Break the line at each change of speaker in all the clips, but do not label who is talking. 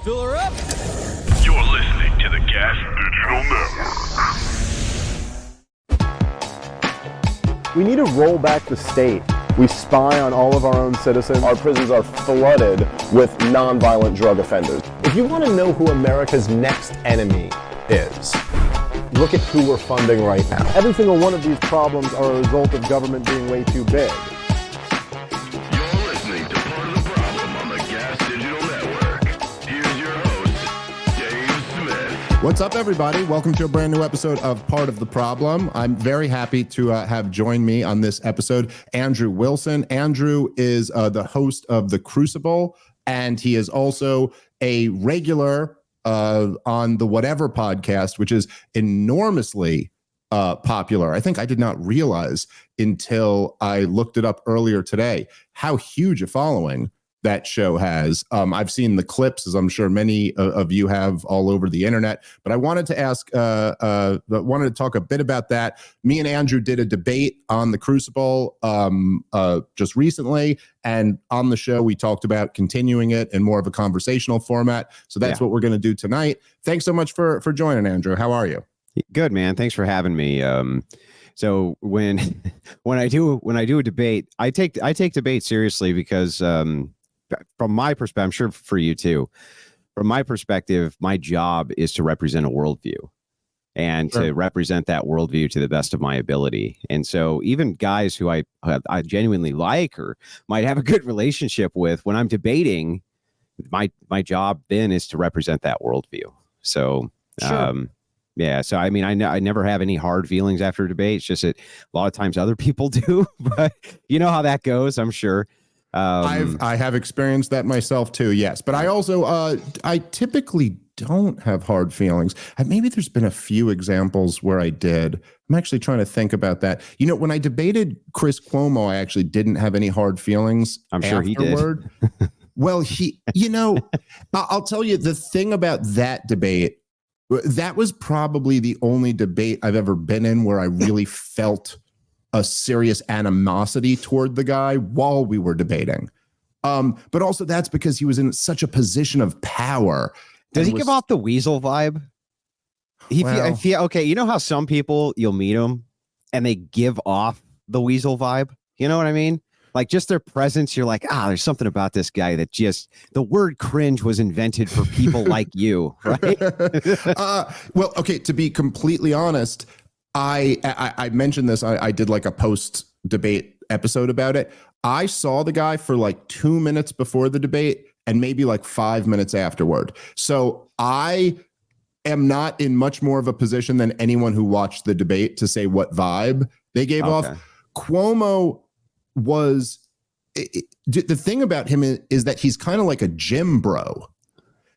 Fill her up.
You're listening to the Gas Digital Network.
We need to roll back the state. We spy on all of our own citizens. Our prisons are flooded with nonviolent drug offenders. If you want to know who America's next enemy is, look at who we're funding right now. Every single one of these problems are a result of government being way too big.
You're listening to Part of the Problem on the Gas Digital Network. Here's your host, Dave Smith.
What's up, everybody? Welcome to a brand new episode of Part of the Problem. I'm very happy to have joined me on this episode Andrew Wilson. Andrew is the host of the Crucible, and he is also a regular on the Whatever podcast, which is enormously popular. I think I did not realize until I looked it up earlier today how huge a following that show has. I've seen the clips, as I'm sure many of you have, all over the internet. But I wanted to wanted to talk a bit about that. Me and Andrew did a debate on the Crucible just recently, and on the show we talked about continuing it in more of a conversational format. So that's what we're going to do tonight. Thanks so much for joining, Andrew. How are you?
Good, man. Thanks for having me. So when I do a debate, I take debate seriously because from my perspective, I'm sure for you too, from my perspective, my job is to represent a worldview and to represent that worldview to the best of my ability. And so even guys who I genuinely like or might have a good relationship with, when I'm debating, my job then is to represent that worldview. So, yeah. So, I mean, I never have any hard feelings after a debate. It's just that a lot of times other people do, but you know how that goes, I'm sure.
I have experienced that myself too. Yes. But I also, I typically don't have hard feelings. Maybe there's been a few examples where I did. I'm actually trying to think about that. You know, when I debated Chris Cuomo, I actually didn't have any hard feelings.
I'm sure
afterward.
He did.
Well, I'll tell you the thing about that debate. That was probably the only debate I've ever been in where I really felt a serious animosity toward the guy while we were debating. But also that's because he was in such a position of power.
Does he give off the weasel vibe? I feel okay. You know how some people, you'll meet them and they give off the weasel vibe? You know what I mean? Like just their presence, you're like, there's something about this guy that just, the word cringe was invented for people like you, right?
Well, okay, to be completely honest, I mentioned this. I did like a post-debate episode about it. I saw the guy for like 2 minutes before the debate and maybe like 5 minutes afterward. So I am not in much more of a position than anyone who watched the debate to say what vibe they gave off. Cuomo was the thing about him is that he's kind of like a gym bro.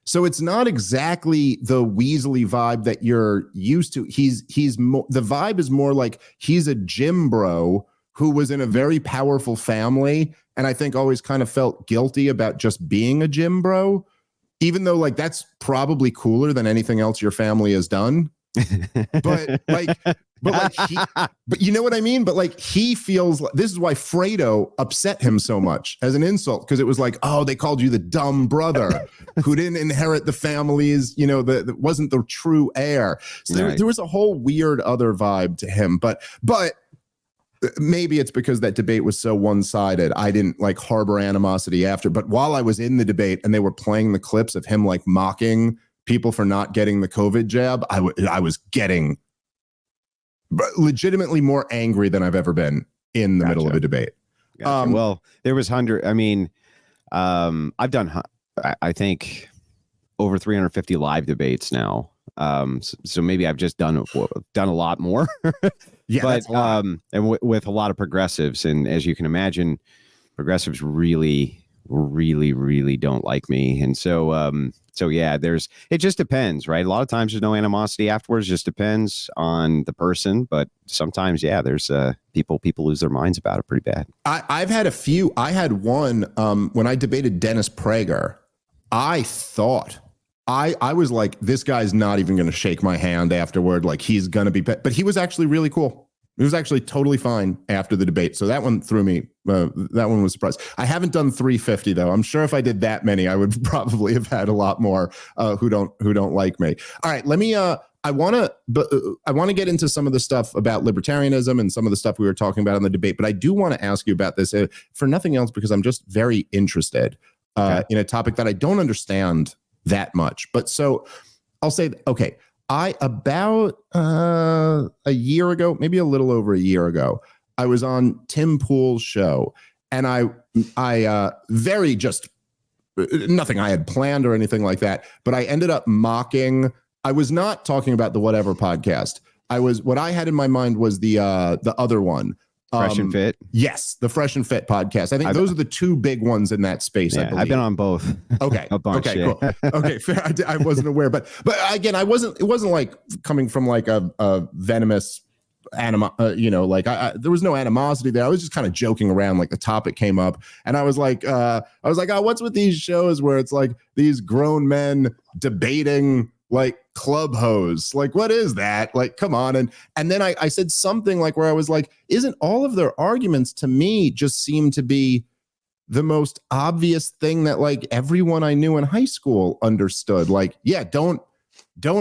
So it's not exactly the Weasley vibe that you're used to. The vibe is more like he's a gym bro who was in a very powerful family, and I think always kind of felt guilty about just being a gym bro, even though like that's probably cooler than anything else your family has done. But you know what I mean? But like he feels like this is why Fredo upset him so much as an insult, because it was like, oh, they called you the dumb brother who didn't inherit the family's, that wasn't the true heir. So there was a whole weird other vibe to him. But maybe it's because that debate was so one-sided. I didn't like harbor animosity after. But while I was in the debate and they were playing the clips of him like mocking people for not getting the COVID jab, I was getting legitimately more angry than I've ever been in the middle of a debate.
Well, there was I've done, I think, over 350 live debates now. So maybe I've just done a lot more.
Yeah,
but and with a lot of progressives, and as you can imagine, progressives really don't like me, and so yeah, it just depends, right? A lot of times there's no animosity afterwards. Just depends on the person, but sometimes, there's people lose their minds about it pretty bad.
I've had a few. I had one when I debated Dennis Prager. I thought I was like, this guy's not even going to shake my hand afterward. Like he's going to be, but he was actually really cool. It was actually totally fine after the debate. So that one threw me. That one was a surprise. I haven't done 350 though. I'm sure if I did that many, I would probably have had a lot more who don't like me. All right, let me. I want to get into some of the stuff about libertarianism and some of the stuff we were talking about in the debate. But I do want to ask you about this for nothing else because I'm just very interested in a topic that I don't understand that much. But so I'll say, okay. About a year ago, maybe a little over a year ago, I was on Tim Pool's show, and I very just nothing I had planned or anything like that, but I ended up mocking. I was not talking about the Whatever podcast. What I had in my mind was the other one.
Fresh and Fit.
Yes, the Fresh and Fit podcast. I think those are the two big ones in that space.
Yeah, I've been on both.
Okay.
A bunch,
okay.
Yeah.
Cool. Okay. Fair. I wasn't aware, but again, it wasn't like coming from like a venomous there was no animosity there. I was just kind of joking around. Like the topic came up, and I was like, oh, what's with these shows where it's like these grown men debating like club hose? Like, what is that? Like, come on. And then I said something like where I was like, isn't all of their arguments to me just seem to be the most obvious thing that like everyone I knew in high school understood? Like, yeah, don't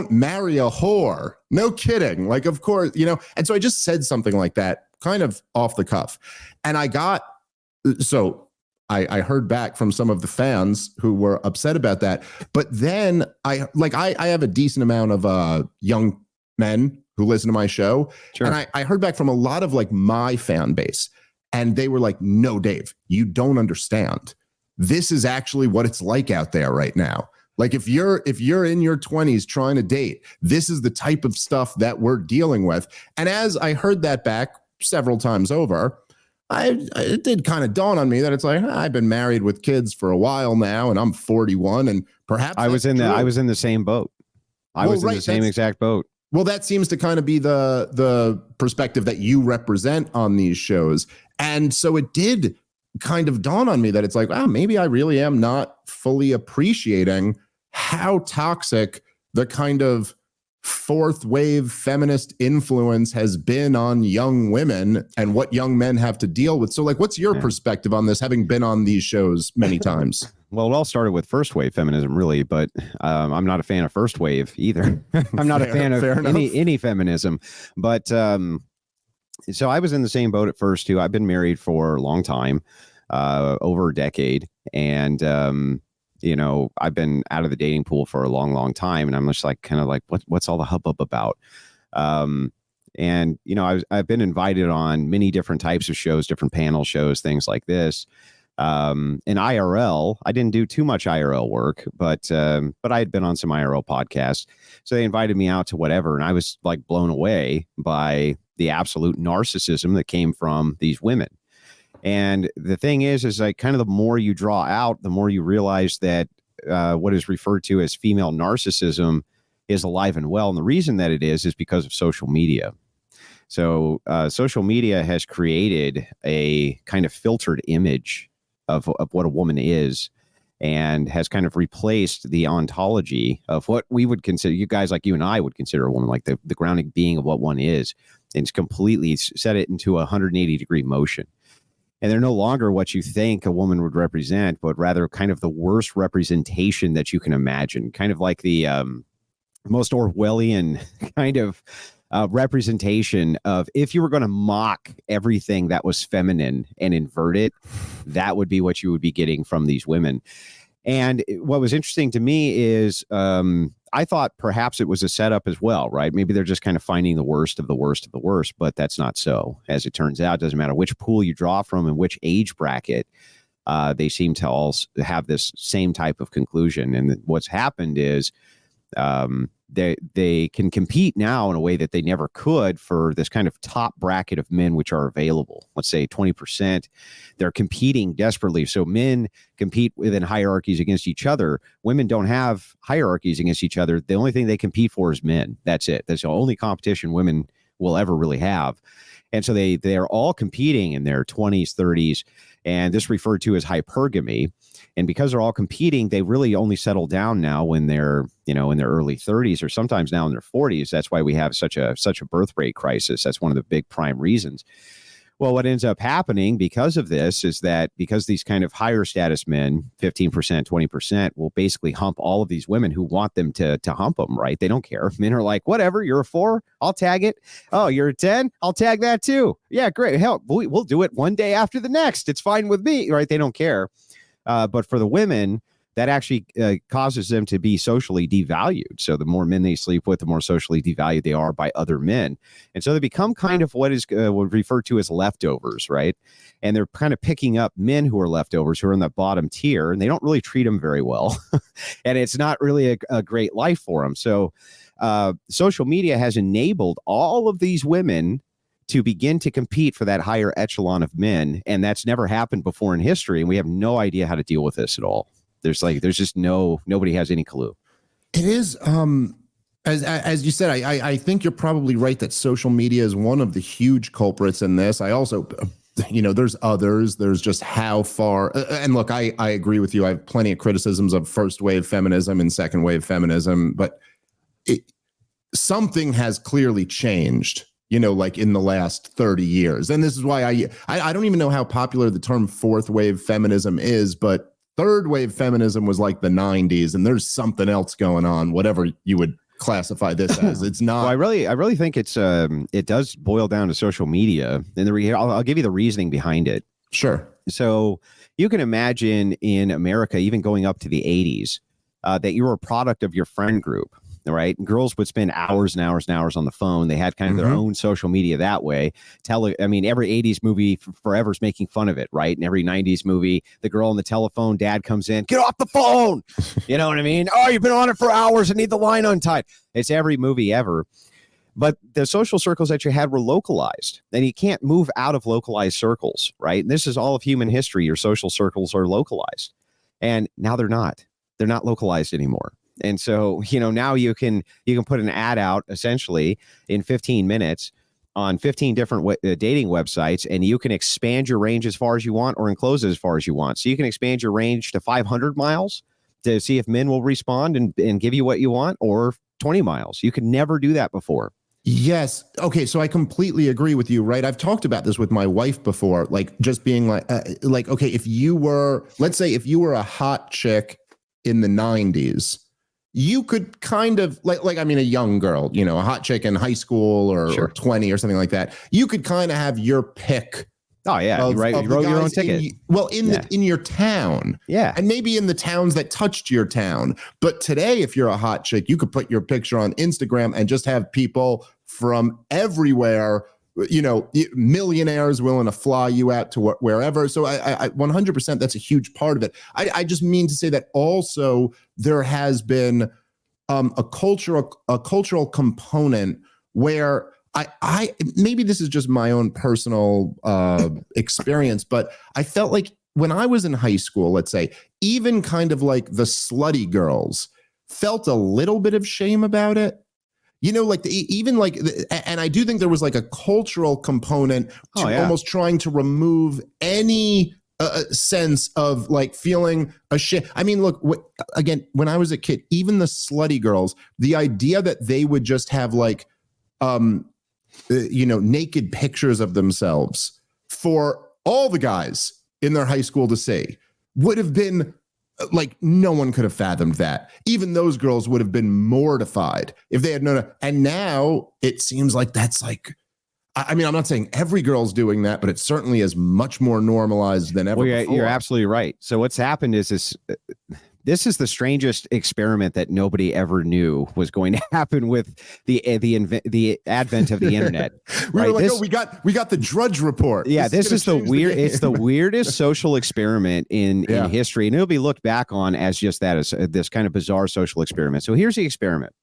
marry a whore. No kidding. Like, of course, and so I just said something like that kind of off the cuff. And I heard back from some of the fans who were upset about that. But then I have a decent amount of young men who listen to my show. Sure. And I heard back from a lot of like my fan base, and they were like, no, Dave, you don't understand. This is actually what it's like out there right now. Like if you're in your 20s trying to date, this is the type of stuff that we're dealing with. And as I heard that back several times over, it did kind of dawn on me that it's like, I've been married with kids for a while now, and I'm 41, and perhaps
I was in the same boat. I was in the same exact boat.
Well, that seems to kind of be the perspective that you represent on these shows. And so it did kind of dawn on me that it's like, wow, maybe I really am not fully appreciating how toxic the kind of fourth wave feminist influence has been on young women and what young men have to deal with. So like, what's your perspective on this, having been on these shows many times?
Well, it all started with first wave feminism, really, but I'm not a fan of first wave either. I'm not a fan of any feminism, but so I was in the same boat at first too. I've been married for a long time, over a decade, and I've been out of the dating pool for a long, long time, and I'm just like, kind of like, what's all the hubbub about? And I've been invited on many different types of shows, different panel shows, things like this. In IRL, I didn't do too much IRL work, but I had been on some IRL podcasts, so they invited me out to whatever, and I was like blown away by the absolute narcissism that came from these women. And the thing is like kind of the more you draw out, the more you realize that what is referred to as female narcissism is alive and well. And the reason that it is because of social media. So social media has created a kind of filtered image of what a woman is, and has kind of replaced the ontology of what we would consider, you guys like you and I would consider a woman, like the grounding being of what one is. And it's completely set it into a 180-degree motion. And they're no longer what you think a woman would represent, but rather kind of the worst representation that you can imagine, kind of like the most Orwellian kind of representation of, if you were going to mock everything that was feminine and invert it, that would be what you would be getting from these women. And what was interesting to me is I thought perhaps it was a setup as well, right? Maybe they're just kind of finding the worst of the worst of the worst, but that's not so. As it turns out, it doesn't matter which pool you draw from and which age bracket, they seem to all have this same type of conclusion. And what's happened is they can compete now in a way that they never could for this kind of top bracket of men which are available. Let's say 20%. They're competing desperately. So men compete within hierarchies against each other. Women don't have hierarchies against each other. The only thing they compete for is men. That's it. That's the only competition women will ever really have. And so they're all competing in their 20s, 30s, and this referred to as hypergamy. And because they're all competing, they really only settle down now when they're, in their early 30s or sometimes now in their 40s. That's why we have such a birth rate crisis. That's one of the big prime reasons. Well, what ends up happening because of this is that because these kind of higher status men, 15%, 20%, will basically hump all of these women who want them to hump them, right? They don't care. Men are like, whatever, you're a 4, I'll tag it. Oh, you're a 10, I'll tag that too. Yeah, great. Hell, we'll do it one day after the next. It's fine with me, right? They don't care. But for the women, that actually causes them to be socially devalued. So the more men they sleep with, the more socially devalued they are by other men. And so they become kind of what is referred to as leftovers, right? And they're kind of picking up men who are leftovers, who are in the bottom tier, and they don't really treat them very well. And it's not really a great life for them. So social media has enabled all of these women to begin to compete for that higher echelon of men. And that's never happened before in history. And we have no idea how to deal with this at all. There's just nobody has any clue. It is,
as you said, I think you're probably right that social media is one of the huge culprits in this. I also, there's others. There's just how far, and look, I agree with you. I have plenty of criticisms of first wave feminism and second wave feminism, but something has clearly changed, like in the last 30 years. And this is why I don't even know how popular the term fourth wave feminism is, but third wave feminism was like the 90s, and there's something else going on, whatever you would classify this as. It's not.
Well, I really think it does boil down to social media, and I'll give you the reasoning behind it.
Sure.
So you can imagine in America, even going up to the 80s, that you were a product of your friend group. Right. Girls would spend hours and hours and hours on the phone. They had kind of their own social media that way. Every 80s movie forever is making fun of it. Right. And every 90s movie, the girl on the telephone, dad comes in, get off the phone. You know what I mean? Oh, you've been on it for hours and need the line untied. It's every movie ever. But the social circles that you had were localized, and you can't move out of localized circles. Right. And this is all of human history. Your social circles are localized, and now they're not localized anymore. And so, now you can put an ad out essentially in 15 minutes on 15 different dating websites, and you can expand your range as far as you want or enclose it as far as you want. So you can expand your range to 500 miles to see if men will respond and give you what you want, or 20 miles. You could never do that before.
Yes. Okay. So I completely agree with you, right? I've talked about this with my wife before, like just being like, okay, let's say if you were a hot chick in the 90s, you could kind of a young girl, a hot chick in high school or 20 or something like that. You could kind of have your pick.
Oh yeah, you wrote your own ticket.
In your town,
yeah,
and maybe in the towns that touched your town. But today, if you're a hot chick, you could put your picture on Instagram and just have people from everywhere, millionaires willing to fly you out to wherever. So I 100%, that's a huge part of it. I just mean to say that also there has been a cultural component where I maybe this is just my own personal experience, but I felt like when I was in high school, let's say, even kind of like the slutty girls felt a little bit of shame about it. And I do think there was like a cultural component to almost trying to remove any sense of like feeling ashamed. I mean, look, again, when I was a kid, even the slutty girls, the idea that they would just have like, naked pictures of themselves for all the guys in their high school to see would have been like, no one could have fathomed that. Even those girls would have been mortified if they had known it. And now it seems like that's like, I'm not saying every girl's doing that, but it certainly is much more normalized than ever before.
You're absolutely right. So what's happened is this is the strangest experiment that nobody ever knew was going to happen with the advent of the internet.
We were like, we got the Drudge Report.
Yeah, this is it's the weirdest social experiment in history, and it'll be looked back on as just that, as this kind of bizarre social experiment. So here's the experiment.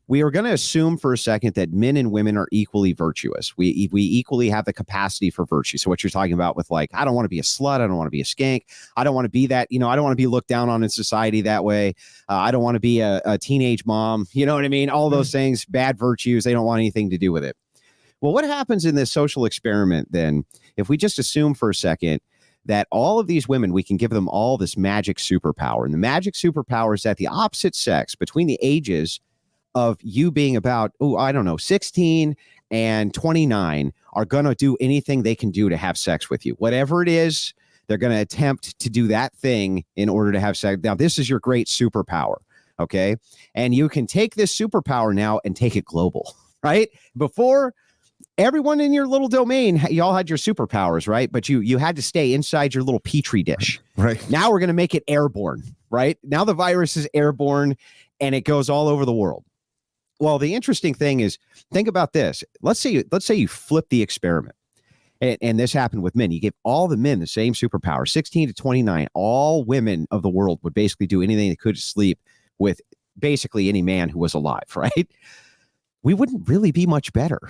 We are going to assume for a second that men and women are equally virtuous. We equally have the capacity for virtue. So what you're talking about with like, I don't want to be a slut. I don't want to be a skank. I don't want to be that, I don't want to be looked down on in society that way. I don't want to be a teenage mom. You know what I mean? All those things, bad virtues. They don't want anything to do with it. Well, what happens in this social experiment then, if we just assume for a second that all of these women, we can give them all this magic superpower. And the magic superpower is that the opposite sex, between the ages of you being about, 16 and 29, are going to do anything they can do to have sex with you. Whatever it is, they're going to attempt to do that thing in order to have sex. Now, this is your great superpower, okay? And you can take this superpower now and take it global, right? Before, everyone in your little domain, you all had your superpowers, right? But you had to stay inside your little petri dish.
Right.
Now we're going to make it airborne, right? Now the virus is airborne and it goes all over the world. Well, the interesting thing is, think about this. Let's say you flip the experiment. And this happened with men. You give all the men the same superpower, 16 to 29. All women of the world would basically do anything they could to sleep with basically any man who was alive, right? We wouldn't really be much better.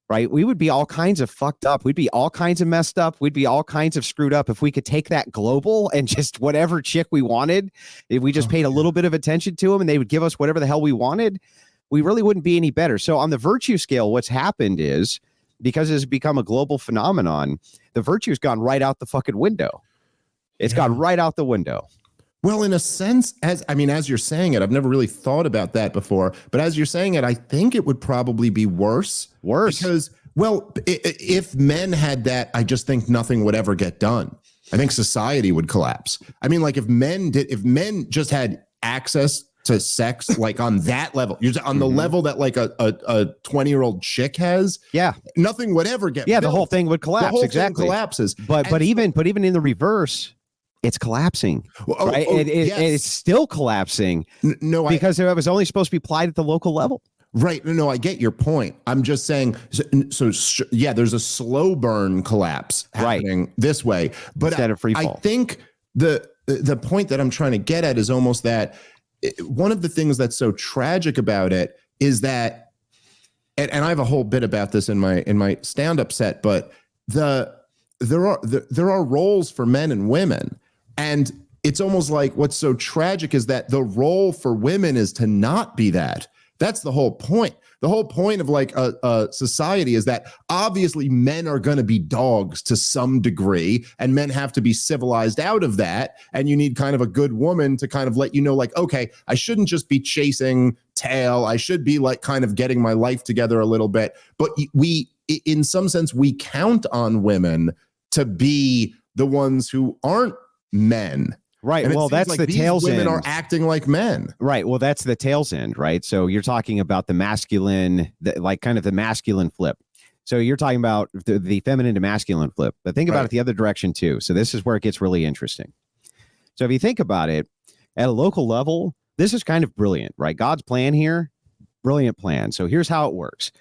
Right? We would be all kinds of fucked up. We'd be all kinds of messed up. We'd be all kinds of screwed up if we could take that global and just whatever chick we wanted, if we just paid a little bit of attention to them and they would give us whatever the hell we wanted, we really wouldn't be any better. So on the virtue scale, what's happened is, because it's become a global phenomenon, the virtue's gone right out the fucking window. It's gone right out the window.
Well, in a sense, as you're saying it, I've never really thought about that before, but as you're saying it, I think it would probably be worse. Because, well, if men had that, I just think nothing would ever get done. I think society would collapse. I mean, like if men just had access to sex, like on that level, you're on the level that like a 20-year-old chick has, nothing would ever get built.
The whole thing would collapse.
The whole
exactly.
thing collapses.
But even in the reverse, it's collapsing, right? It's still collapsing. Because it was only supposed to be applied at the local level.
Right. No, I get your point. I'm just saying, there's a slow burn collapse happening this way. But
instead of free fall.
I think the point that I'm trying to get at is almost that one of the things that's so tragic about it is that, and I have a whole bit about this in my stand-up set, but there are roles for men and women. And it's almost like what's so tragic is that the role for women is to not be that. That's the whole point. The whole point of like a society is that obviously men are going to be dogs to some degree, and men have to be civilized out of that. And you need kind of a good woman to kind of let you know, like, okay, I shouldn't just be chasing tail. I should be like kind of getting my life together a little bit. But we, in some sense, we count on women to be the ones who aren't men.
Right. Well, that's like the tail's end.
Women are acting like men.
Right. Well, that's the tail's end, right? So you're talking about the masculine, like kind of the masculine flip. So you're talking about the feminine to masculine flip. But think about it the other direction too. So this is where it gets really interesting. So if you think about it at a local level, this is kind of brilliant, right? God's plan here, brilliant plan. So here's how it works.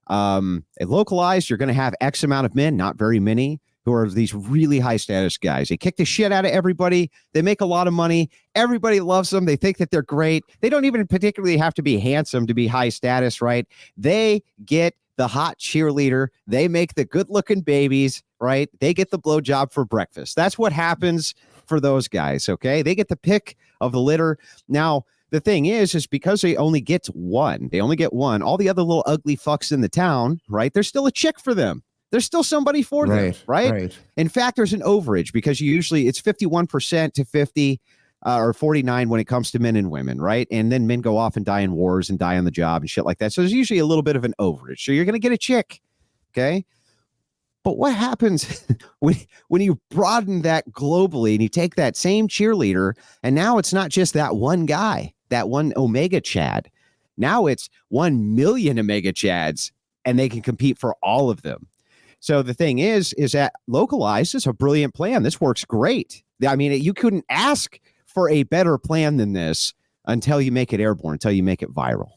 Localized, you're going to have X amount of men, not very many, who are these really high status guys. They kick the shit out of everybody. They make a lot of money. Everybody loves them. They think that they're great. They don't even particularly have to be handsome to be high status, right? They get the hot cheerleader. They make the good looking babies, right? They get the blowjob for breakfast. That's what happens for those guys. Okay. They get the pick of the litter. Now, the thing is because they only get one, all the other little ugly fucks in the town, right? There's still a chick for them. There's still somebody for them, right? In fact, there's an overage because it's 51% to 50 or 49 when it comes to men and women, right? And then men go off and die in wars and die on the job and shit like that. So there's usually a little bit of an overage. So you're going to get a chick, okay? But what happens when you broaden that globally and you take that same cheerleader and now it's not just that one guy, that one Omega Chad. Now it's 1 million Omega Chads and they can compete for all of them. So the thing is that localized is a brilliant plan. This works great. I mean, you couldn't ask for a better plan than this until you make it airborne, until you make it viral.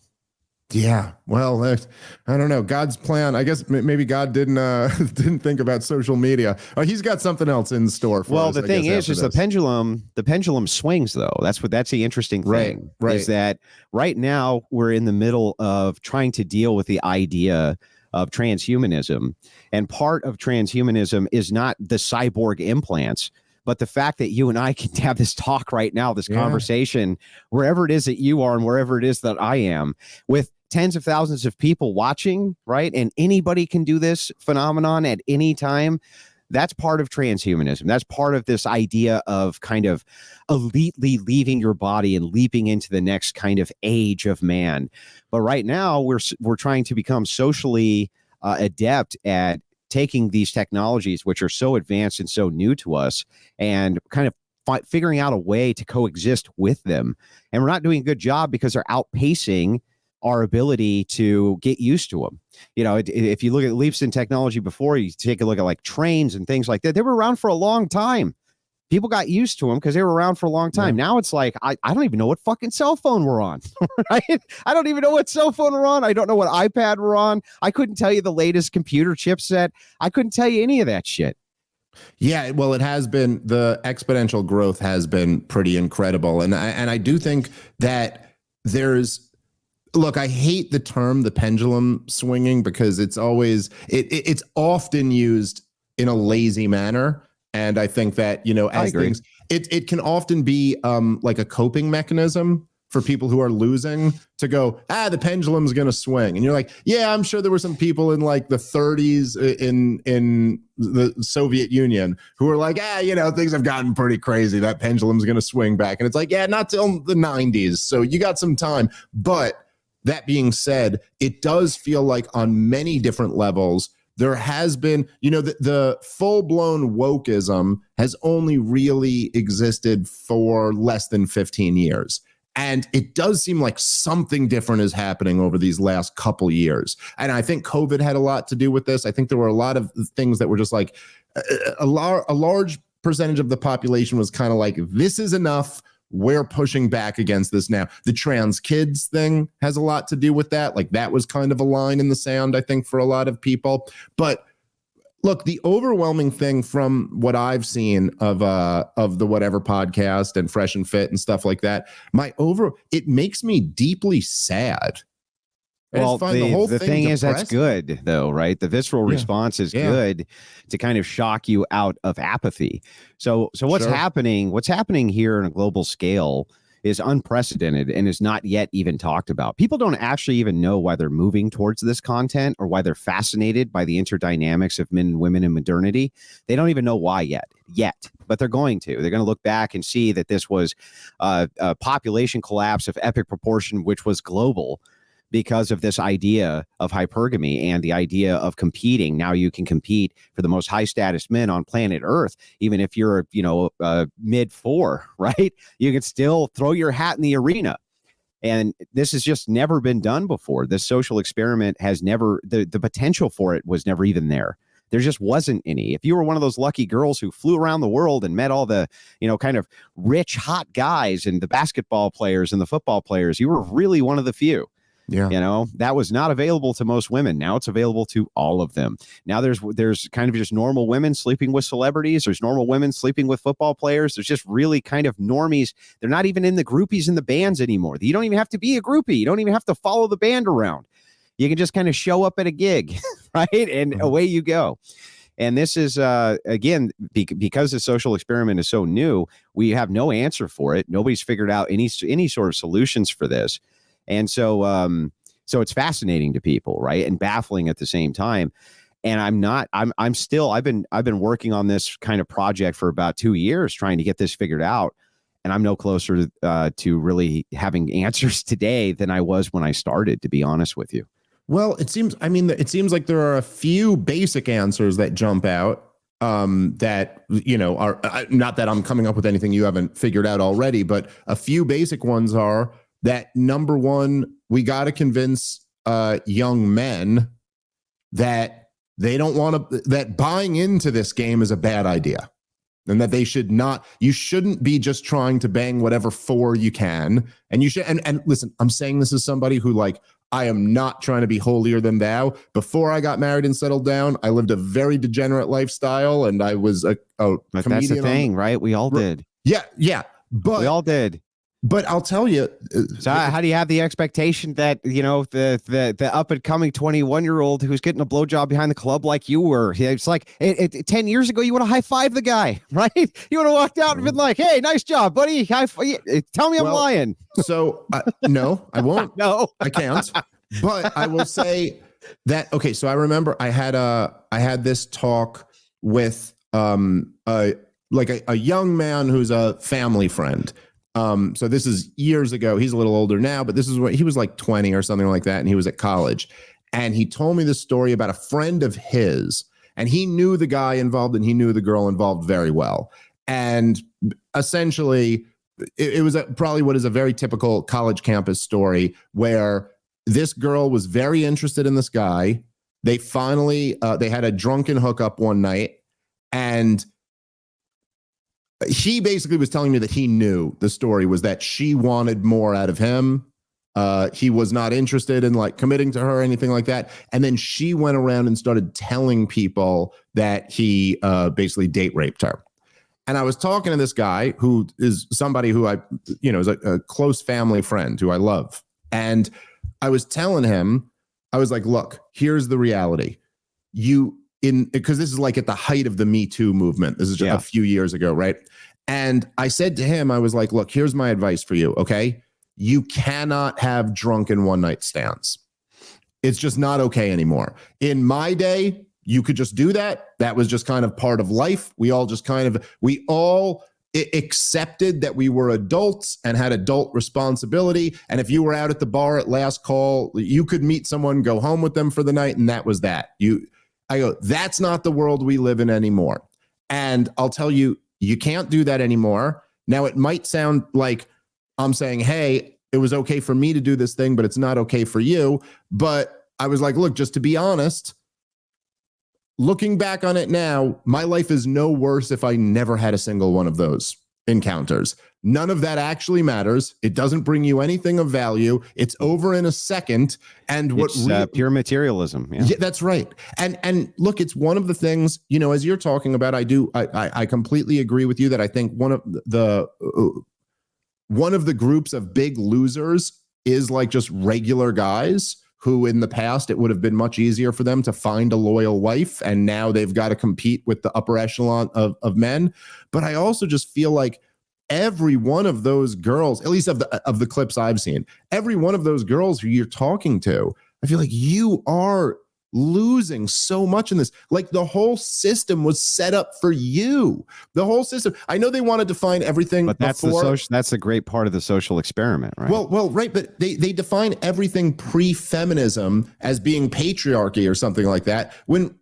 Yeah. Well, I don't know. God's plan. I guess maybe God didn't think about social media. He's got something else in store for us.
Well, the thing is the pendulum swings though. That's the interesting thing. Right. Is that right now we're in the middle of trying to deal with the idea of transhumanism. And part of transhumanism is not the cyborg implants, but the fact that you and I can have this talk right now, this conversation, wherever it is that you are and wherever it is that I am, with tens of thousands of people watching, right? And anybody can do this phenomenon at any time. That's part of transhumanism. That's part of this idea of kind of elitely leaving your body and leaping into the next kind of age of man. But right now we're trying to become socially adept at taking these technologies, which are so advanced and so new to us, and kind of figuring out a way to coexist with them. And we're not doing a good job because they're outpacing our ability to get used to them. If you look at leaps in technology before, you take a look at like trains and things like that, they were around for a long time. People got used to them because they were around for a long time. Yeah. Now it's like, I don't even know what fucking cell phone we're on. Right? I don't even know what cell phone we're on. I don't know what iPad we're on. I couldn't tell you the latest computer chipset. I couldn't tell you any of that shit.
Yeah, well, it has been, the exponential growth has been pretty incredible. And I do think that look, I hate the term the pendulum swinging because it's always, it's often used in a lazy manner. And I think that, as things, it can often be like a coping mechanism for people who are losing to go, the pendulum's going to swing. And you're like, yeah, I'm sure there were some people in like the 30s in the Soviet Union who were like, things have gotten pretty crazy. That pendulum's going to swing back. And it's like, yeah, not till the 90s. So you got some time. But that being said, it does feel like on many different levels, there has been, the full-blown wokeism has only really existed for less than 15 years. And it does seem like something different is happening over these last couple years. And I think COVID had a lot to do with this. I think there were a lot of things that were just like a large percentage of the population was kind of like, this is enough. We're pushing back against this now. The trans kids thing has a lot to do with that. Like that was kind of a line in the sand, I think, for a lot of people. But look, the overwhelming thing from what I've seen of the Whatever podcast and Fresh and Fit and stuff like that, it makes me deeply sad.
Well, the thing is, that's good though, right? The visceral response is good to kind of shock you out of apathy. So what's happening? What's happening here on a global scale is unprecedented and is not yet even talked about. People don't actually even know why they're moving towards this content or why they're fascinated by the interdynamics of men and women in modernity. They don't even know why yet, but they're going to. They're going to look back and see that this was a population collapse of epic proportion, which was global, because of this idea of hypergamy and the idea of competing. Now you can compete for the most high status men on planet Earth, even if you're, mid 4, right? You can still throw your hat in the arena. And this has just never been done before. This social experiment has never, the potential for it was never even there. There just wasn't any. If you were one of those lucky girls who flew around the world and met all the, kind of rich, hot guys and the basketball players and the football players, you were really one of the few. Yeah. That was not available to most women. Now it's available to all of them. Now there's kind of just normal women sleeping with celebrities. There's normal women sleeping with football players. There's just really kind of normies. They're not even in the groupies in the bands anymore. You don't even have to be a groupie. You don't even have to follow the band around. You can just kind of show up at a gig, right? And away you go. And this is, again, because the social experiment is so new, we have no answer for it. Nobody's figured out any sort of solutions for this. And so it's fascinating to people, right? And baffling at the same time. And I've been working on this kind of project for about 2 years, trying to get this figured out. And I'm no closer to really having answers today than I was when I started, to be honest with you.
Well, it seems like there are a few basic answers that jump out that, are not that I'm coming up with anything you haven't figured out already, but a few basic ones are that, number one, we got to convince young men that they don't want to, that buying into this game is a bad idea, and that you shouldn't be just trying to bang whatever 4 you can. And you should, and listen, I'm saying this as somebody who, like, I am not trying to be holier than thou. Before I got married and settled down, I lived a very degenerate lifestyle, and I was a comedian.
That's the thing, right? We all did.
Yeah. But
we all did.
But I'll tell you.
So how do you have the expectation that, the up and coming 21-year-old who's getting a blowjob behind the club like you were? It's like 10 years ago, you would have high-fived the guy, right? You would have walked out and been like, "Hey, nice job, buddy. Tell me I'm lying."
So no, I won't.
No,
I can't. But I will say that. Okay, so I remember I had this talk with a young man who's a family friend. So this is years ago. He's a little older now, but this is what he was like 20 or something like that. And he was at college. And he told me this story about a friend of his. And he knew the guy involved and he knew the girl involved very well. And essentially, it was probably what is a very typical college campus story where this girl was very interested in this guy. They finally, they had a drunken hookup one night. And he basically was telling me that he knew the story was that she wanted more out of him. He was not interested in like committing to her or anything like that. And then she went around and started telling people that he basically date raped her. And I was talking to this guy who is somebody who is a close family friend who I love. And I was telling him, I was like, look, here's the reality. Because this is like at the height of the Me Too movement. This is just a few years ago, right? And I said to him, I was like, look, here's my advice for you, okay? You cannot have drunken one-night stands. It's just not okay anymore. In my day, you could just do that. That was just kind of part of life. We all accepted that we were adults and had adult responsibility. And if you were out at the bar at last call, you could meet someone, go home with them for the night, and that was that. I go, that's not the world we live in anymore. And I'll tell you, you can't do that anymore. Now, it might sound like I'm saying, hey, it was okay for me to do this thing, but it's not okay for you. But I was like, look, just to be honest, looking back on it now, my life is no worse if I never had a single one of those encounters. None of that actually matters. It doesn't bring you anything of value. It's over in a second. And
it's pure materialism.
Yeah, that's right. And look, it's one of the things, as you're talking about, I completely agree with you that I think one of the groups of big losers is like just regular guys who in the past it would have been much easier for them to find a loyal wife, and now they've got to compete with the upper echelon of men. But I also just feel like every one of those girls, at least of the clips I've seen, every one of those girls who you're talking to, I feel like you are losing so much in this. Like the whole system was set up for you. The whole system. I know they want to define everything,
but that's that's a great part of the social experiment, right?
Well, right, but they define everything pre-feminism as being patriarchy or something like that. When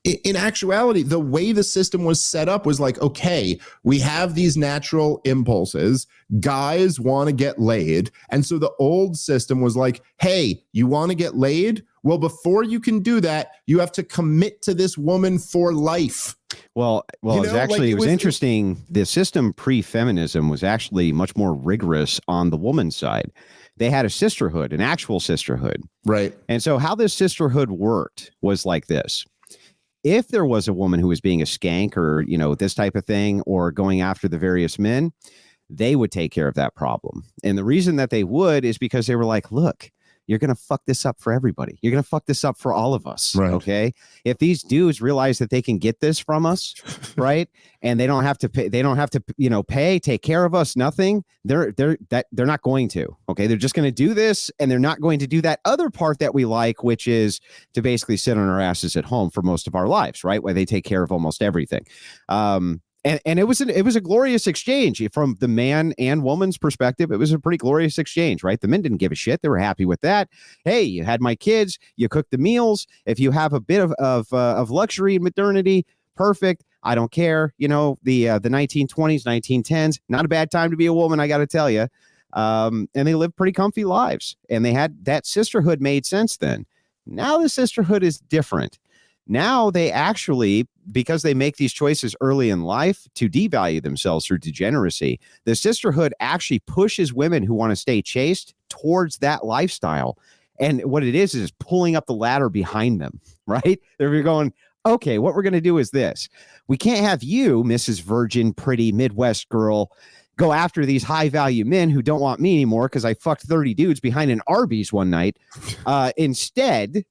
in actuality, the way the system was set up was like, okay, we have these natural impulses. Guys want to get laid. And so the old system was like, hey, you want to get laid? Well, before you can do that, you have to commit to this woman for life.
Well, it was interesting. The system pre-feminism was actually much more rigorous on the woman's side. They had a sisterhood, an actual sisterhood.
Right.
And so how this sisterhood worked was like this. If there was a woman who was being a skank or, this type of thing, or going after the various men, they would take care of that problem. And the reason that they would is because they were like, look, you're going to fuck this up for everybody. You're going to fuck this up for all of us.
Right.
Okay. If these dudes realize that they can get this from us, right. And they don't have to pay, pay, take care of us, nothing. They're not going to. Okay. They're just going to do this. And they're not going to do that other part that we like, which is to basically sit on our asses at home for most of our lives. Right. Where they take care of almost everything. And it was a glorious exchange from the man and woman's perspective. It was a pretty glorious exchange, right? The men didn't give a shit. They were happy with that. Hey, you had my kids. You cooked the meals. If you have a bit of luxury in modernity, perfect. I don't care. The 1920s, 1910s, not a bad time to be a woman, I got to tell you. And they lived pretty comfy lives. And they had that sisterhood made sense then. Now the sisterhood is different. Now they actually, because they make these choices early in life to devalue themselves through degeneracy, the sisterhood actually pushes women who want to stay chaste towards that lifestyle. And what it is pulling up the ladder behind them, right? They're going, okay, what we're going to do is this. We can't have you, Mrs. Virgin, pretty Midwest girl, go after these high value men who don't want me anymore because I fucked 30 dudes behind an Arby's one night. Instead,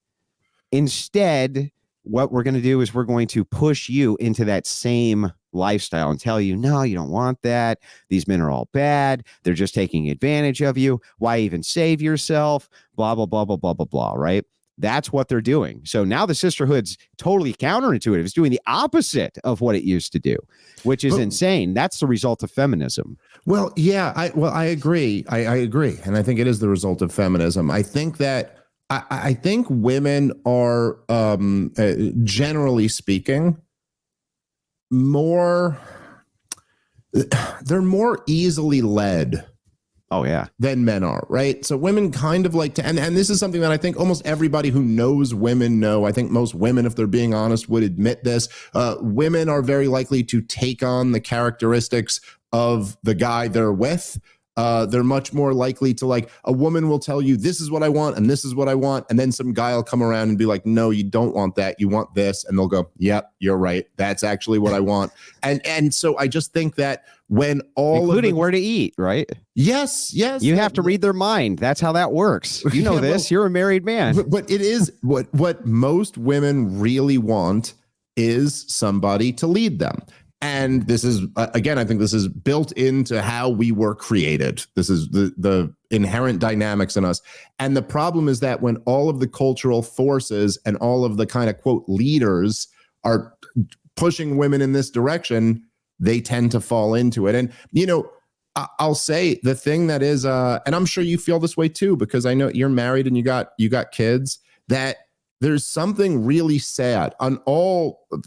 what we're going to do is we're going to push you into that same lifestyle and tell you, no, you don't want that. These men are all bad. They're just taking advantage of you. Why even save yourself? Blah, blah, blah, blah, blah, blah, blah, right? That's what they're doing. So now the sisterhood's totally counterintuitive. It's doing the opposite of what it used to do, which is insane. That's the result of feminism.
Well, yeah, I agree. I agree. And I think it is the result of feminism. I think that I think women are, generally speaking, they're more easily led.
Oh, yeah.
Than men are, right? So women kind of like to, and this is something that I think almost everybody who knows women know. I think most women, if they're being honest, would admit this. Women are very likely to take on the characteristics of the guy they're with. They're much more likely to, like, a woman will tell you, this is what I want and this is what I want. And then some guy will come around and be like, no, you don't want that. You want this. And they'll go, yep, you're right. That's actually what I want. And so I just think that when
including where to eat, right?
Yes.
You have to read their mind. That's how that works. You know this. You're a married man.
But it is what most women really want is somebody to lead them. And this is, again, I think this is built into how we were created. This is the inherent dynamics in us. And the problem is that when all of the cultural forces and all of the kind of, quote, leaders are pushing women in this direction, they tend to fall into it. And, you know, I'll say the thing that is, and I'm sure you feel this way too, because I know you're married and you got kids, that there's something really sad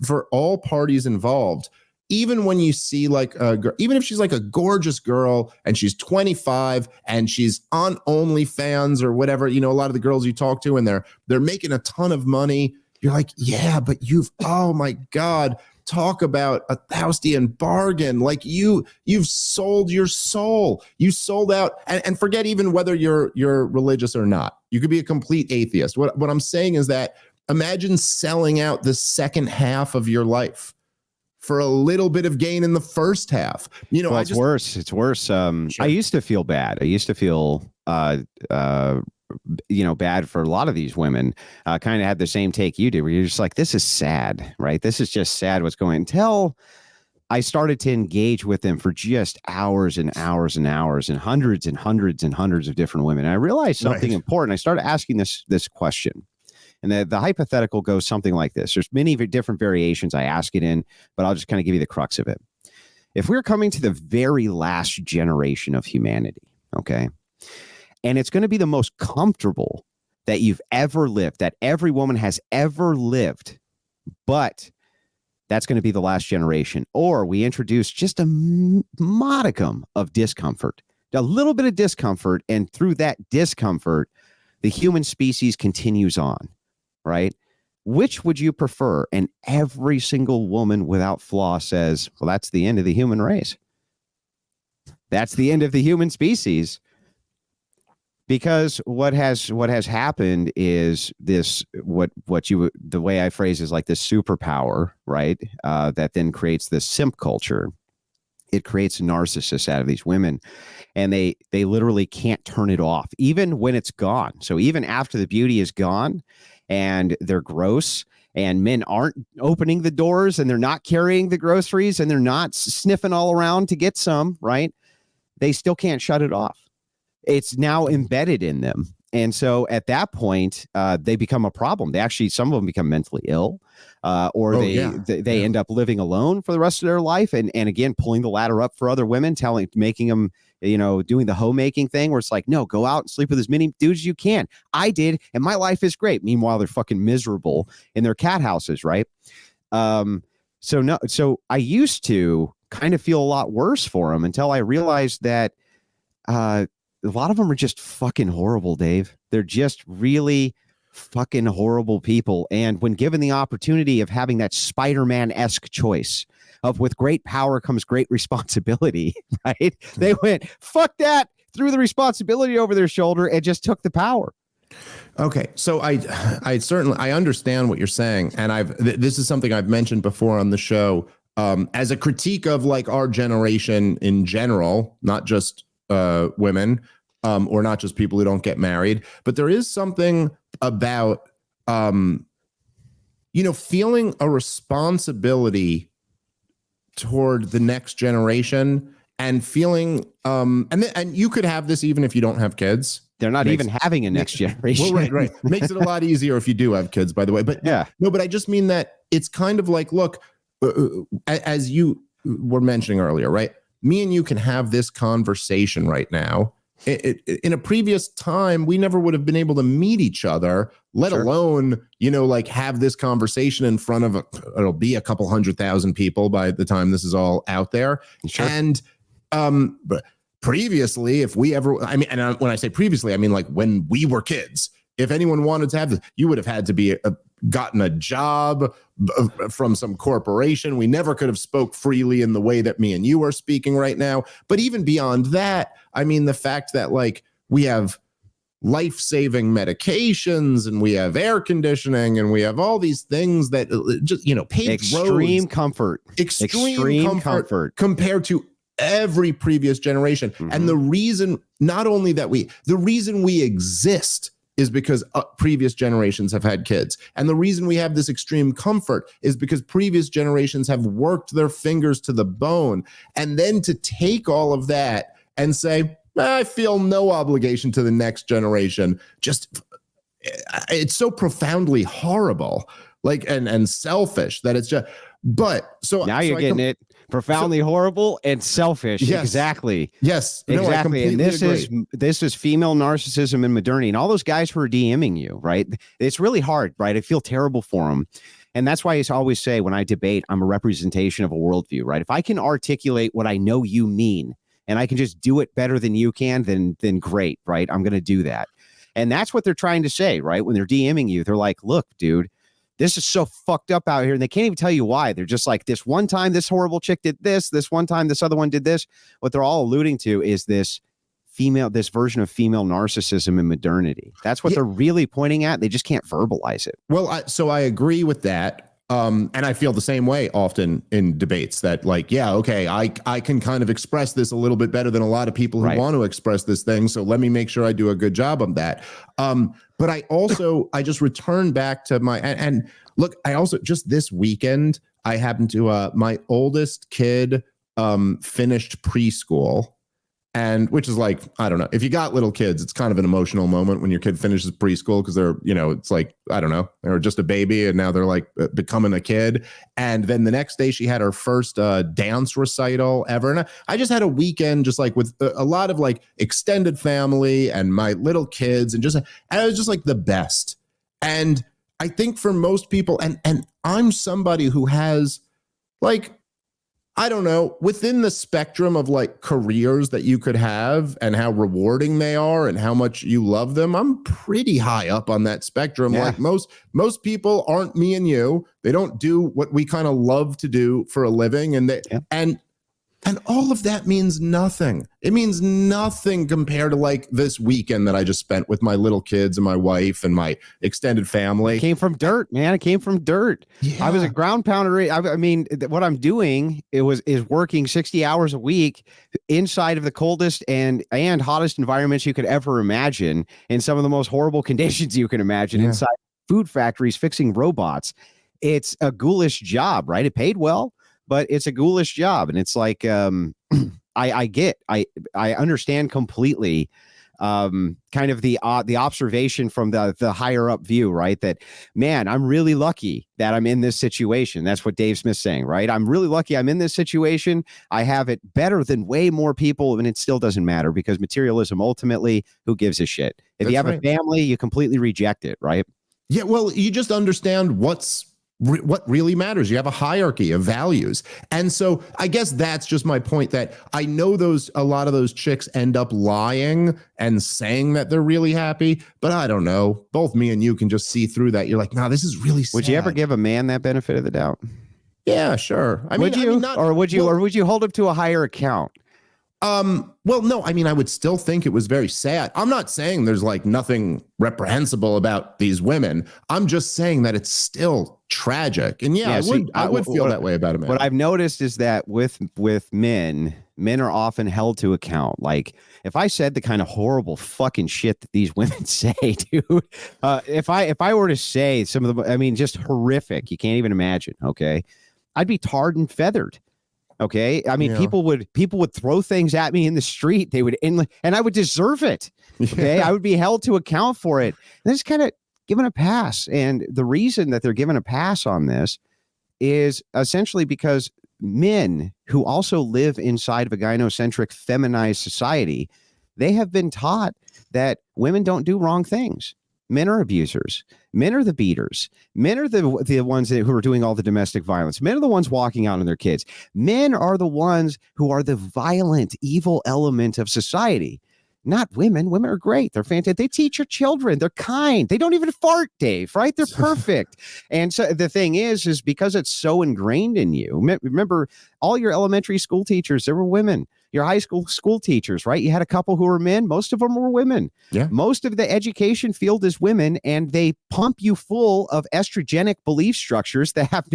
for all parties involved. Even when you see like even if she's like a gorgeous girl and she's 25 and she's on OnlyFans or whatever, you know, a lot of the girls you talk to and they're making a ton of money. You're like, yeah, but oh my God, talk about a Faustian bargain. Like you've sold your soul. You sold out, and forget even whether you're religious or not. You could be a complete atheist. What I'm saying is that imagine selling out the second half of your life for a little bit of gain in the first half. You know,
it's worse. It's worse. Sure. I used to feel bad. I used to feel, bad for a lot of these women. Kind of had the same take you did, where you're just like, this is sad, right? This is just sad what's going on. Until I started to engage with them for just hours and hours and hours and hundreds and hundreds and hundreds of different women. And I realized something important. I started asking this question. And the hypothetical goes something like this. There's many different variations I ask it in, but I'll just kind of give you the crux of it. If we're coming to the very last generation of humanity, okay, and it's going to be the most comfortable that you've ever lived, that every woman has ever lived, but that's going to be the last generation. Or we introduce just a modicum of discomfort, a little bit of discomfort, and through that discomfort, the human species continues on. Right? Which would you prefer? And every single woman without flaw says, well, that's the end of the human race. That's the end of the human species. Because what has happened is this, the way I phrase is like this superpower, right? That then creates this simp culture. It creates narcissists out of these women, and they literally can't turn it off, even when it's gone. So even after the beauty is gone, and they're gross, and men aren't opening the doors, and they're not carrying the groceries, and they're not sniffing all around to get some, right? They still can't shut it off. It's now embedded in them. And so at that point, they become a problem. Some of them become mentally ill, or they end up living alone for the rest of their life. And again, pulling the ladder up for other women, making them, doing the homemaking thing where it's like, no, go out and sleep with as many dudes as you can. I did, and my life is great. Meanwhile, they're fucking miserable in their cat houses, right? So I used to kind of feel a lot worse for them until I realized that a lot of them are just fucking horrible, Dave. They're just really fucking horrible people. And when given the opportunity of having that Spider-Man-esque choice of with great power comes great responsibility, right? They went, fuck that, threw the responsibility over their shoulder and just took the power.
Okay, so I certainly understand what you're saying, and this is something I've mentioned before on the show as a critique of like our generation in general, not just women, or not just people who don't get married, but there is something about feeling a responsibility toward the next generation, and feeling and you could have this even if you don't have kids.
They're not even having a next generation.
Well, right. Makes it a lot easier if you do have kids, by the way. But
yeah,
no, but I just mean that it's kind of like, look, as you were mentioning earlier, right? Me and you can have this conversation right now. In a previous time, we never would have been able to meet each other, let alone, like have this conversation in front of it'll be a couple 100,000 people by the time this is all out there.
Sure.
And but previously, if we ever, and when I say previously, I mean like when we were kids, if anyone wanted to have this, you would have had to be gotten a job from some corporation. We never could have spoke freely in the way that me and you are speaking right now. But even beyond that, I mean, the fact that like we have life-saving medications and we have air conditioning and we have all these things that just, paved
extreme
roads,
comfort,
extreme comfort compared to every previous generation. Mm-hmm. And the reason we exist is because previous generations have had kids. And the reason we have this extreme comfort is because previous generations have worked their fingers to the bone. And then to take all of that and say, I feel no obligation to the next generation, it's so profoundly horrible, like, and selfish that it's just,
now you're getting it. Profoundly horrible and selfish.
Yes.
Exactly.
Yes.
Exactly.
No,
and this is female narcissism and modernity. And all those guys who are DMing you, right? It's really hard, right? I feel terrible for them. And that's why I always say when I debate, I'm a representation of a worldview, right? If I can articulate what I know you mean and I can just do it better than you can, then great, right? I'm going to do that. And that's what they're trying to say, right? When they're DMing you, they're like, look, dude, this is so fucked up out here. And they can't even tell you why. They're just like, this one time, this horrible chick did this one time, this other one did this. What they're all alluding to is this version of female narcissism and modernity. That's what they're really pointing at. They just can't verbalize it.
Well, so I agree with that. And I feel the same way often in debates that like, yeah, okay, I can kind of express this a little bit better than a lot of people who want to express this thing. So let me make sure I do a good job of that. But I just returned back to and look, I also just this weekend, I happened to, my oldest kid finished preschool. And which is like, I don't know, if you got little kids, it's kind of an emotional moment when your kid finishes preschool because they're, it's like, I don't know, they were just a baby and now they're like becoming a kid. And then the next day she had her first dance recital ever. And I just had a weekend just like with a lot of like extended family and my little kids and it was just like the best. And I think for most people, and I'm somebody who has like, I don't know, within the spectrum of like careers that you could have and how rewarding they are and how much you love them, I'm pretty high up on that spectrum. Yeah. Like most people aren't me and you. They don't do what we kind of love to do for a living. And all of that means nothing. It means nothing compared to like this weekend that I just spent with my little kids and my wife and my extended family.
It came from dirt, man. It came from dirt. Yeah. I was a ground pounder. I mean, what I'm doing is working 60 hours a week inside of the coldest and hottest environments you could ever imagine in some of the most horrible conditions you can imagine inside food factories fixing robots. It's a ghoulish job, right? It paid well, but it's a ghoulish job. And it's like, I understand completely kind of the observation from the higher up view, right? That, man, I'm really lucky that I'm in this situation. That's what Dave Smith's saying, right? I'm really lucky I'm in this situation. I have it better than way more people, and it still doesn't matter because materialism, ultimately, who gives a shit? If you have a family, you completely reject it, right?
Yeah, well, you just understand what really matters. You have a hierarchy of values. And so I guess that's just my point, that I know a lot of those chicks end up lying and saying that they're really happy, but I don't know. Both me and you can just see through that. You're like, no, this is really sad.
Would you ever give a man that benefit of the doubt?
Yeah, sure.
Would you hold him to a higher account?
Well, no, I mean, I would still think it was very sad. I'm not saying there's like nothing reprehensible about these women. I'm just saying that it's still tragic. And I would feel that way about a man.
What I've noticed is that with men are often held to account. Like if I said the kind of horrible fucking shit that these women say, dude, if I were to say some of them, I mean, just horrific, you can't even imagine. Okay. I'd be tarred and feathered. Okay. I mean,
Yeah.
people would throw things at me in the street. They would, and I would deserve it. Okay. I would be held to account for it. And it's kind of given a pass. And the reason that they're given a pass on this is essentially because men who also live inside of a gynocentric feminized society, they have been taught that women don't do wrong things. Men are abusers. Men are the beaters. Men are the ones who are doing all the domestic violence. Men are the ones walking out on their kids. Men are the ones who are the violent, evil element of society. Not women. Women are great. They're fantastic. They teach your children. They're kind. They don't even fart, Dave, right? They're perfect. And so the thing is because it's so ingrained in you. Remember, all your elementary school teachers, they were women. Your high school teachers, right? You had a couple who were men. Most of them were women.
Yeah.
Most of the education field is women, and they pump you full of estrogenic belief structures that have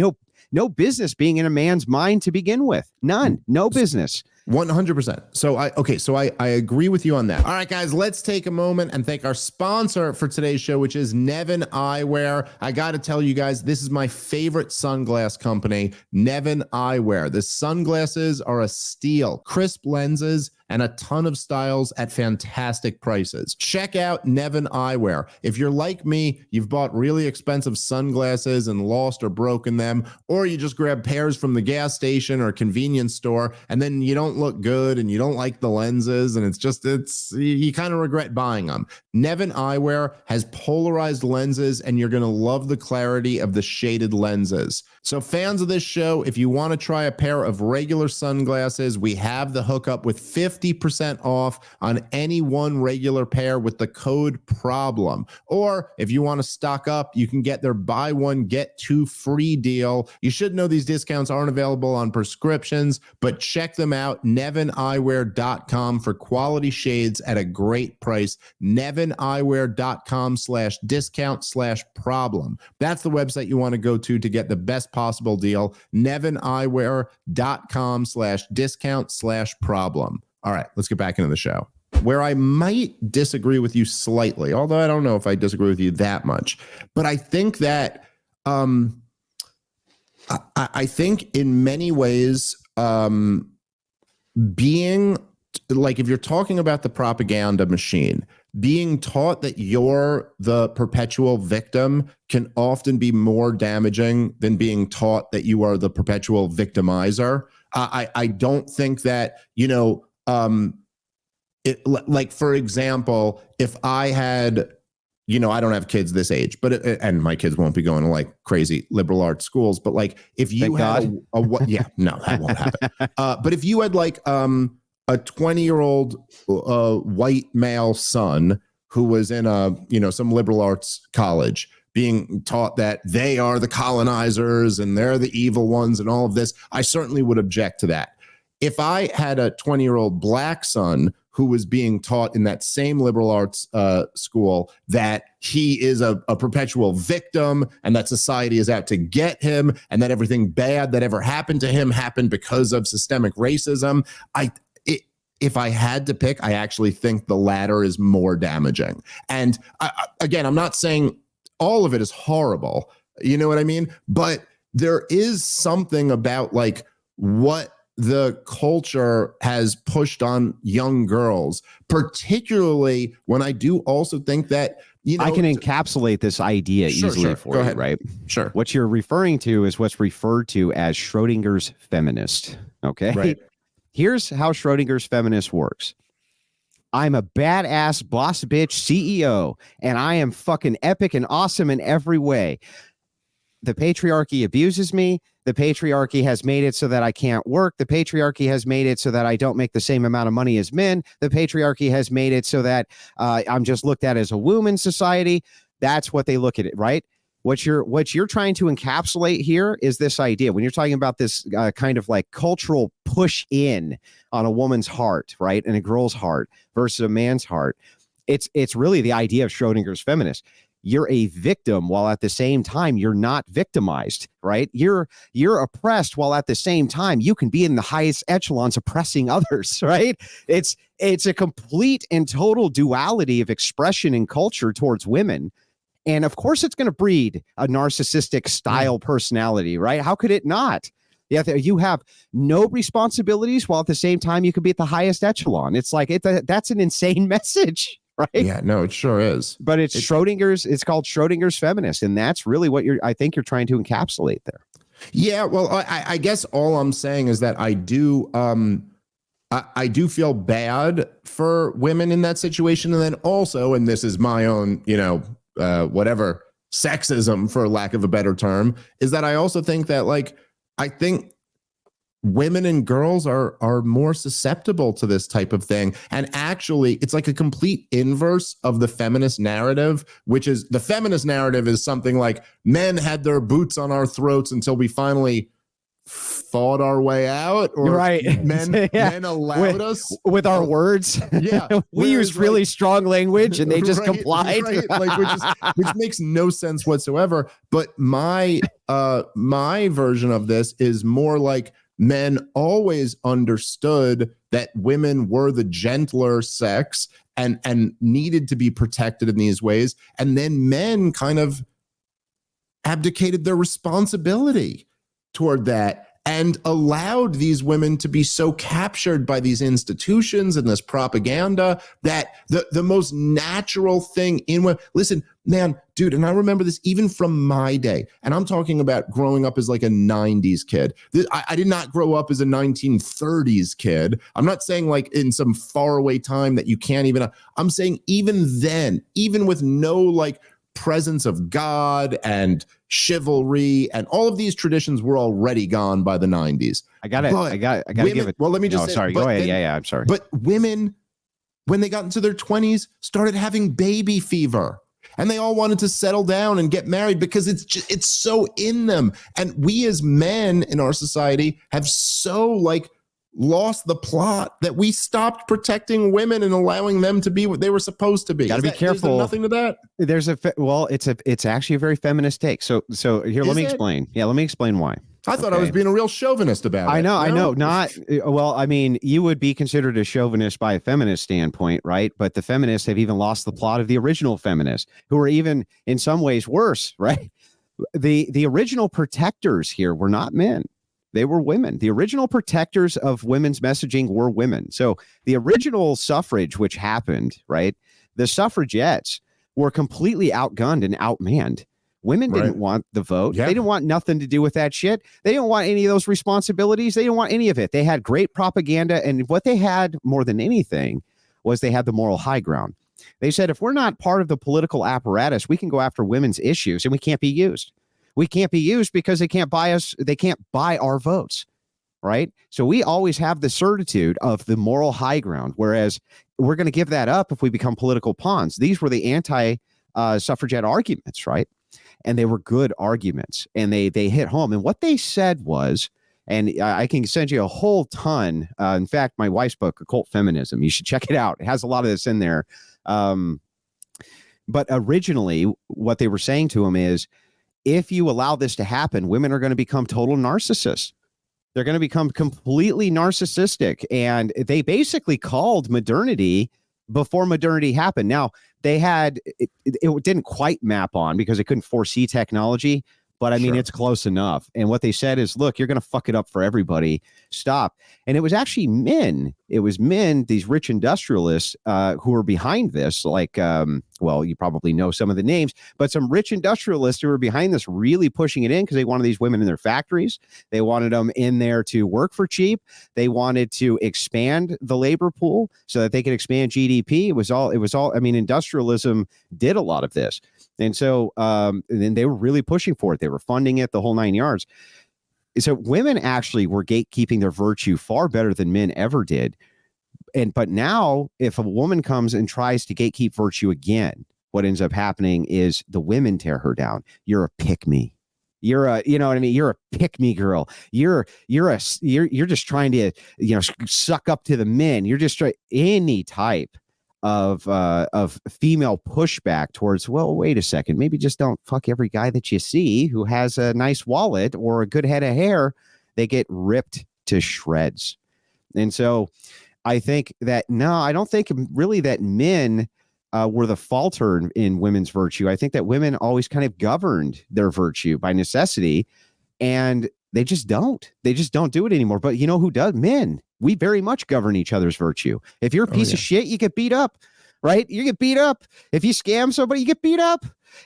no business being in a man's mind to begin with. None. No business.
100%. So I agree with you on that. All right, guys, let's take a moment and thank our sponsor for today's show, which is Nevin Eyewear. I got to tell you guys, this is my favorite sunglass company, Nevin Eyewear. The sunglasses are a steal, crisp lenses, and a ton of styles at fantastic prices. Check out Nevin Eyewear. If you're like me, you've bought really expensive sunglasses and lost or broken them, or you just grab pairs from the gas station or convenience store, and then you don't look good and you don't like the lenses, and you kind of regret buying them. Nevin Eyewear has polarized lenses, and you're going to love the clarity of the shaded lenses. So fans of this show, if you want to try a pair of regular sunglasses, we have the hookup with 50% off on any one regular pair with the code PROBLEM. Or if you want to stock up, you can get their buy one, get two free deal. You should know these discounts aren't available on prescriptions, but check them out, nevineyewear.com, for quality shades at a great price. nevineyewear.com/discount/problem. That's the website you want to go to get the best possible deal. nevineyewear.com/discount/problem. All right, let's get back into the show. Where I might disagree with you slightly, although I don't know if I disagree with you that much, but I think that I think in many ways, being like, if you're talking about the propaganda machine, being taught that you're the perpetual victim can often be more damaging than being taught that you are the perpetual victimizer. I don't think that, like, for example, if I had, I don't have kids this age, but and my kids won't be going to like crazy liberal arts schools. But like, if you had yeah, no, that won't happen. But if you had like a 20-year-old white male son who was in some liberal arts college, being taught that they are the colonizers and they're the evil ones and all of this, I certainly would object to that. If I had a 20-year-old black son who was being taught in that same liberal arts school that he is a perpetual victim and that society is out to get him and that everything bad that ever happened to him happened because of systemic racism, if I had to pick, I actually think the latter is more damaging. And again, I'm not saying all of it is horrible, you know what I mean? But there is something about like what the culture has pushed on young girls, particularly when I do also think that,
I can encapsulate this idea easily for you, right?
Sure.
What you're referring to is what's referred to as Schrodinger's feminist. Okay.
Right.
Here's how Schrodinger's feminist works. I'm a badass boss bitch CEO, and I am fucking epic and awesome in every way. The patriarchy abuses me. The patriarchy has made it so that I can't work. The patriarchy has made it so that I don't make the same amount of money as men. The patriarchy has made it so that I'm just looked at as a womb in society. That's what they look at it, right? What you're trying to encapsulate here is this idea. When you're talking about this kind of like cultural push in on a woman's heart, right, and a girl's heart versus a man's heart, it's really the idea of Schrodinger's feminist. You're a victim while at the same time you're not victimized, right? You're oppressed while at the same time you can be in the highest echelons oppressing others, right? It's a complete and total duality of expression and culture towards women. And of course, it's going to breed a narcissistic style personality, right? How could it not? Yeah, you have no responsibilities while at the same time you could be at the highest echelon. It's like that's an insane message, right?
Yeah, no, it sure is.
But it's Schrodinger's. It's called Schrodinger's feminist, and that's really what I think you're trying to encapsulate there.
Yeah, well, I guess all I'm saying is that I do feel bad for women in that situation, and then also, and this is my own, whatever sexism, for lack of a better term, is that I also think that, like, I think women and girls are more susceptible to this type of thing. And actually, it's like a complete inverse of the feminist narrative, which is the feminist narrative is something like men had their boots on our throats until we finally fought our way out, or
right.
men allowed us
with our words.
Yeah.
We used really strong language and they just complied.
Right, like, which makes no sense whatsoever. But my version of this is more like men always understood that women were the gentler sex and needed to be protected in these ways. And then men kind of abdicated their responsibility toward that and allowed these women to be so captured by these institutions and this propaganda that the most natural thing in women, listen, man, dude, and I remember this even from my day, and I'm talking about growing up as like a 90s kid. I did not grow up as a 1930s kid. I'm not saying like in some faraway time that you can't even, I'm saying even then, even with no like presence of God and chivalry and all of these traditions were already gone by the 90s.
I got to give it.
Well, let me just say,
sorry. Go ahead. Yeah, I'm sorry.
But women, when they got into their 20s, started having baby fever. And they all wanted to settle down and get married because it's so in them. And we as men in our society have so like lost the plot that we stopped protecting women and allowing them to be what they were supposed to be.
Got to be careful.
Is there nothing to that?
There's it's actually a very feminist take. So here, let me explain. Yeah, let me explain why.
I thought I was being a real chauvinist about it.
I know. Not well. I mean, you would be considered a chauvinist by a feminist standpoint, right? But the feminists have even lost the plot of the original feminists, who were even in some ways worse, right? The original protectors here were not men. They were women. The original protectors of women's messaging were women. So the original suffrage, which happened, right? The suffragettes were completely outgunned and outmanned. Women didn't want the vote. Yeah. They didn't want nothing to do with that shit. They didn't want any of those responsibilities. They didn't want any of it. They had great propaganda. And what they had more than anything was they had the moral high ground. They said, if we're not part of the political apparatus, we can go after women's issues and we can't be used. We can't be used because they can't buy us. They can't buy our votes. Right. So we always have the certitude of the moral high ground, whereas we're going to give that up if we become political pawns. These were the anti-suffragette arguments. Right. And they were good arguments and they hit home. And what they said was, and I can send you a whole ton. In fact, my wife's book, Occult Feminism, you should check it out. It has a lot of this in there. But originally what they were saying to him is, if you allow this to happen, women are going to become total narcissists. They're going to become completely narcissistic. And they basically called modernity before modernity happened. Now, they had, it didn't quite map on because it couldn't foresee technology, but I mean, it's close enough. And what they said is, look, you're going to fuck it up for everybody. Stop. And it was actually men. It was men, these rich industrialists who were behind this, like, well, you probably know some of the names, but some rich industrialists who were behind this really pushing it in because they wanted these women in their factories. They wanted them in there to work for cheap. They wanted to expand the labor pool so that they could expand GDP. It was all, I mean, industrialism did a lot of this. And so and then they were really pushing for it. They were funding it, the whole 9 yards. So women actually were gatekeeping their virtue far better than men ever did. But now if a woman comes and tries to gatekeep virtue again, what ends up happening is the women tear her down. You're a pick-me. You're a, you know what I mean? You're a pick-me girl. You're just trying to, suck up to the men. You're just any type of female pushback towards, well, wait a second, maybe just don't fuck every guy that you see who has a nice wallet or a good head of hair. They get ripped to shreds. And so I think that, no, I don't think really that men were the falter in women's virtue. I think that women always kind of governed their virtue by necessity. And They just don't. They just don't do it anymore. But you know who does? Men. We very much govern each other's virtue. If you're a piece of shit, you get beat up, right? You get beat up. If you scam somebody, you get beat up.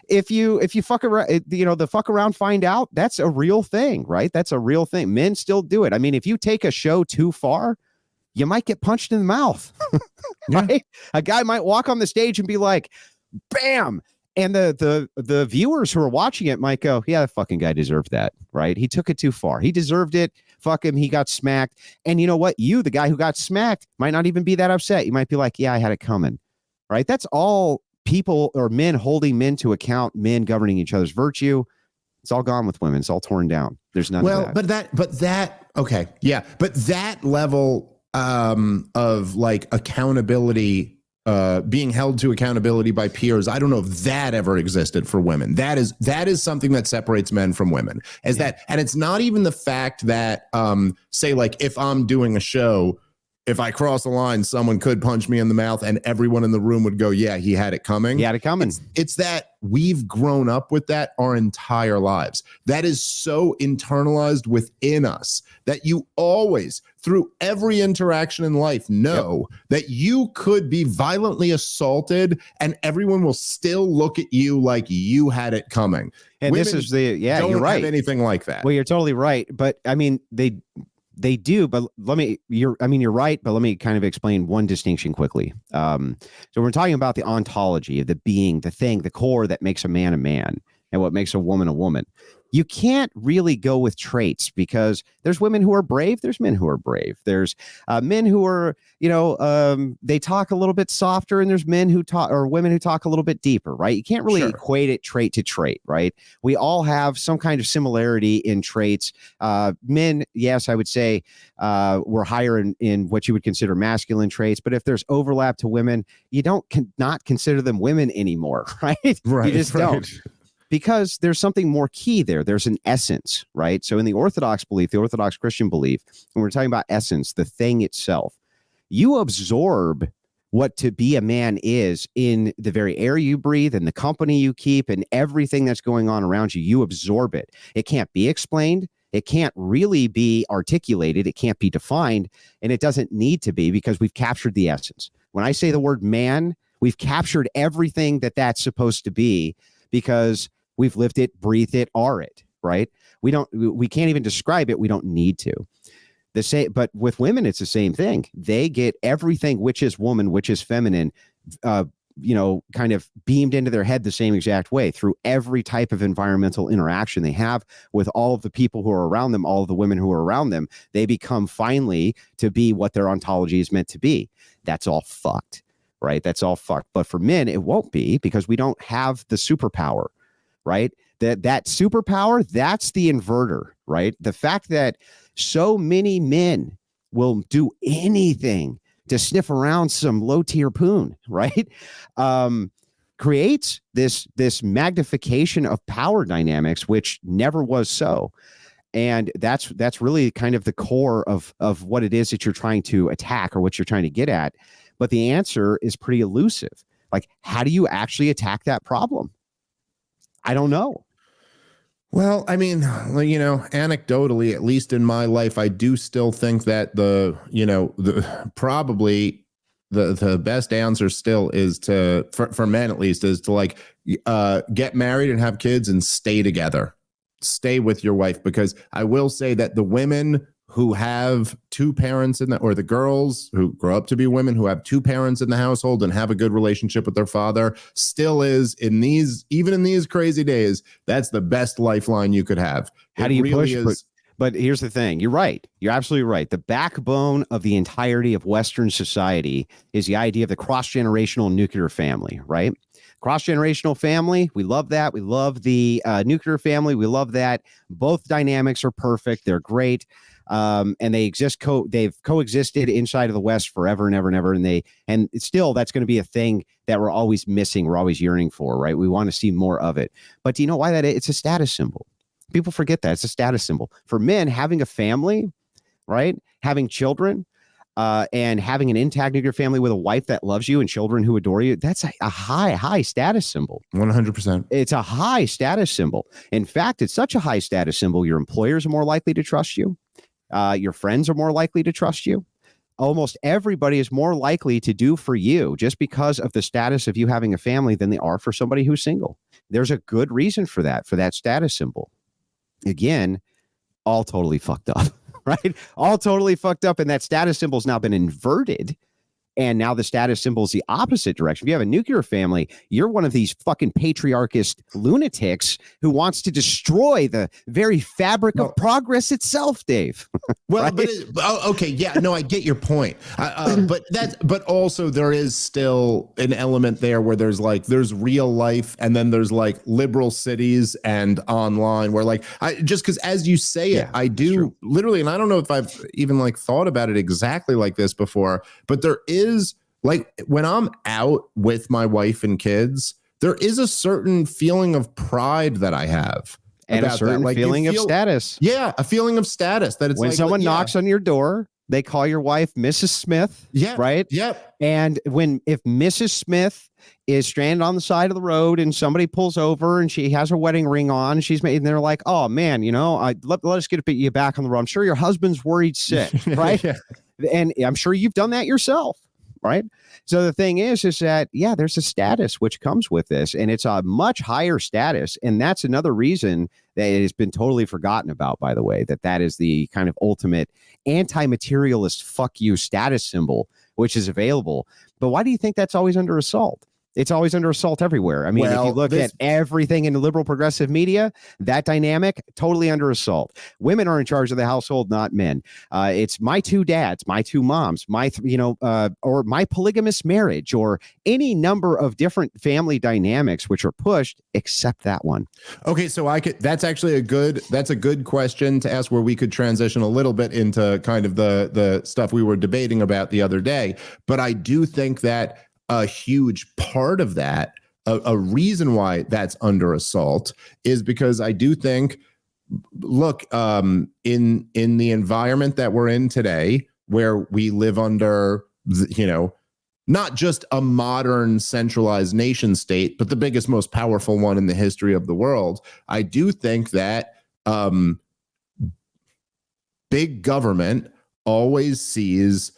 If you fuck around, the fuck around, find out, that's a real thing, right? That's a real thing. Men still do it. I mean, if you take a show too far, you might get punched in the mouth, right? A guy might walk on the stage and be like, bam. And the viewers who are watching it might go, yeah, that fucking guy deserved that, right? He took it too far. He deserved it. Fuck him. He got smacked. And you know what? You, the guy who got smacked, might not even be that upset. You might be like, yeah, I had it coming, right? That's all people or men holding men to account, men governing each other's virtue. It's all gone with women. It's all torn down. There's none of that. But that level
of like accountability, being held to accountability by peers, I don't know if that ever existed for women. That is something that separates men from women. And it's not even the fact that say like if I'm doing a show, if I cross the line, someone could punch me in the mouth and everyone in the room would go, yeah, he had it coming.
He had it coming.
It's that we've grown up with that our entire lives. That is so internalized within us that you always, through every interaction in life, know that you could be violently assaulted and everyone will still look at you like you had it coming.
And
Women
this is you're
don't
right.
have anything like that.
Well, you're totally right. But I mean, they do, but you're right, but let me kind of explain one distinction quickly. So we're talking about the ontology of the being, the thing, the core that makes a man, and what makes a woman a woman. You can't really go with traits because there's women who are brave. There's men who are brave. There's men who are, they talk a little bit softer, and there's men who talk or women who talk a little bit deeper, right? You can't really equate it trait to trait, right? We all have some kind of similarity in traits. Men, yes, I would say we're higher in what you would consider masculine traits, but if there's overlap to women, you not consider them women anymore, right?
Right.
You just don't. Because there's something more key there. There's an essence, right? So in the Orthodox belief, the Orthodox Christian belief, when we're talking about essence, the thing itself, you absorb what to be a man is in the very air you breathe and the company you keep and everything that's going on around you. You absorb it. It can't be explained. It can't really be articulated. It can't be defined. And it doesn't need to be because we've captured the essence. When I say the word man, we've captured everything that's supposed to be because we've lived it, breathed it, are it, right? We can't even describe it. We don't need to. But with women, it's the same thing. They get everything which is woman, which is feminine, kind of beamed into their head the same exact way through every type of environmental interaction they have with all of the people who are around them, all of the women who are around them. They become finally to be what their ontology is meant to be. That's all fucked, right? That's all fucked. But for men, it won't be because we don't have the superpower. Right? That superpower, that's the inverter, right? The fact that so many men will do anything to sniff around some low tier poon, right? Creates this magnification of power dynamics, which never was so. And that's really kind of the core of what it is that you're trying to attack or what you're trying to get at. But the answer is pretty elusive. Like, how do you actually attack that problem? I don't know.
Well, I mean, anecdotally, at least in my life, I do still think that probably the best answer still is for men at least, is to like get married and have kids and stay together. Stay with your wife, because I will say that the women who have two parents or the girls who grow up to be women who have two parents in the household and have a good relationship with their father still is even in these crazy days, that's the best lifeline you could have.
How do you push? But here's the thing. You're right. You're absolutely right. The backbone of the entirety of Western society is the idea of the cross-generational nuclear family, right? Cross-generational family. We love that. We love the nuclear family. We love that. Both dynamics are perfect. They're great. And they exist. They've coexisted inside of the West forever and ever and ever. And still, that's going to be a thing that we're always missing. We're always yearning for, right? We want to see more of it. But do you know why that is? It's a status symbol. People forget that it's a status symbol for men. Having a family, right? Having children, and having an intact nuclear family with a wife that loves you and children who adore you, that's a high status symbol.
100%.
It's a high status symbol. In fact, it's such a high status symbol. Your employers are more likely to trust you. Your friends are more likely to trust you. Almost everybody is more likely to do for you just because of the status of you having a family than they are for somebody who's single. There's a good reason for that status symbol. Again, all totally fucked up, right? All totally fucked up. And that status symbol's now been inverted. And now the status symbol is the opposite direction. If you have a nuclear family, you're one of these fucking patriarchist lunatics who wants to destroy the very fabric of progress itself, Dave.
Well,
right?
Okay, yeah, no, I get your point. But also there is still an element there where there's real life, and then there's like liberal cities and online where just because as you say it, I do literally, and I don't know if I've even thought about it exactly like this before, but there is when I'm out with my wife and kids, there is a certain feeling of pride that I have.
And a certain feeling of status.
Yeah, a feeling of status that it's
when someone knocks on your door, they call your wife Mrs. Smith.
Yeah.
Right.
Yep. And
if Mrs. Smith is stranded on the side of the road and somebody pulls over and she has her wedding ring on, and they're like, oh man, let us get you back on the road. I'm sure your husband's worried sick. Right. Yeah. And I'm sure you've done that yourself. Right. So the thing is that, there's a status which comes with this, and it's a much higher status. And that's another reason that it has been totally forgotten about, by the way, that is the kind of ultimate anti-materialist fuck you status symbol, which is available. But why do you think that's always under assault? It's always under assault everywhere. I mean, if you look at everything in the liberal progressive media, that dynamic totally under assault. Women are in charge of the household, not men. It's my two dads, my two moms, or my polygamous marriage, or any number of different family dynamics which are pushed, except that one.
Okay, so that's actually a good question to ask, where we could transition a little bit into kind of the stuff we were debating about the other day. But I do think that a huge part of that, a reason why that's under assault, is because I do think, look, in the environment that we're in today, where we live under, not just a modern centralized nation state, but the biggest, most powerful one in the history of the world, I do think that big government always sees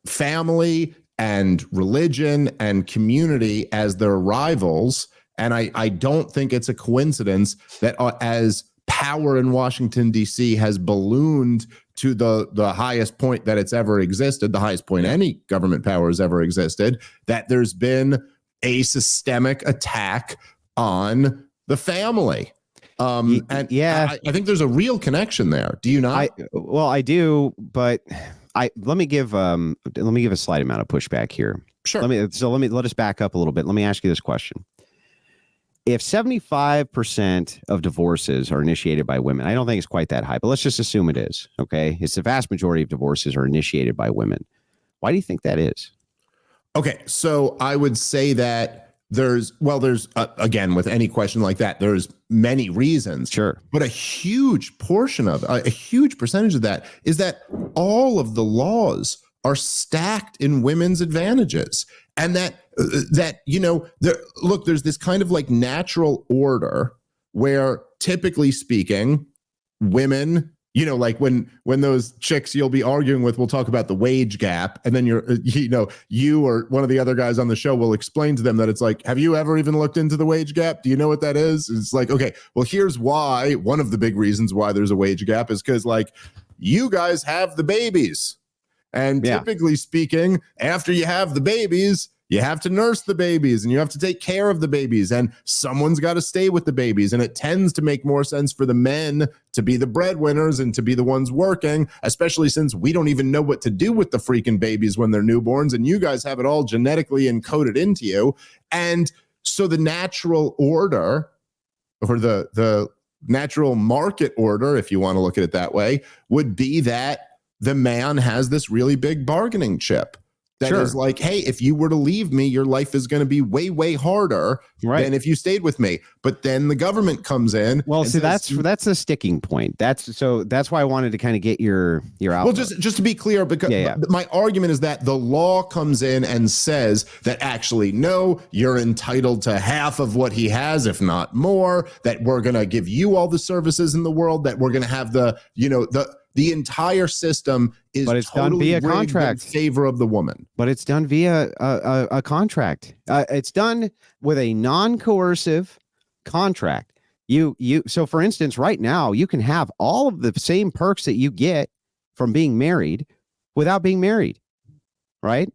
family and religion and community as their rivals. And I don't think it's a coincidence that as power in Washington, D.C. has ballooned to the highest point that it's ever existed, the highest point any government power has ever existed, that there's been a systemic attack on the family. I think there's a real connection there. Do you not?
I do, but let me give a slight amount of pushback here.
Sure.
Let us back up a little bit. Let me ask you this question. If 75% of divorces are initiated by women, I don't think it's quite that high, but let's just assume it is. Okay. It's the vast majority of divorces are initiated by women. Why do you think that is?
Okay. So I would say that there's again, with any question like that, there's many reasons.
Sure.
But a huge portion of a huge percentage of that is that all of the laws are stacked in women's advantages. And there's this kind of natural order where, typically speaking, women, when those chicks you'll be arguing with will talk about the wage gap, and then you or one of the other guys on the show will explain to them that it's like, have you ever even looked into the wage gap? Do you know what that is? It's like, okay, well, here's why. One of the big reasons why there's a wage gap is because you guys have the babies. And typically speaking, after you have the babies, you have to nurse the babies and you have to take care of the babies, and someone's got to stay with the babies. And it tends to make more sense for the men to be the breadwinners and to be the ones working, especially since we don't even know what to do with the freaking babies when they're newborns, and you guys have it all genetically encoded into you. And so the natural order, or the natural market order, if you want to look at it that way, would be that the man has this really big bargaining chip. that
Sure.
is like, hey, if you were to leave me, your life is going to be way, way harder than if you stayed with me. But then the government comes in.
Well, see,
says,
that's a sticking point. That's why I wanted to kind of get your outlook.
well, just to be clear, because my argument is that the law comes in and says that actually, no, you're entitled to half of what he has, if not more, that we're going to give you all the services in the world, that we're going to have the entire system is
but it's
totally
done via
rigged
contract
in favor of the woman.
But it's done via a contract. It's done with a non-coercive contract. So for instance, right now you can have all of the same perks that you get from being married without being married, right?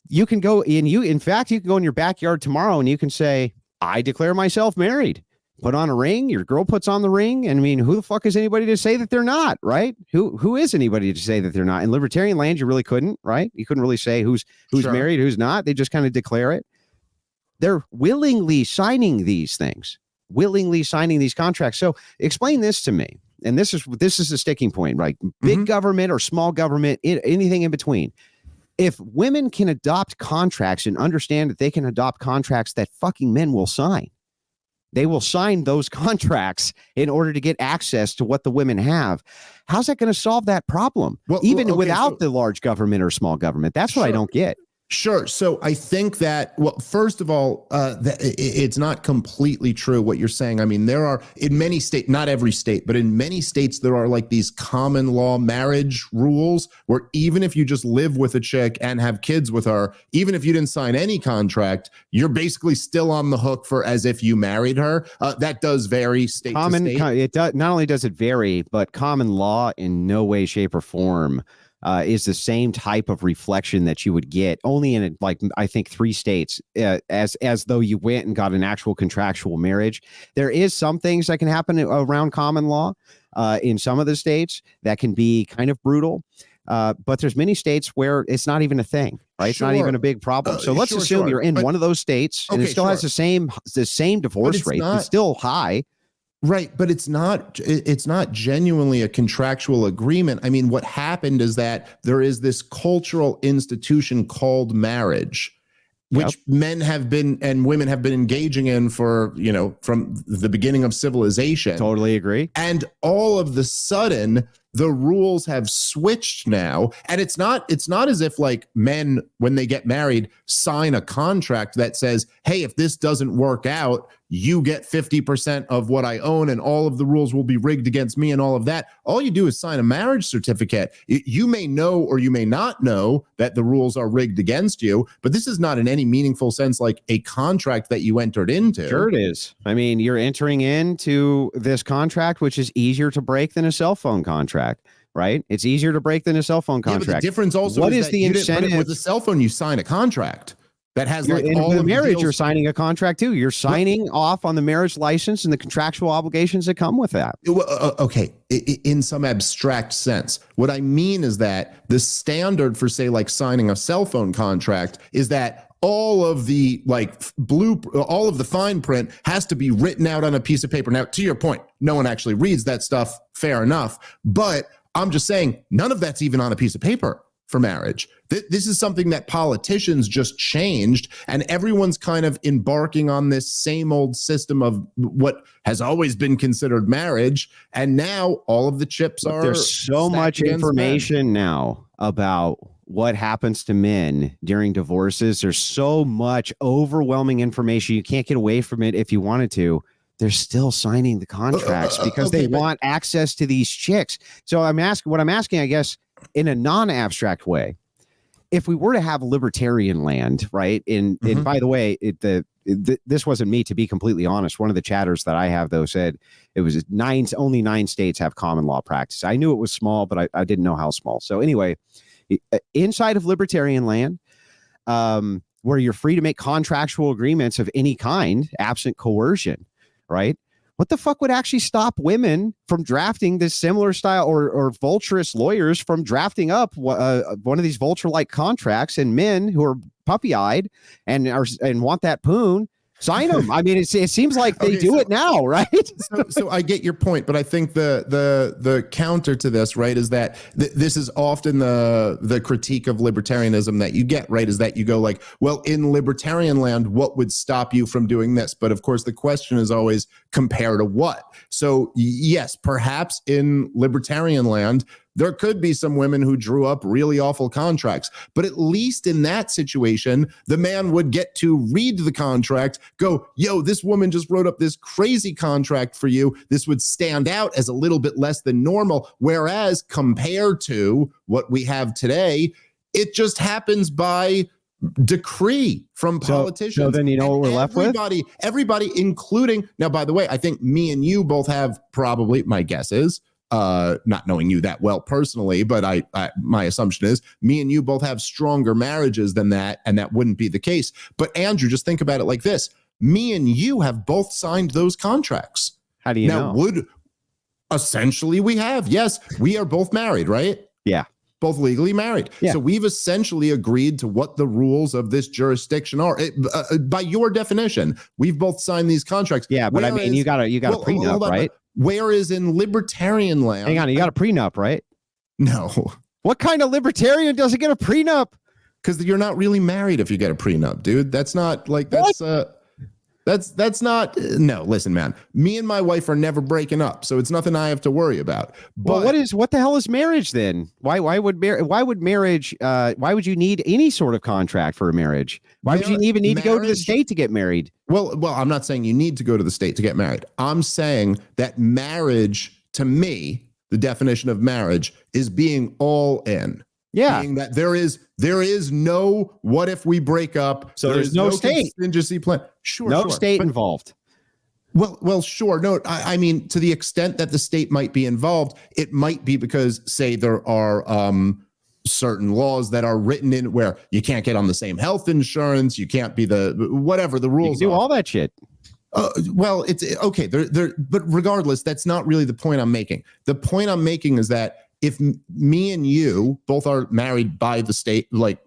You can go in you can go in your backyard tomorrow and you can say, I declare myself married. Put on a ring, your girl puts on the ring, and I mean, who the fuck is anybody to say that they're not, right? Who is anybody to say that they're not? In libertarian land, you really couldn't, right? You couldn't really say who's
Sure.
married, who's not. They just kind of declare it. They're willingly signing these things, willingly signing these contracts. So explain this to me. And this is the sticking point, right? Big government or small government, anything in between. If women can adopt contracts and understand that they can adopt contracts that fucking men will sign, they will sign those contracts in order to get access to what the women have. How's that going to solve that problem? Without the large government or small government? That's what I don't get.
Sure. So I think that, well, first of all, it's not completely true what you're saying. I mean, there are in many states, not every state, but in many states, there are like these common law marriage rules where even if you just live with a chick and have kids with her, even if you didn't sign any contract, you're basically still on the hook for as if you married her. That does vary state to state.
It does, not only does it vary, but common law in no way, shape, or form is the same type of reflection that you would get only in I think 3 states, as though you went and got an actual contractual marriage. There is some things that can happen around common law in some of the states that can be kind of brutal. But there's many states where it's not even a thing, right? It's not even a big problem. So let's assume you're in one of those states and it still has the same divorce rate. It's still high.
Right, but it's not genuinely a contractual agreement. I mean, what happened is that there is this cultural institution called marriage, which men have been and women have been engaging in for, from the beginning of civilization.
Totally agree.
And all of the sudden, the rules have switched now. And it's not as if like men, when they get married, sign a contract that says, hey, if this doesn't work out, you get 50% of what I own and all of the rules will be rigged against me and all of that. All you do is sign a marriage certificate. You may know or you may not know that the rules are rigged against you, but this is not in any meaningful sense like a contract that you entered into.
Sure it is. I mean, you're entering into this contract, which is easier to break than a cell phone contract, right? It's easier to break than a cell phone contract.
Yeah, but the difference also
what
is
is the incentive?
With a cell phone, you sign a contract. That has like
in
all
the
of
marriage,
the
you're signing a contract too. You're signing off on the marriage license and the contractual obligations that come with that.
Okay, in some abstract sense. What I mean is that the standard for, say, like signing a cell phone contract is that all of the all of the fine print has to be written out on a piece of paper. Now, to your point, no one actually reads that stuff. Fair enough. But I'm just saying none of that's even on a piece of paper for marriage. This is something that politicians just changed, and everyone's kind of embarking on this same old system of what has always been considered marriage. And now all of the chips are.
There's so much information now about what happens to men during divorces. There's so much overwhelming information. You can't get away from it if you wanted to. They're still signing the contracts because they want access to these chicks. So what I'm asking, I guess, in a non-abstract way, if we were to have libertarian land, right? And by the way, this wasn't me, to be completely honest. One of the chatters that I have, though, said it was only 9 states have common law practice. I knew it was small, but I didn't know how small. So anyway, inside of libertarian land, where you're free to make contractual agreements of any kind, absent coercion, right? What the fuck would actually stop women from drafting this similar style or vulturous lawyers from drafting up one of these vulture-like contracts, and men who are puppy-eyed and want that poon Sign them. I mean, it seems like they do it now, right?
so I get your point, but I think the counter to this, right, is that this is often the critique of libertarianism that you get, right, is that you go like, well, in libertarian land, what would stop you from doing this? But of course, the question is always compare to what? So yes, perhaps in libertarian land, there could be some women who drew up really awful contracts, but at least in that situation, the man would get to read the contract, go, yo, this woman just wrote up this crazy contract for you. This would stand out as a little bit less than normal. Whereas compared to what we have today, it just happens by decree from politicians.
So then you know what we're left with?
Everybody, including, now, by the way, I think me and you both have probably, my guess is, not knowing you that well personally, but I my assumption is me and you both have stronger marriages than that, and that wouldn't be the case. But Andrew, just think about it like this. Me and you have both signed those contracts.
How do you know?
Essentially we have. Yes, we are both married, right?
Yeah.
Both legally married. Yeah. So we've essentially agreed to what the rules of this jurisdiction are. By your definition, we've both signed these contracts.
Yeah, but I mean, you got a prenup, right?
Whereas in libertarian land,
hang on, you got a prenup, right?
No.
What kind of libertarian doesn't get a prenup?
Because you're not really married if you get a prenup, dude. That's not like that's not. No, listen, man. Me and my wife are never breaking up, so it's nothing I have to worry about. But
well, what the hell is marriage then? Why would marriage? Why would you need any sort of contract for a marriage? Why would you even need to go to the state to get married?
Well, I'm not saying you need to go to the state to get married. I'm saying that marriage, to me, the definition of marriage is being all in.
Yeah.
Meaning that there is no what if we break up.
So there's no state
contingency plan. Sure.
No state involved.
Well, sure. No, I mean, to the extent that the state might be involved, it might be because, say, there are certain laws that are written in where you can't get on the same health insurance, you can't be whatever the rules
you can do all that shit.
Well, it's okay. But regardless, that's not really the point I'm making. The point I'm making is that if me and you both are married by the state, like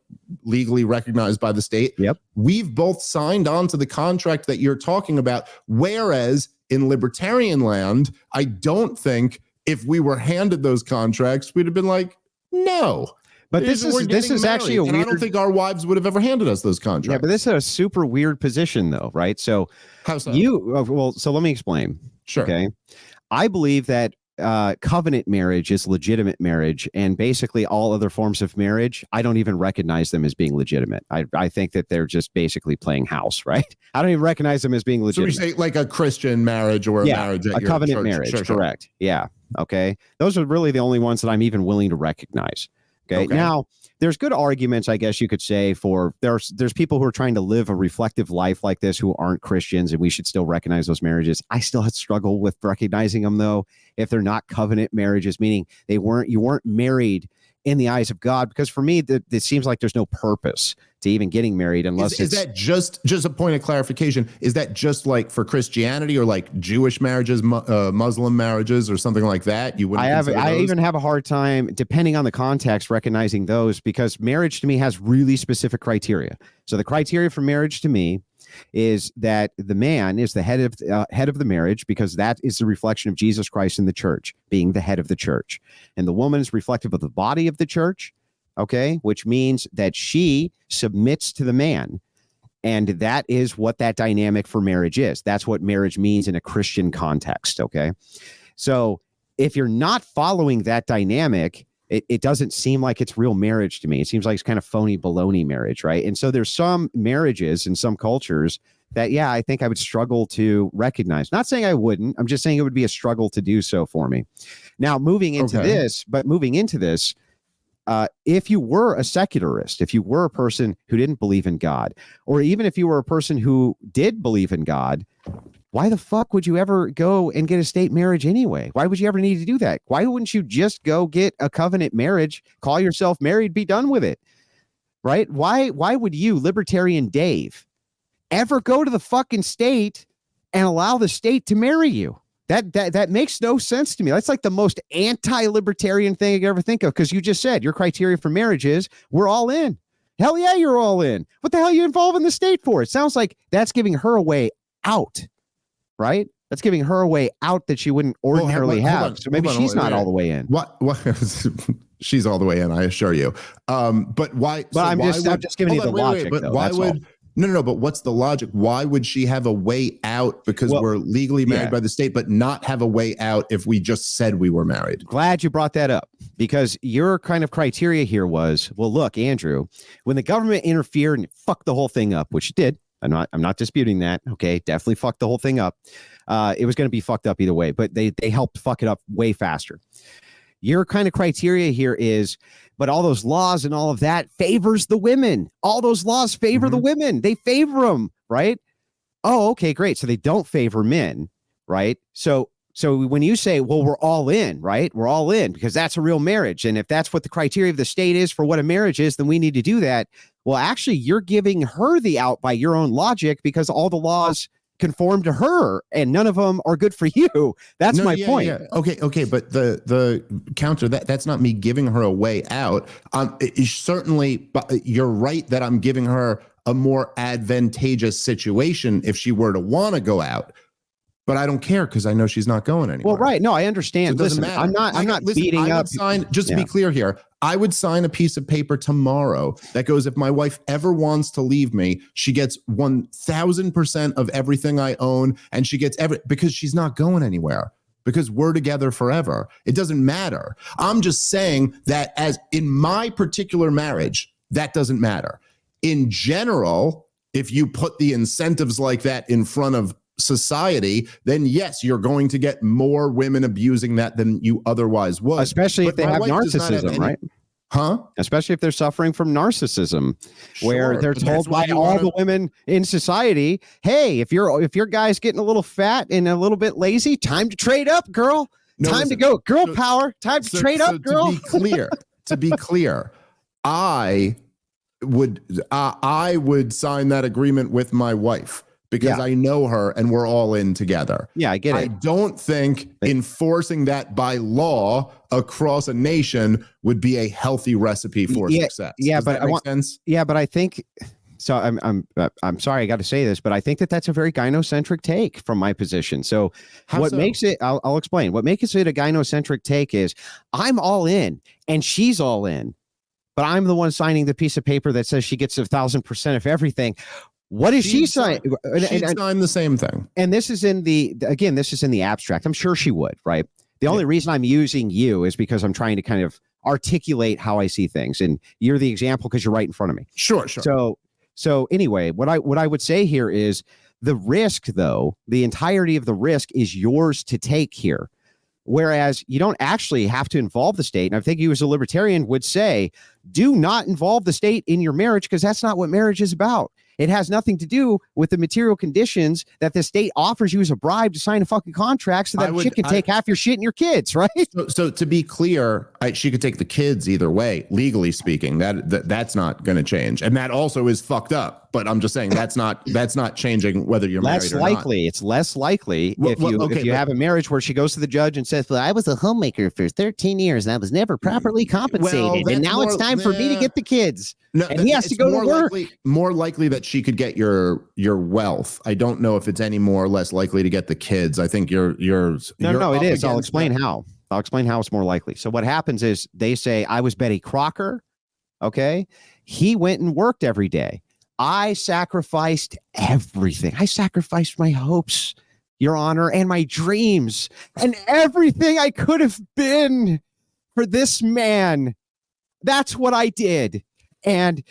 legally recognized by the state,
yep,
we've both signed on to the contract that you're talking about. Whereas in libertarian land, I don't think if we were handed those contracts, we'd have been like, no.
But this is actually a weird.
I don't think our wives would have ever handed us those contracts.
Yeah, but this is a super weird position, though, right? So,
how so?
So let me explain.
Sure.
Okay, I believe that covenant marriage is legitimate marriage, and basically all other forms of marriage, I don't even recognize them as being legitimate. I think that they're just basically playing house, right? I don't even recognize them as being legitimate.
So you say like a Christian marriage or a marriage at
a covenant marriage, correct? Yeah. Okay. Those are really the only ones that I'm even willing to recognize. Okay. Now, there's good arguments, I guess you could say, for there's people who are trying to live a reflective life like this who aren't Christians, and we should still recognize those marriages. I still have struggle with recognizing them, though, if they're not covenant marriages, meaning you weren't married in the eyes of God, because for me, it seems like there's no purpose to even getting married unless
is that just a point of clarification? Is that just like for Christianity or like Jewish marriages, Muslim marriages, or something like that? You wouldn't. I
even have a hard time, depending on the context, recognizing those, because marriage to me has really specific criteria. So the criteria for marriage to me is that the man is the head of the marriage, because that is the reflection of Jesus Christ in the church, being the head of the church, and the woman is reflective of the body of the church. Okay, which means that she submits to the man, and that is what that dynamic for marriage is. That's what marriage means in a Christian context. Okay, so if you're not following that dynamic, it doesn't seem like it's real marriage to me. It seems like it's kind of phony baloney marriage, right? And so there's some marriages in some cultures that, yeah, I think I would struggle to recognize. Not saying I wouldn't. I'm just saying it would be a struggle to do so for me. Now, moving into this, if you were a secularist, if you were a person who didn't believe in God, or even if you were a person who did believe in God, why the fuck would you ever go and get a state marriage anyway? Why would you ever need to do that? Why wouldn't you just go get a covenant marriage, call yourself married, be done with it? Right? Why would you, libertarian Dave, ever go to the fucking state and allow the state to marry you? That makes no sense to me. That's like the most anti-libertarian thing I could ever think of, because you just said your criteria for marriage is we're all in. Hell yeah, you're all in. What the hell are you involving the state for? It sounds like that's giving her a way out, right? That's giving her a way out that she wouldn't ordinarily have. So maybe she's not all the way in.
What? She's all the way in, I assure you. But why?
But I'm just giving you the logic.
But why would? No. But what's the logic? Why would she have a way out because we're legally married by the state, but not have a way out if we just said we were married?
Glad you brought that up, because your kind of criteria here was, well, look, Andrew, when the government interfered and fucked the whole thing up, which it did. I'm not disputing that. Okay, definitely fucked the whole thing up. It was going to be fucked up either way, but they helped fuck it up way faster. Your kind of criteria here is, but all those laws and all of that favors the women. All those laws favor the women. They favor them, right? Oh, okay, great. So they don't favor men, right? So when you say, well, we're all in, right? We're all in because that's a real marriage. And if that's what the criteria of the state is for what a marriage is, then we need to do that. Well, actually, you're giving her the out by your own logic because all the laws conform to her and none of them are good for you. That's my point.
Yeah. Okay. But the counter that's not me giving her a way out. Certainly, you're right that I'm giving her a more advantageous situation if she were to want to go out. But I don't care because I know she's not going anywhere.
Well, right. No, I understand. So listen, I'm not beating up.
Just to be clear here, I would sign a piece of paper tomorrow that goes, if my wife ever wants to leave me, she gets 1,000% of everything I own, and she gets because she's not going anywhere. Because we're together forever. It doesn't matter. I'm just saying that as in my particular marriage, that doesn't matter. In general, if you put the incentives like that in front of society, then yes, you're going to get more women abusing that than you otherwise would.
Especially if they have narcissism, right?
Huh?
Especially if they're suffering from narcissism, where they're told by all the women in society, hey, if your guy's getting a little fat and a little bit lazy, time to trade up, girl. Time to go. Girl power. Time to trade up, girl.
To be clear, I would sign that agreement with my wife. Because I know her and we're all in together.
Yeah, I get it.
I don't think enforcing that by law across a nation would be a healthy recipe for success.
Yeah,
Does
but
that make sense?
Yeah, but I think so. I'm sorry, I got to say this, but I think that's a very gynocentric take from my position. So makes it? I'll explain. What makes it a gynocentric take is I'm all in and she's all in, but I'm the one signing the piece of paper that says she gets 1,000% of everything. What is she saying?
She'd sign the same thing.
And this is in the abstract. I'm sure she would, right? The only reason I'm using you is because I'm trying to kind of articulate how I see things. And you're the example because you're right in front of me.
Sure.
So anyway, what I would say here is the risk, though, the entirety of the risk is yours to take here. Whereas you don't actually have to involve the state. And I think you as a libertarian would say, do not involve the state in your marriage because that's not what marriage is about. It has nothing to do with the material conditions that the state offers you as a bribe to sign a fucking contract so that chick can take half your shit and your kids, right?
So to be clear, she could take the kids either way, legally speaking. That's not going to change. And that also is fucked up. But I'm just saying that's not changing whether you're married or not.
It's less likely if you have a marriage where she goes to the judge and says, well, I was a homemaker for 13 years and I was never properly compensated. And now it's time for me to get the kids. No, and he has to go to work.
More likely that she could get your wealth. I don't know if it's any more or less likely to get the kids. I think you're
No, it is. I'll explain how. I'll explain how it's more likely. So what happens is they say, I was Betty Crocker. Okay. He went and worked every day. I sacrificed everything. I sacrificed my hopes, Your Honor, and my dreams and everything I could have been for this man. That's what I did. And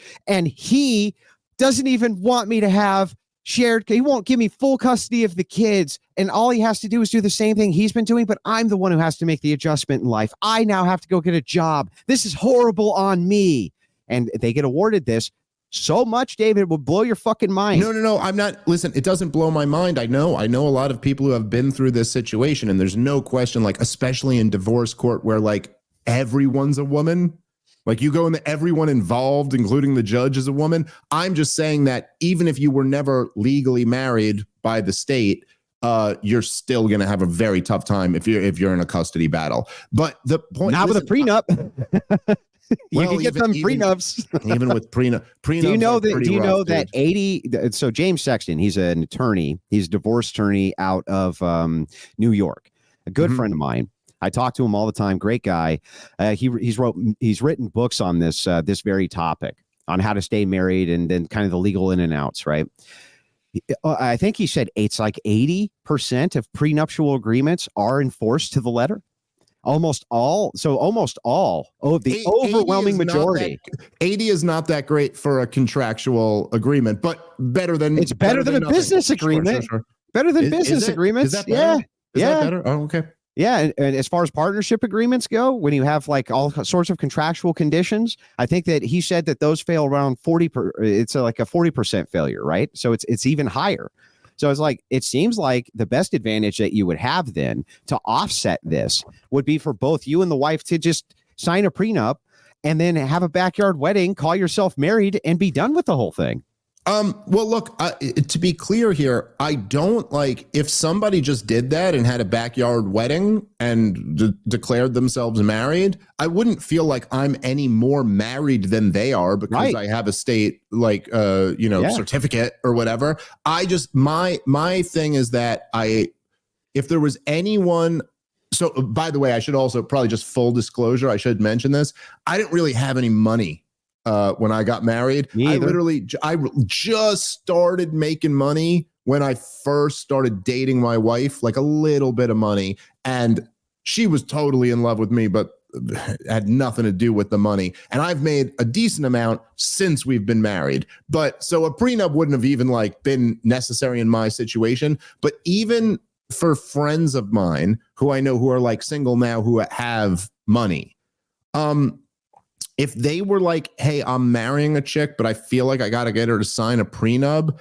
he doesn't even want me to have shared. He won't give me full custody of the kids. And all he has to do is do the same thing he's been doing. But I'm the one who has to make the adjustment in life. I now have to go get a job. This is horrible on me. And they get awarded this. So much, David, it will blow your fucking mind.
No. I'm not. Listen, it doesn't blow my mind. I know a lot of people who have been through this situation, and there's no question, like, especially in divorce court where like everyone's a woman, like you go into everyone involved, including the judge, is a woman. I'm just saying that even if you were never legally married by the state, you're still going to have a very tough time if you're in a custody battle. But the point,
not with a prenup. You can get them prenups.
Even with prenups.
Do you know that? Do you know
dude.
that 80? So James Sexton, he's an attorney. He's a divorce attorney out of New York. A good friend of mine. I talk to him all the time. Great guy. He's written books on this this very topic, on how to stay married and then kind of the legal in and outs. Right. I think he said it's like 80% of prenuptial agreements are enforced to the letter. Almost all. Oh, the overwhelming majority.
80 is not that great for a contractual agreement, but better than
it's better than a business agreement.
Sure.
Better than business agreements.
Is that better? Is that better? Oh, okay.
Yeah, and as far as partnership agreements go, when you have like all sorts of contractual conditions, I think that he said that those fail around 40. It's like a 40% failure, right? So it's even higher. So it's like, it seems like the best advantage that you would have then to offset this would be for both you and the wife to just sign a prenup and then have a backyard wedding, call yourself married, and be done with the whole thing.
Well, look, to be clear here, I don't like if somebody just did that and had a backyard wedding and declared themselves married, I wouldn't feel like I'm any more married than they are because I have a state like, certificate or whatever. I just, my thing is that if there was anyone, so by the way, I should also probably just full disclosure, I should mention this. I didn't really have any money when I got married. I just started making money when I first started dating my wife, like a little bit of money. And she was totally in love with me, but had nothing to do with the money. And I've made a decent amount since we've been married. But so a prenup wouldn't have even like been necessary in my situation. But even for friends of mine who I know who are like single now, who have money, if they were like, hey, I'm marrying a chick, but I feel like I got to get her to sign a prenup,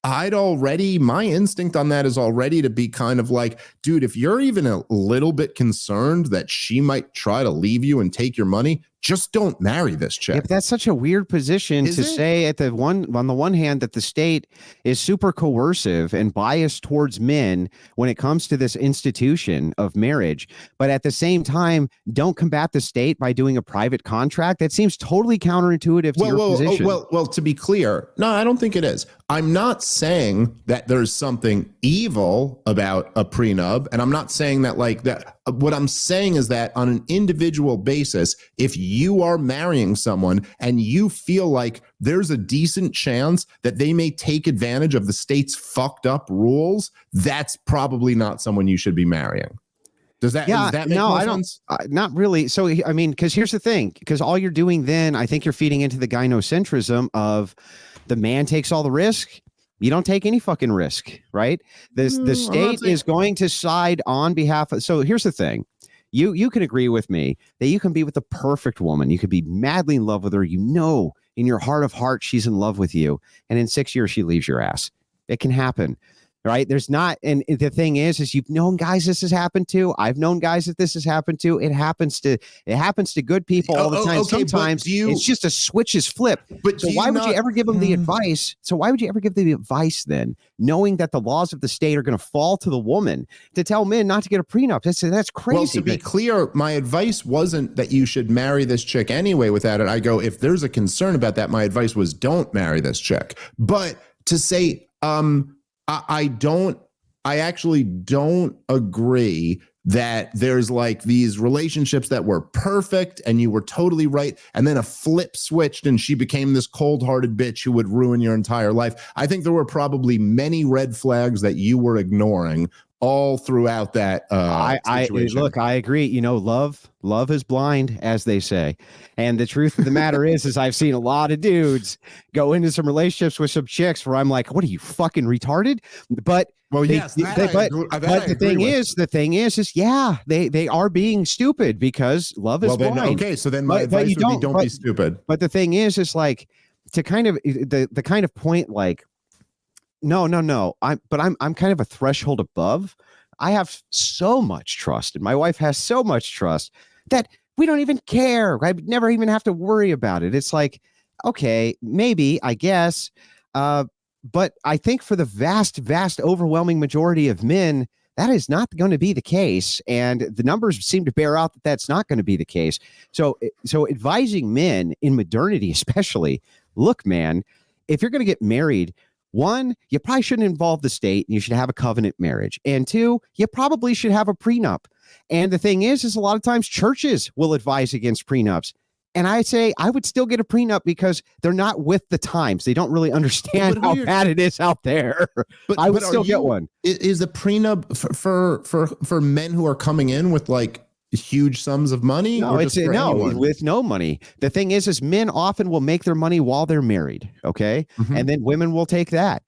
my instinct on that is already to be kind of like, dude, if you're even a little bit concerned that she might try to leave you and take your money, just don't marry this chick.
Yeah, but that's such a weird position to say on the one hand that the state is super coercive and biased towards men when it comes to this institution of marriage, but at the same time don't combat the state by doing a private contract. That seems totally counterintuitive to your position.
Well, to be clear, no, I don't think it is. I'm not saying that there's something evil about a prenup, and I'm not saying that like that. What I'm saying is that on an individual basis, if you are marrying someone and you feel like there's a decent chance that they may take advantage of the state's fucked up rules, that's probably not someone you should be marrying. Does that make sense?
Not really. So, I mean, because here's the thing, because all you're doing then, I think you're feeding into the gynocentrism of the man takes all the risk. You don't take any fucking risk, right? The state is going to side on behalf of. So here's the thing. You can agree with me that you can be with the perfect woman. You could be madly in love with her. You know, in your heart of hearts, she's in love with you. And in 6 years, she leaves your ass. It can happen. Right. There's not. And the thing is you've known guys this has happened to. I've known guys that this has happened to. It happens to good people all the time.
Okay,
sometimes it's just a switch is flipped. But so why would you ever give them the advice? So why would you ever give the advice then, knowing that the laws of the state are going to fall to the woman, to tell men not to get a prenup? That's crazy.
Well, to be clear, my advice wasn't that you should marry this chick anyway without it. I go, if there's a concern about that, my advice was don't marry this chick. But to say, I actually don't agree that there's like these relationships that were perfect and you were totally right. And then a flip switched and she became this cold-hearted bitch who would ruin your entire life. I think there were probably many red flags that you were ignoring all throughout that situation.
Look, I agree. You know, love is blind, as they say. And the truth of the matter is I've seen a lot of dudes go into some relationships with some chicks where I'm like, what are you, fucking retarded? But the thing is, yeah, they are being stupid because love is blind.
Okay, so then my advice would be don't be stupid.
But the thing is like to kind of the kind of point like, no. I'm kind of a threshold above. I have so much trust, and my wife has so much trust that we don't even care. I never even have to worry about it. It's like, okay, maybe, I guess. But I think for the vast, overwhelming majority of men, That is not going to be the case. And the numbers seem to bear out that that's not going to be the case. So advising men in modernity, especially, look, man, if you're going to get married, one, you probably shouldn't involve the state and you should have a covenant marriage. And two, you probably should have a prenup. And the thing is a lot of times churches will advise against prenups. And I'd say I would still get a prenup because they're not with the times. They don't really understand how bad it is out there. But I would still get one.
Is the prenup for men who are coming in with like huge sums of money?
No, it's with no money. The thing is men often will make their money while they're married. Okay. Mm-hmm. And then women will take that.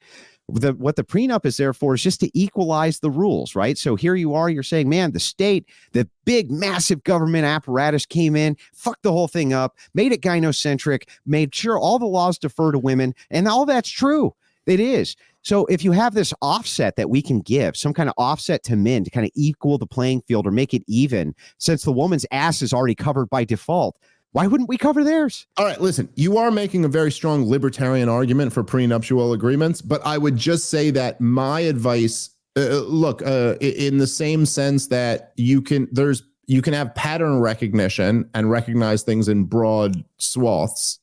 What the prenup is there for is just to equalize the rules, right? So here you are, you're saying, man, the state, the big, massive government apparatus came in, fucked the whole thing up, made it gynocentric, made sure all the laws defer to women, and all that's true. It is. So if you have this offset that we can give, some kind of offset to men to kind of equal the playing field or make it even, since the woman's ass is already covered by default, why wouldn't we cover theirs?
All right, listen, you are making a very strong libertarian argument for prenuptial agreements, but I would just say that my advice, in the same sense that you can have pattern recognition and recognize things in broad swaths,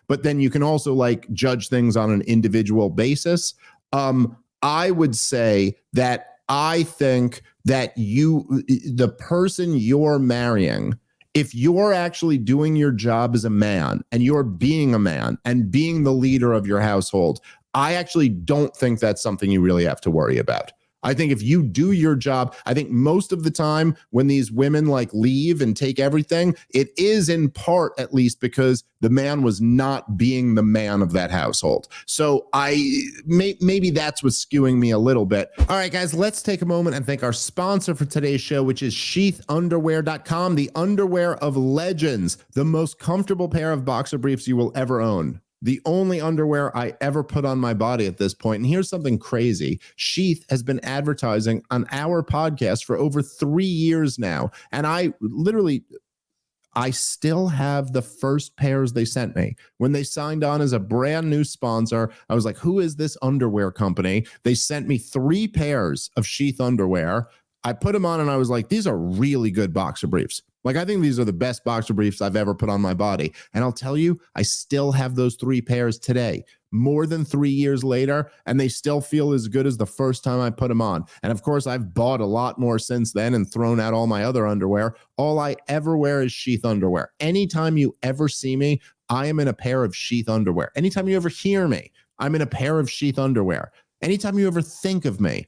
but then you can also like judge things on an individual basis. I would say that I think that the person you're marrying, if you're actually doing your job as a man and you're being a man and being the leader of your household, I actually don't think that's something you really have to worry about. I think if you do your job, I think most of the time when these women like leave and take everything, it is in part at least because the man was not being the man of that household. So maybe that's what's skewing me a little bit. All right, guys, let's take a moment and thank our sponsor for today's show, which is sheathunderwear.com, the underwear of legends, the most comfortable pair of boxer briefs you will ever own. The only underwear I ever put on my body at this point. And here's something crazy. Sheath has been advertising on our podcast for over 3 years now. And I still have the first pairs they sent me. When they signed on as a brand new sponsor, I was like, who is this underwear company? They sent me 3 pairs of Sheath underwear. I put them on and I was like, these are really good boxer briefs. Like, I think these are the best boxer briefs I've ever put on my body. And I'll tell you, I still have those 3 pairs today, more than 3 years later, and they still feel as good as the first time I put them on. And of course, I've bought a lot more since then and thrown out all my other underwear. All I ever wear is Sheath underwear. Anytime you ever see me, I am in a pair of Sheath underwear. Anytime you ever hear me, I'm in a pair of Sheath underwear. Anytime you ever think of me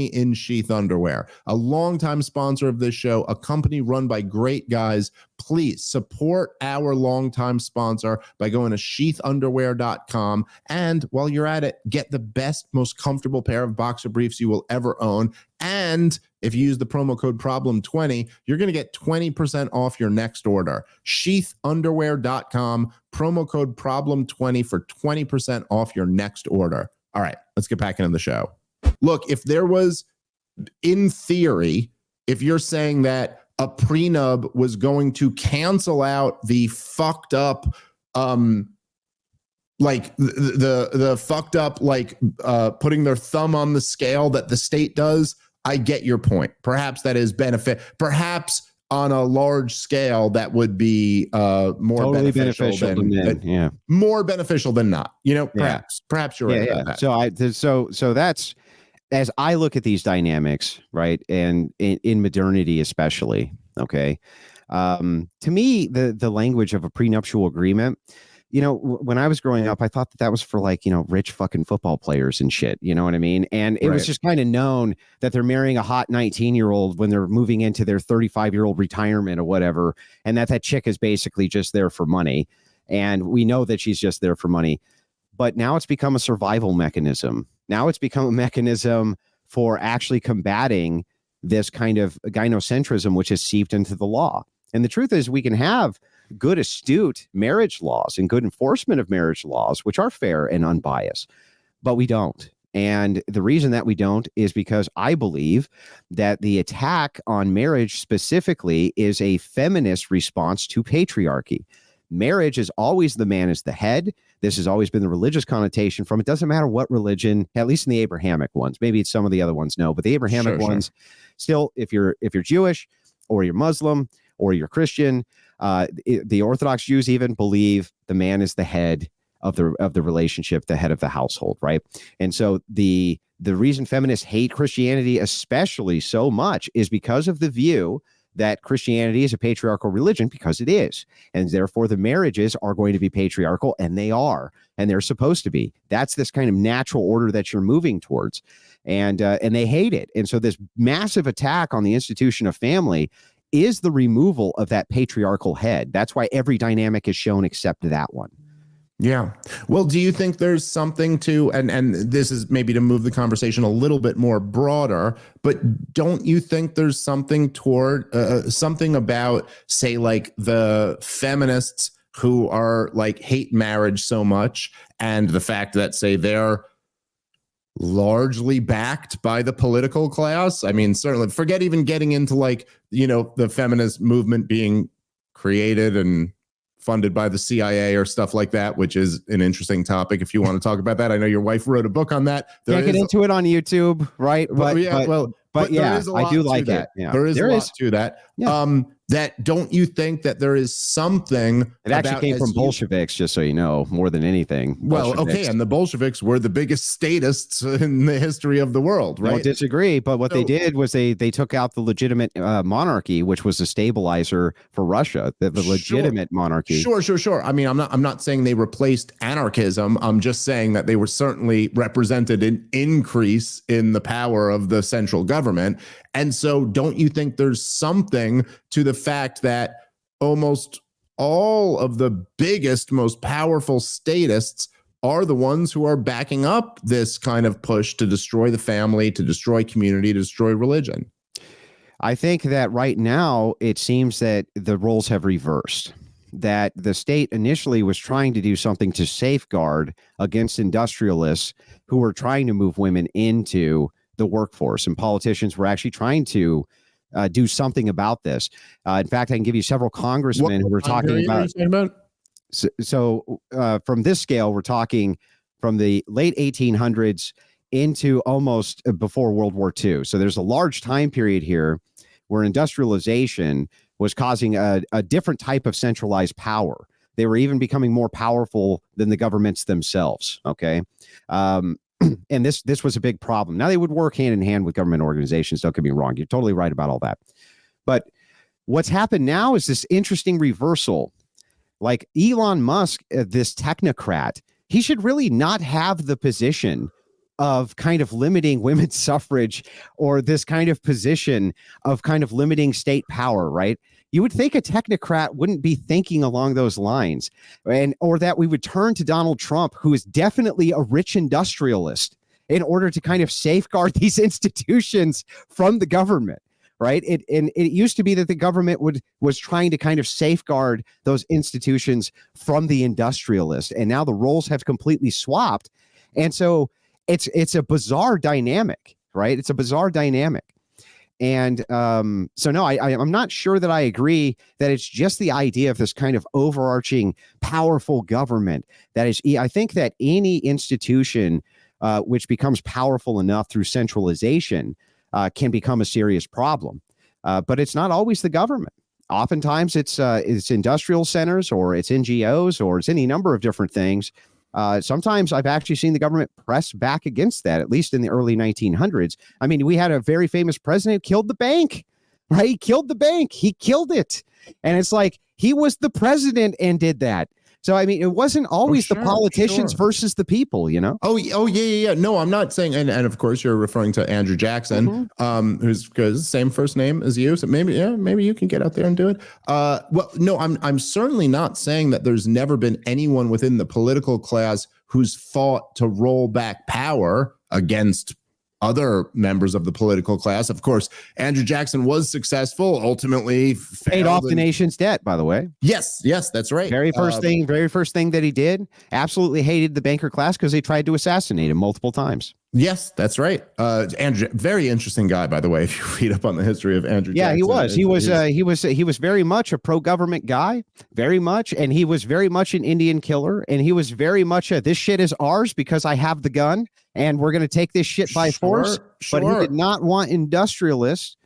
in Sheath underwear. A longtime sponsor of this show, a company run by great guys. Please support our longtime sponsor by going to sheathunderwear.com. And while you're at it, get the best, most comfortable pair of boxer briefs you will ever own. And if you use the promo code problem20, you're going to get 20% off your next order. Sheathunderwear.com, promo code problem20 for 20% off your next order. All right, let's get back into the show. Look, if there was, in theory, if you're saying that a prenup was going to cancel out the fucked up, like the fucked up, like putting their thumb on the scale that the state does, I get your point. Perhaps that is benefit. Perhaps on a large scale, that would be more totally beneficial than more beneficial than not. Perhaps you're right about that.
So that's, as I look at these dynamics, right, and in modernity especially, okay, to me, the language of a prenuptial agreement, when I was growing up, I thought that was for like, rich fucking football players and shit. You know what I mean? And it was just kind of known that they're marrying a hot 19-year-old when they're moving into their 35-year-old retirement or whatever. And that chick is basically just there for money. And we know that she's just there for money. But now it's become a survival mechanism. Now it's become a mechanism for actually combating this kind of gynocentrism, which is seeped into the law. And the truth is, we can have good, astute marriage laws and good enforcement of marriage laws, which are fair and unbiased, but we don't. And the reason that we don't is because I believe that the attack on marriage specifically is a feminist response to patriarchy. marriage is always the man is the head. This has always been the religious connotation from it. Doesn't matter what religion, at least in the Abrahamic ones. Maybe some of the other ones no, but the Abrahamic ones, still, if you're Jewish or you're Muslim or you're Christian, the Orthodox Jews even believe the man is the head of the relationship, the head of the household, right? And so the reason feminists hate Christianity especially so much is because of the view that Christianity is a patriarchal religion, because it is. And therefore the marriages are going to be patriarchal, and they are, and they're supposed to be. That's this kind of natural order that you're moving towards. And they hate it. And so this massive attack on the institution of family is the removal of that patriarchal head. That's why every dynamic is shown except that one.
Yeah. Well, do you think there's something to, and this is maybe to move the conversation a little bit more broader, but don't you think there's something toward something about, say, like the feminists who are like hate marriage so much, and the fact that, say, they're largely backed by the political class? I mean, certainly forget even getting into like, you know, the feminist movement being created and funded by the CIA or stuff like that, which is an interesting topic if you want to talk about that. I know your wife wrote a book on that.
Can't get into it on YouTube, right? But yeah, I do like it. Yeah.
There is a lot to that. Yeah. That don't you think that there is something?
It actually came from Bolsheviks, just so you know, more than anything.
Well, okay, and the Bolsheviks were the biggest statists in the history of the world, right?
Don't disagree, but what they did was they took out the legitimate monarchy, which was a stabilizer for Russia, the legitimate monarchy.
Sure. I mean, I'm not saying they replaced anarchism. I'm just saying that they were certainly represented an increase in the power of the central government. And so don't you think there's something to the fact that almost all of the biggest, most powerful statists are the ones who are backing up this kind of push to destroy the family, to destroy community, to destroy religion?
I think that right now it seems that the roles have reversed, that the state initially was trying to do something to safeguard against industrialists who were trying to move women into the workforce, and politicians were actually trying to do something about this. In fact, I can give you several congressmen who were talking about. So from this scale, we're talking from the late 1800s into almost before World War II. So there's a large time period here where industrialization was causing a different type of centralized power. They were even becoming more powerful than the governments themselves. Okay. And this was a big problem. Now, they would work hand in hand with government organizations. Don't get me wrong. You're totally right about all that. But what's happened now is this interesting reversal. Like Elon Musk, this technocrat, he should really not have the position of kind of limiting women's suffrage, or this kind of position of kind of limiting state power, right? You would think a technocrat wouldn't be thinking along those lines, or that we would turn to Donald Trump, who is definitely a rich industrialist, in order to kind of safeguard these institutions from the government, right? It used to be that the government was trying to kind of safeguard those institutions from the industrialist, and now the roles have completely swapped, and so it's a bizarre dynamic, right? It's a bizarre dynamic. And so, no, I'm not sure that I agree that it's just the idea of this kind of overarching powerful government that is. I think that any institution which becomes powerful enough through centralization can become a serious problem. But it's not always the government. Oftentimes it's industrial centers, or it's NGOs, or it's any number of different things. Sometimes I've actually seen the government press back against that, at least in the early 1900s. I mean, we had a very famous president who killed the bank, right? He killed the bank. He killed it. And it's like, he was the president and did that. So, I mean, it wasn't always the politicians versus the people, you know? Oh,
yeah. No, I'm not saying, and of course you're referring to Andrew Jackson, who's the same first name as you. So maybe you can get out there and do it. Well, no, I'm certainly not saying that there's never been anyone within the political class who's fought to roll back power against other members of the political class. Of course, Andrew Jackson was successful, ultimately
paid off the nation's debt, by the way.
Yes, that's right.
Very first thing that he did. Absolutely hated the banker class because they tried to assassinate him multiple times.
Yes, that's right. Andrew, very interesting guy, by the way. If you read up on the history of Andrew,
Yeah,
Jackson,
he was very much a pro-government guy, very much, and he was very much an Indian killer, and he was very much a this shit is ours because I have the gun, and we're going to take this shit by force. But he did not want industrialists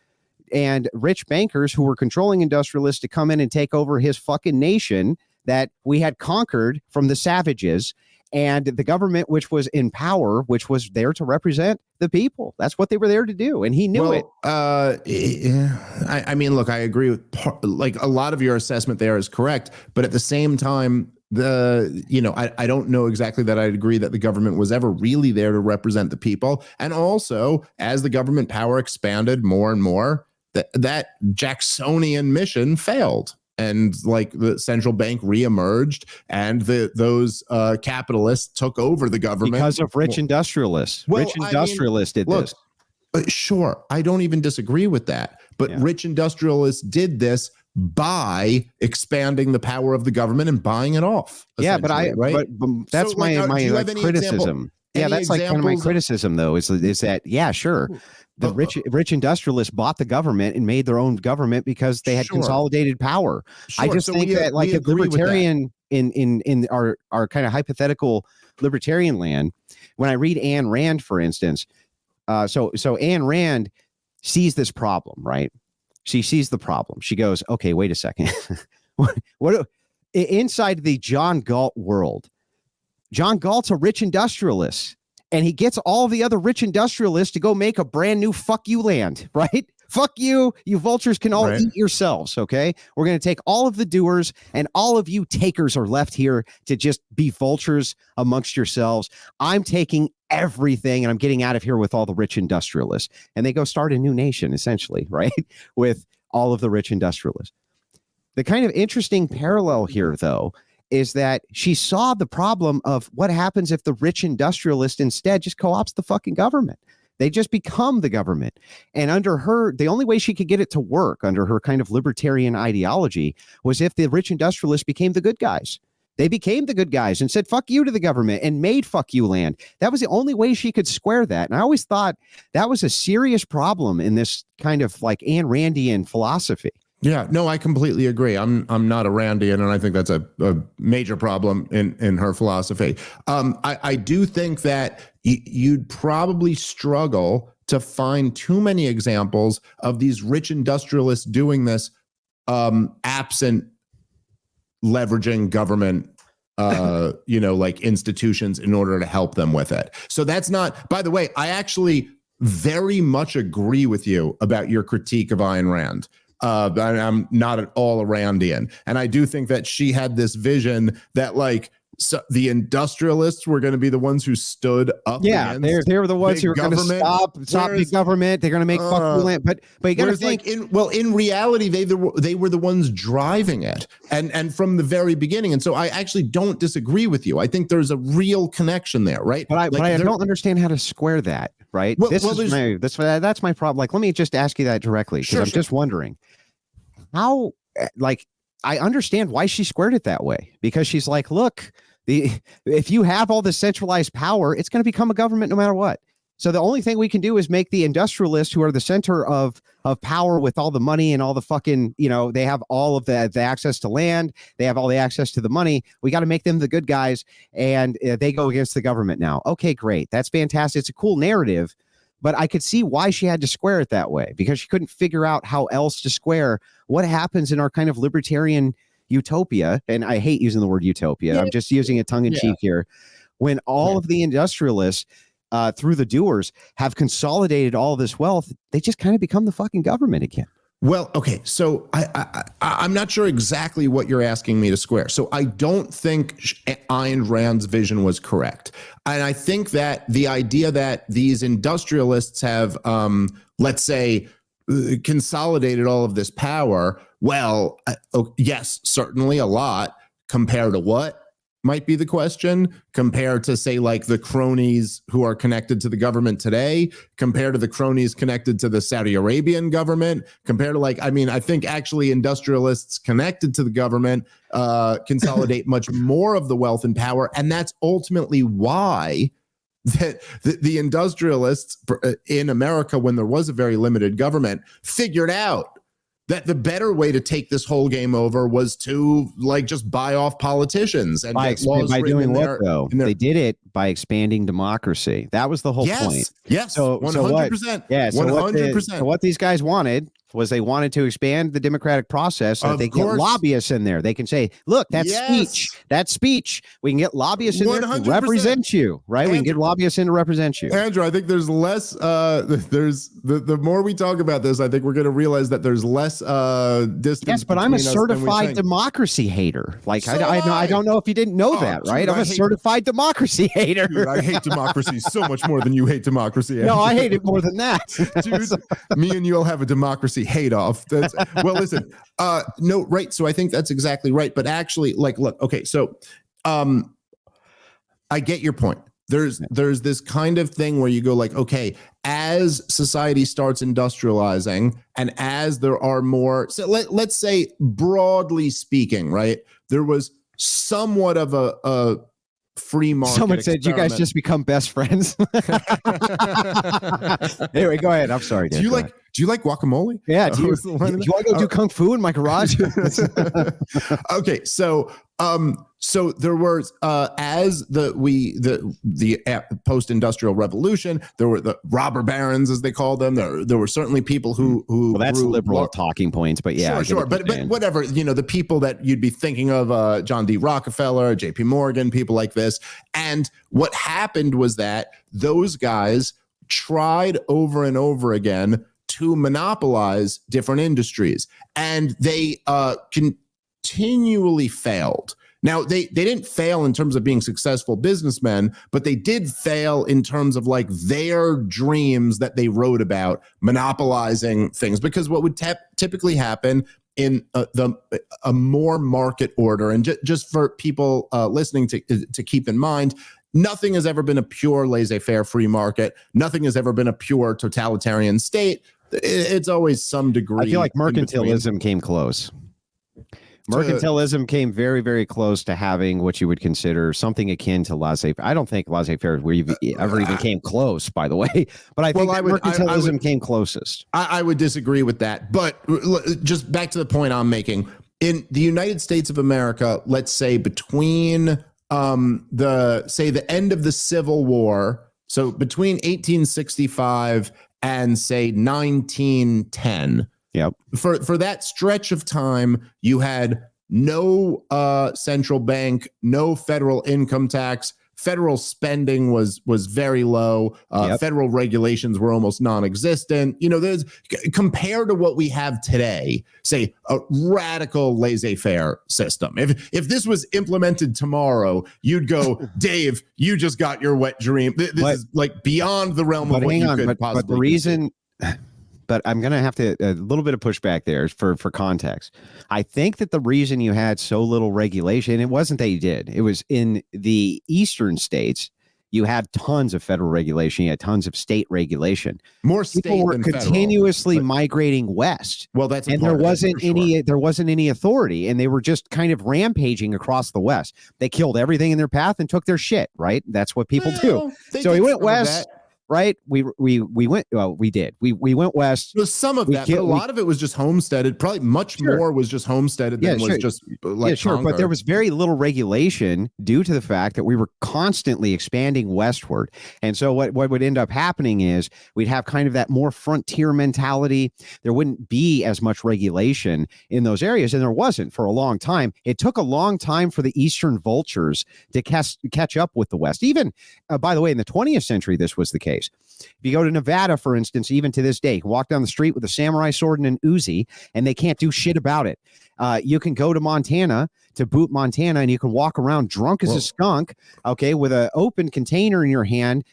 and rich bankers who were controlling industrialists to come in and take over his fucking nation that we had conquered from the savages. And the government, which was in power, which was there to represent the people. That's what they were there to do. And he knew it.
I mean, look, I agree with like a lot of your assessment there is correct. But at the same time, I don't know exactly that I'd agree that the government was ever really there to represent the people. And also, as the government power expanded more and more, that Jacksonian mission failed. And like the central bank reemerged, and those capitalists took over the government
because of rich industrialists. Rich industrialists did this.
Sure, I don't even disagree with that. But rich industrialists did this by expanding the power of the government and buying it off.
Yeah, but that's my criticism. That's like kind of my criticism, though, is that sure. The rich industrialists bought the government and made their own government because they had consolidated power. Sure. I just think that like a libertarian in our kind of hypothetical libertarian land, when I read Ayn Rand, for instance, so Ayn Rand sees this problem, right? She sees the problem. She goes, okay, wait a second. what inside the John Galt world, John Galt's a rich industrialist. And he gets all the other rich industrialists to go make a brand new fuck you land, right? Fuck you. You vultures can all eat yourselves, okay? We're going to take all of the doers, and all of you takers are left here to just be vultures amongst yourselves. I'm taking everything, and I'm getting out of here with all the rich industrialists. And they go start a new nation, essentially, right? With all of the rich industrialists. The kind of interesting parallel here, though, is that she saw the problem of what happens if the rich industrialist instead just co-ops the fucking government. They just become the government. And under her, the only way she could get it to work under her kind of libertarian ideology was if the rich industrialists became the good guys. They became the good guys and said, fuck you to the government and made fuck you land. That was the only way she could square that. And I always thought that was a serious problem in this kind of like Ayn Randian philosophy.
Yeah, no, I completely agree. I'm not a Randian, and I think that's a major problem in her philosophy. I do think that you'd probably struggle to find too many examples of these rich industrialists doing this absent leveraging government like institutions in order to help them with it. So that's not, by the way, I actually very much agree with you about your critique of Ayn Rand. I'm not at all a Randian. And I do think that she had this vision that like the industrialists were going to be the ones who stood up.
Yeah, they were the ones who were going to stop the government. They're going to make fuck land. But you got to think.
Like in reality, they were the ones driving it, and from the very beginning. And so I actually don't disagree with you. I think there's a real connection there, right?
But I don't understand how to square that. Right. That's my problem. Like, let me just ask you that directly, because I'm just wondering how, like, I understand why she squared it that way, because she's like, look, if you have all this centralized power, it's going to become a government no matter what. So the only thing we can do is make the industrialists, who are the center of power with all the money and all the fucking, they have all of the access to land. They have all the access to the money. We got to make them the good guys, and they go against the government now. Okay, great. That's fantastic. It's a cool narrative, but I could see why she had to square it that way, because she couldn't figure out how else to square what happens in our kind of libertarian utopia. And I hate using the word utopia. I'm just using it tongue in cheek here. When all of the industrialists through the doers have consolidated all of this wealth, they just kind of become the fucking government again.
Well, okay, so I'm not sure exactly what you're asking me to square. So I don't think Ayn Rand's vision was correct. And I think that the idea that these industrialists have, let's say, consolidated all of this power, well, yes, certainly a lot. Compared to what? Might be the question. Compared to, say, like the cronies who are connected to the government today, compared to the cronies connected to the Saudi Arabian government, compared to I think actually industrialists connected to the government consolidate much more of the wealth and power. And that's ultimately why that the industrialists in America, when there was a very limited government, figured out that the better way to take this whole game over was to like just buy off politicians and
by doing what though? They did it by expanding democracy. That was the whole point.
Yes.
So
100%.
Yeah. So
100%.
So what these guys wanted was they wanted to expand the democratic process so that they can get lobbyists in there. They can say, look, that's speech. We can get lobbyists in there to represent you, right? We can get lobbyists in to represent you.
Andrew, I think there's less, there's the more we talk about this, I think we're going to realize that there's less distance.
Yes, but I'm a certified democracy hater. Like, so I don't know if you didn't know that, right? I'm a certified democracy hater.
Dude, I hate democracy so much more than you hate democracy. Andrew.
No, I hate it more than that.
Dude, me and you'll have a democracy hate off. Well, listen, no, right. So I think that's exactly right. But actually, like, look, okay. So I get your point. There's this kind of thing where you go like, okay, as society starts industrializing and as there are more, so let's say broadly speaking, right, there was somewhat of a free market.
Someone said you guys just become best friends. Anyway, go ahead. I'm sorry.
Do you like guacamole?
Yeah. Do you want to go do kung fu in my garage?
Okay. So there was as the post-industrial revolution, there were the robber barons, as they called them. There were certainly people who
well, that's liberal talking points, but yeah,
sure. But whatever, the people that you'd be thinking of, John D. Rockefeller, J.P. Morgan, people like this. And what happened was that those guys tried over and over again to monopolize different industries, and they continually failed. Now, they didn't fail in terms of being successful businessmen, but they did fail in terms of like their dreams that they wrote about monopolizing things. Because what would typically happen in a more market order, and just for people listening to keep in mind, nothing has ever been a pure laissez-faire free market. Nothing has ever been a pure totalitarian state. It's always some degree.
I feel like mercantilism came close. Mercantilism came very, very close to having what you would consider something akin to laissez-faire. I don't think laissez-faire ever even came close, by the way. But I think mercantilism came closest.
I would disagree with that. But just back to the point I'm making. In the United States of America, let's say between the end of the Civil War, so between 1865 and say 1910.
Yep.
For that stretch of time, you had no central bank, no federal income tax. Federal spending was very low. Federal regulations were almost non-existent. There's compared to what we have today, say a radical laissez-faire system. If this was implemented tomorrow, you'd go, Dave, you just got your wet dream. This is like beyond the realm of what you could possibly.
But the reason. But I'm going to have to a little bit of pushback there for context. I think that the reason you had so little regulation, it wasn't that you did. It was in the eastern states, you had tons of federal regulation. You had tons of state regulation.
More state
people were
than
continuously migrating west.
Well, that's
and there wasn't any authority, and they were just kind of rampaging across the west. They killed everything in their path and took their shit. Right? That's what people do. So he went west. Right. We went. Well, we did. We went west.
There's some of that, but a lot of it was just homesteaded. Probably much more was just homesteaded than was just like conquered.
But there was very little regulation due to the fact that we were constantly expanding westward. And so what would end up happening is we'd have kind of that more frontier mentality. There wouldn't be as much regulation in those areas, and there wasn't for a long time. It took a long time for the eastern vultures to catch up with the West. Even by the way, in the 20th century, this was the case. If you go to Nevada, for instance, even to this day, you can walk down the street with a samurai sword and an Uzi, and they can't do shit about it. You can go to Montana, to Butte, Montana, and you can walk around drunk as a skunk, okay, with an open container in your hand,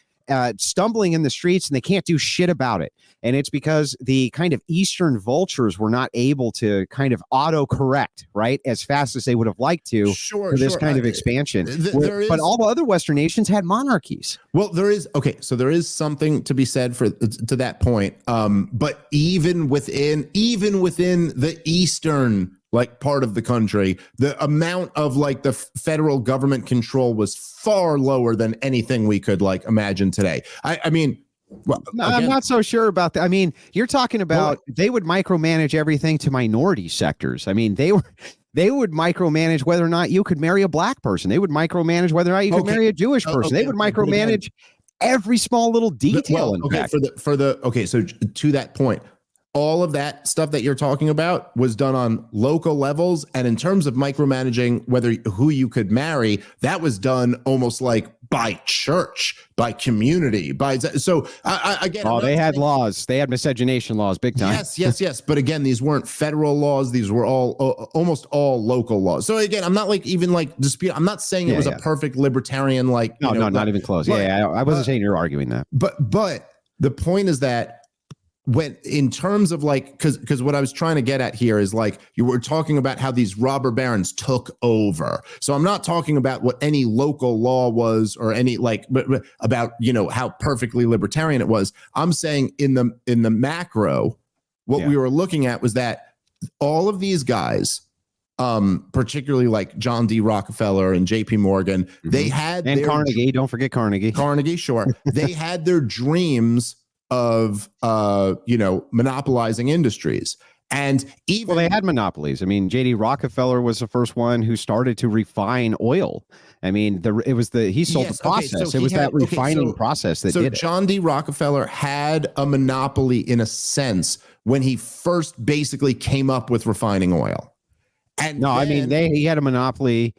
stumbling in the streets, and they can't do shit about it. And it's because the kind of eastern vultures were not able to kind of auto-correct, right, as fast as they would have liked to for this kind of expansion. But all the other Western nations had monarchies.
Well, there is something to be said to that point. But even within the eastern like part of the country, the amount of like the federal government control was far lower than anything we could like imagine today. I mean, well,
No,
again,
I'm not so sure about that. I mean, you're talking about they would micromanage everything to minority sectors. I mean, they would micromanage whether or not you could marry a black person. They would micromanage whether or not you could marry a Jewish person. They would micromanage every small little detail.
So to that point, all of that stuff that you're talking about was done on local levels. And in terms of micromanaging who you could marry, that was done almost like by church, by community,
they had laws. They had miscegenation laws big time.
Yes. But again, these weren't federal laws. These were all almost all local laws. So again, I'm not like even like dispute. I'm not saying it was a perfect libertarian, like,
no, not even close. I wasn't saying you're arguing that.
But the point is that when in terms of like, because what I was trying to get at here is like you were talking about how these robber barons took over. So I'm not talking about what any local law was or any like but about how perfectly libertarian it was. I'm saying in the macro, what we were looking at was that all of these guys, particularly like John D. Rockefeller and J.P. Morgan, they had
Carnegie. Don't forget Carnegie.
Carnegie, sure. They had their dreams of monopolizing industries, and even
they had monopolies. I mean, J.D. Rockefeller was the first one who started to refine oil. I mean, he sold the process. It was that refining process that did it.
John D. Rockefeller had a monopoly in a sense when he first basically came up with refining oil. And
he had a monopoly.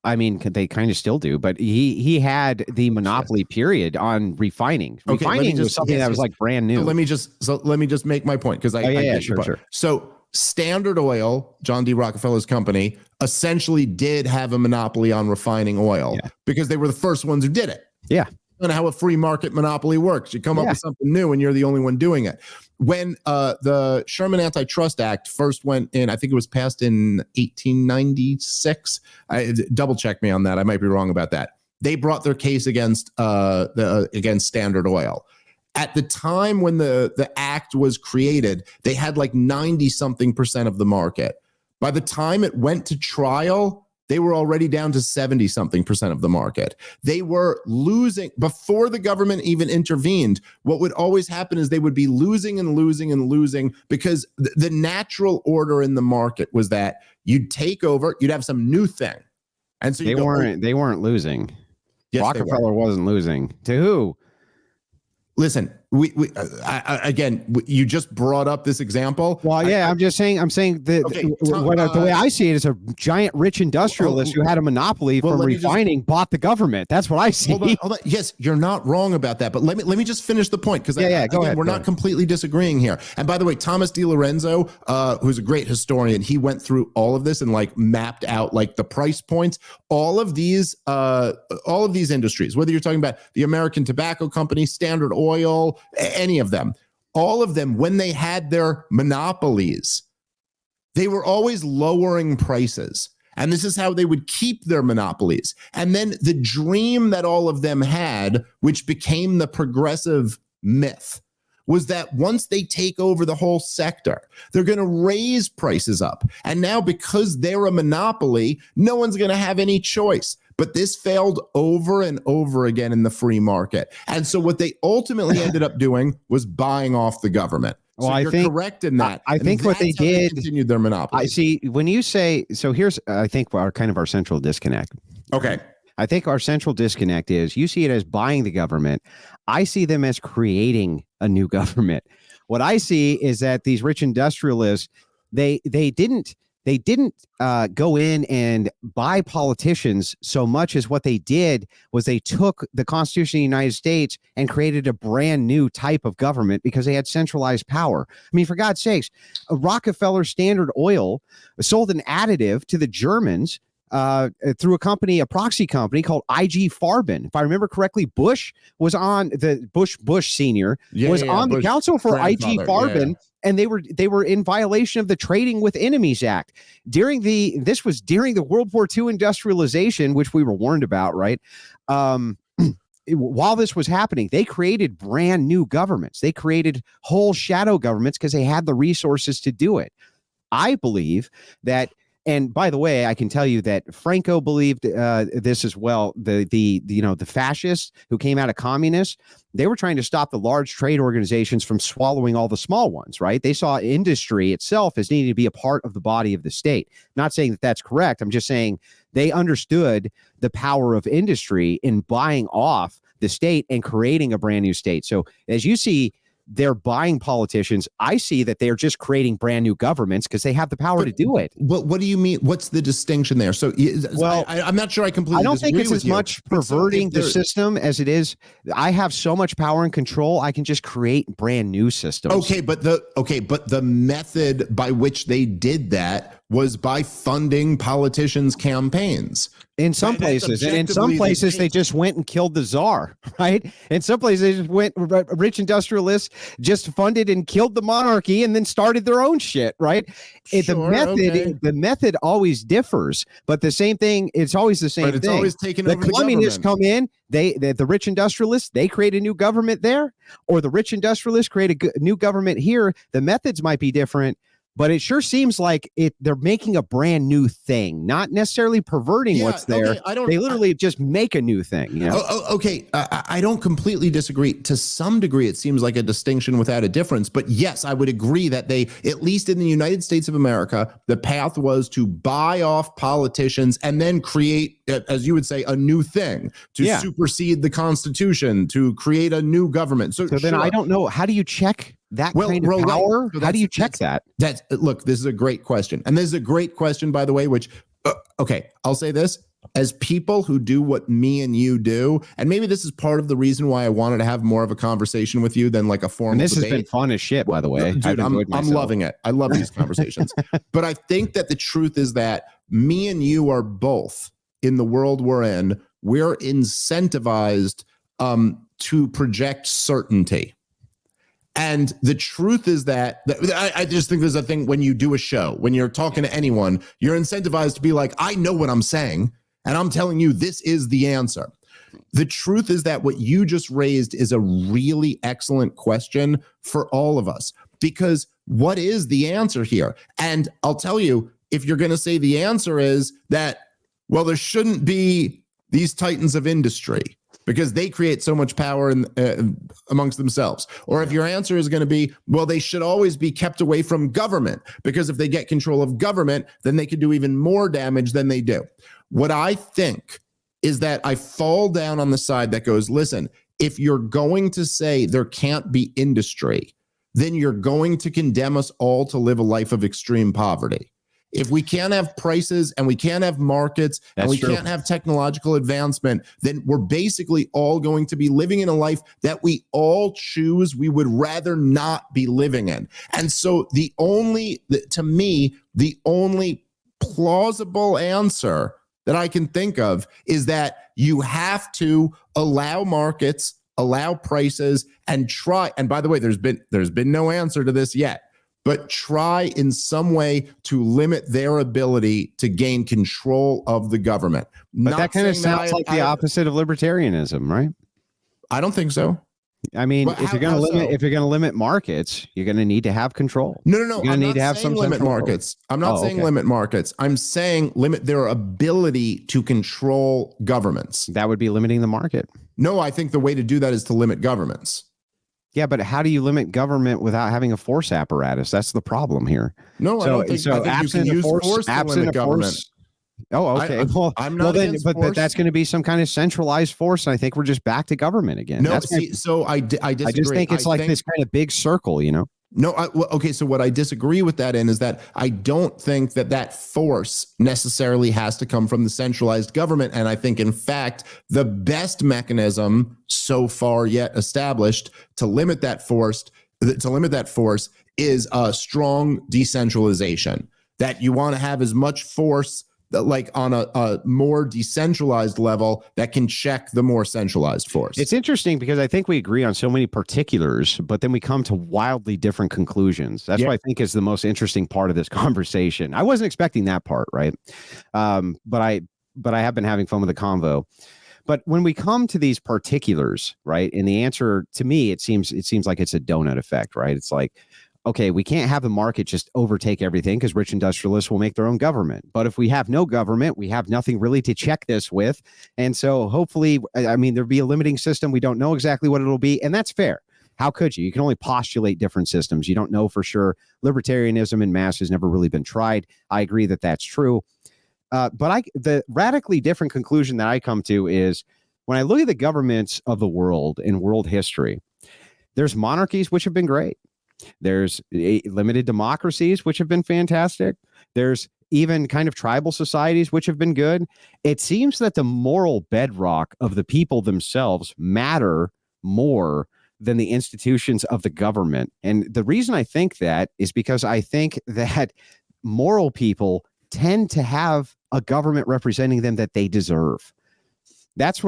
I mean, they kind of still do, but he had the monopoly period on refining. Refining was something that was like brand new.
Let me just make my point because sure. So Standard Oil, John D. Rockefeller's company, essentially did have a monopoly on refining oil because they were the first ones who did it.
Yeah.
And how a free market monopoly works. You come up with something new and you're the only one doing it. When the Sherman Antitrust Act first went in, I think it was passed in 1896. Double check me on that. I might be wrong about that. They brought their case against Standard Oil. At the time when the act was created, they had like 90-something% of the market. By the time it went to trial, they were already down to 70-something% of the market. They were losing before the government even intervened. What would always happen is they would be losing and losing and losing because the natural order in the market was that you'd take over, you'd have some new thing. And so
they weren't losing.
Yes,
Rockefeller wasn't losing. To who?
Listen, you just brought up this example.
Well, I'm saying the way I see it is a giant rich industrialist who had a monopoly from refining bought the government. That's what I see.
Hold on. Yes, you're not wrong about that, but let me just finish the point because
go ahead.
We're not completely disagreeing here. And by the way, Thomas DiLorenzo, who's a great historian, he went through all of this and like mapped out like the price points. All of these industries, whether you're talking about the American Tobacco Company, Standard Oil, any of them, all of them, when they had their monopolies, they were always lowering prices. And this is how they would keep their monopolies. And then the dream that all of them had, which became the progressive myth, was that once they take over the whole sector, they're going to raise prices up. And now because they're a monopoly, no one's going to have any choice. But this failed over and over again in the free market. And so what they ultimately ended up doing was buying off the government.
Well,
so
I think
correct in that.
I think what they did,
they continued their monopoly.
I see when you say, so here's, I think our central disconnect.
Okay.
I think our central disconnect is you see it as buying the government. I see them as creating a new government. What I see is that these rich industrialists, they didn't go in and buy politicians so much as what they did was they took the Constitution of the United States and created a brand new type of government because they had centralized power. I mean, for God's sakes, Rockefeller Standard Oil sold an additive to the Germans through a proxy company called IG Farben. If I remember correctly, Bush was on the Bush Senior on the council for IG Farben. Yeah. And they were in violation of the Trading with Enemies Act this was during the World War II industrialization, which we were warned about, right? While this was happening, they created brand new governments. They created whole shadow governments because they had the resources to do it. I believe that. And by the way, I can tell you that Franco believed this as well. The fascists who came out of communists, they were trying to stop the large trade organizations from swallowing all the small ones, right? They saw industry itself as needing to be a part of the body of the state. Not saying that that's correct. I'm just saying they understood the power of industry in buying off the state and creating a brand new state. So as you see, they're buying politicians. I see that they're just creating brand new governments because they have the power to do it.
But what do you mean? What's the distinction there? So, well, I'm not sure I completely.
I don't think it's as
you.
much perverting the system as it is. I have so much power and control. I can just create brand new systems.
Okay, but the method by which they did that was by funding politicians' campaigns.
In some places, and in some places, they just went and killed the czar, right? In some places, they just went, rich industrialists just funded and killed the monarchy and then started their own shit, right? The method always differs, but the same thing, it's always the same thing. It's always taken over the communists come in, the rich industrialists, they create a new government there, or the rich industrialists create a new government here. The methods might be different, but it sure seems like they're making a brand new thing, not necessarily perverting what's there. They literally just make a new thing. You know?
Okay, I don't completely disagree. To some degree, it seems like a distinction without a difference. But yes, I would agree that they, at least in the United States of America, the path was to buy off politicians and then create, as you would say, a new thing to supersede the Constitution, to create a new government. So
then I don't know. How do you check that kind of power?
So
how do you check that?
Look, this is a great question. And this is a great question, by the way, which, okay, I'll say this. As people who do what me and you do, and maybe this is part of the reason why I wanted to have more of a conversation with you than like a formal debate.
Has been fun as shit, by the way.
Dude, I'm loving it. I love these conversations. But I think that the truth is that me and you are both, in the world we're in, we're incentivized to project certainty. And the truth is that I just think there's a thing when you do a show, when you're talking to anyone, you're incentivized to be like, I know what I'm saying, and I'm telling you this is the answer. The truth is that what you just raised is a really excellent question for all of us, because what is the answer here? And I'll tell you, if you're going to say the answer is that, well, there shouldn't be these titans of industry, because they create so much power amongst themselves. Or if your answer is going to be, well, they should always be kept away from government, because if they get control of government, then they could do even more damage than they do. What I think is that I fall down on the side that goes, listen, if you're going to say there can't be industry, then you're going to condemn us all to live a life of extreme poverty. If we can't have prices and we can't have markets and we can't have technological advancement, then we're basically all going to be living in a life that we all choose we would rather not be living in. And so to me, the only plausible answer that I can think of is that you have to allow markets, allow prices, and try. And by the way, there's been no answer to this yet. But try in some way to limit their ability to gain control of the government.
But that kind of sounds like the opposite of libertarianism, right?
I don't think so.
I mean, if you're going to limit markets, you're going to need to have control.
No.
You're going to need to have some
limit markets. I'm not saying limit markets. I'm saying limit their ability to control governments.
That would be limiting the market.
No, I think the way to do that is to limit governments.
Yeah, but how do you limit government without having a force apparatus? That's the problem here.
No, I don't think so. Absent you can use force to limit government.
Oh, okay. But that's going to be some kind of centralized force. And I think we're just back to government again.
No, I disagree.
I just think it's this kind of big circle, you know?
No, okay. So what I disagree with that is that I don't think that force necessarily has to come from the centralized government. And I think, in fact, the best mechanism so far yet established to limit that force is a strong decentralization. That you want to have as much force like on a more decentralized level that can check the more centralized force.
It's interesting because I think we agree on so many particulars, but then we come to wildly different conclusions. That's what I think is the most interesting part of this conversation. I wasn't expecting that part, right? But I have been having fun with the convo. But when we come to these particulars, right, and the answer to me, it seems like it's a donut effect, right? It's like, okay, we can't have the market just overtake everything because rich industrialists will make their own government. But if we have no government, we have nothing really to check this with. And so hopefully, I mean, there'll be a limiting system. We don't know exactly what it'll be. And that's fair. How could you? You can only postulate different systems. You don't know for sure. Libertarianism in mass has never really been tried. I agree that that's true. But the radically different conclusion that I come to is when I look at the governments of the world in world history, there's monarchies, which have been great. There's limited democracies, which have been fantastic. There's even kind of tribal societies, which have been good. It seems that the moral bedrock of the people themselves matter more than the institutions of the government. And the reason I think that is because I think that moral people tend to have a government representing them that they deserve. That's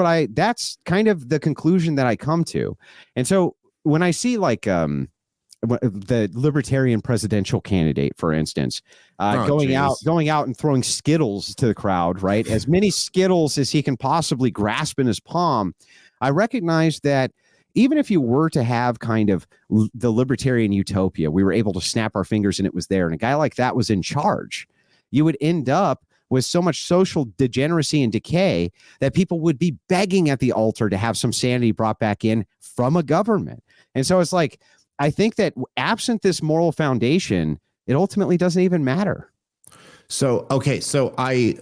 kind of the conclusion that I come to. And so when I see like the libertarian presidential candidate, for instance, going out and throwing Skittles to the crowd, right? As many Skittles as he can possibly grasp in his palm, I recognize that even if you were to have kind of the libertarian utopia, we were able to snap our fingers and it was there, and a guy like that was in charge, you would end up with so much social degeneracy and decay that people would be begging at the altar to have some sanity brought back in from a government. And so it's like, I think that absent this moral foundation, it ultimately doesn't even matter.
So, okay. So I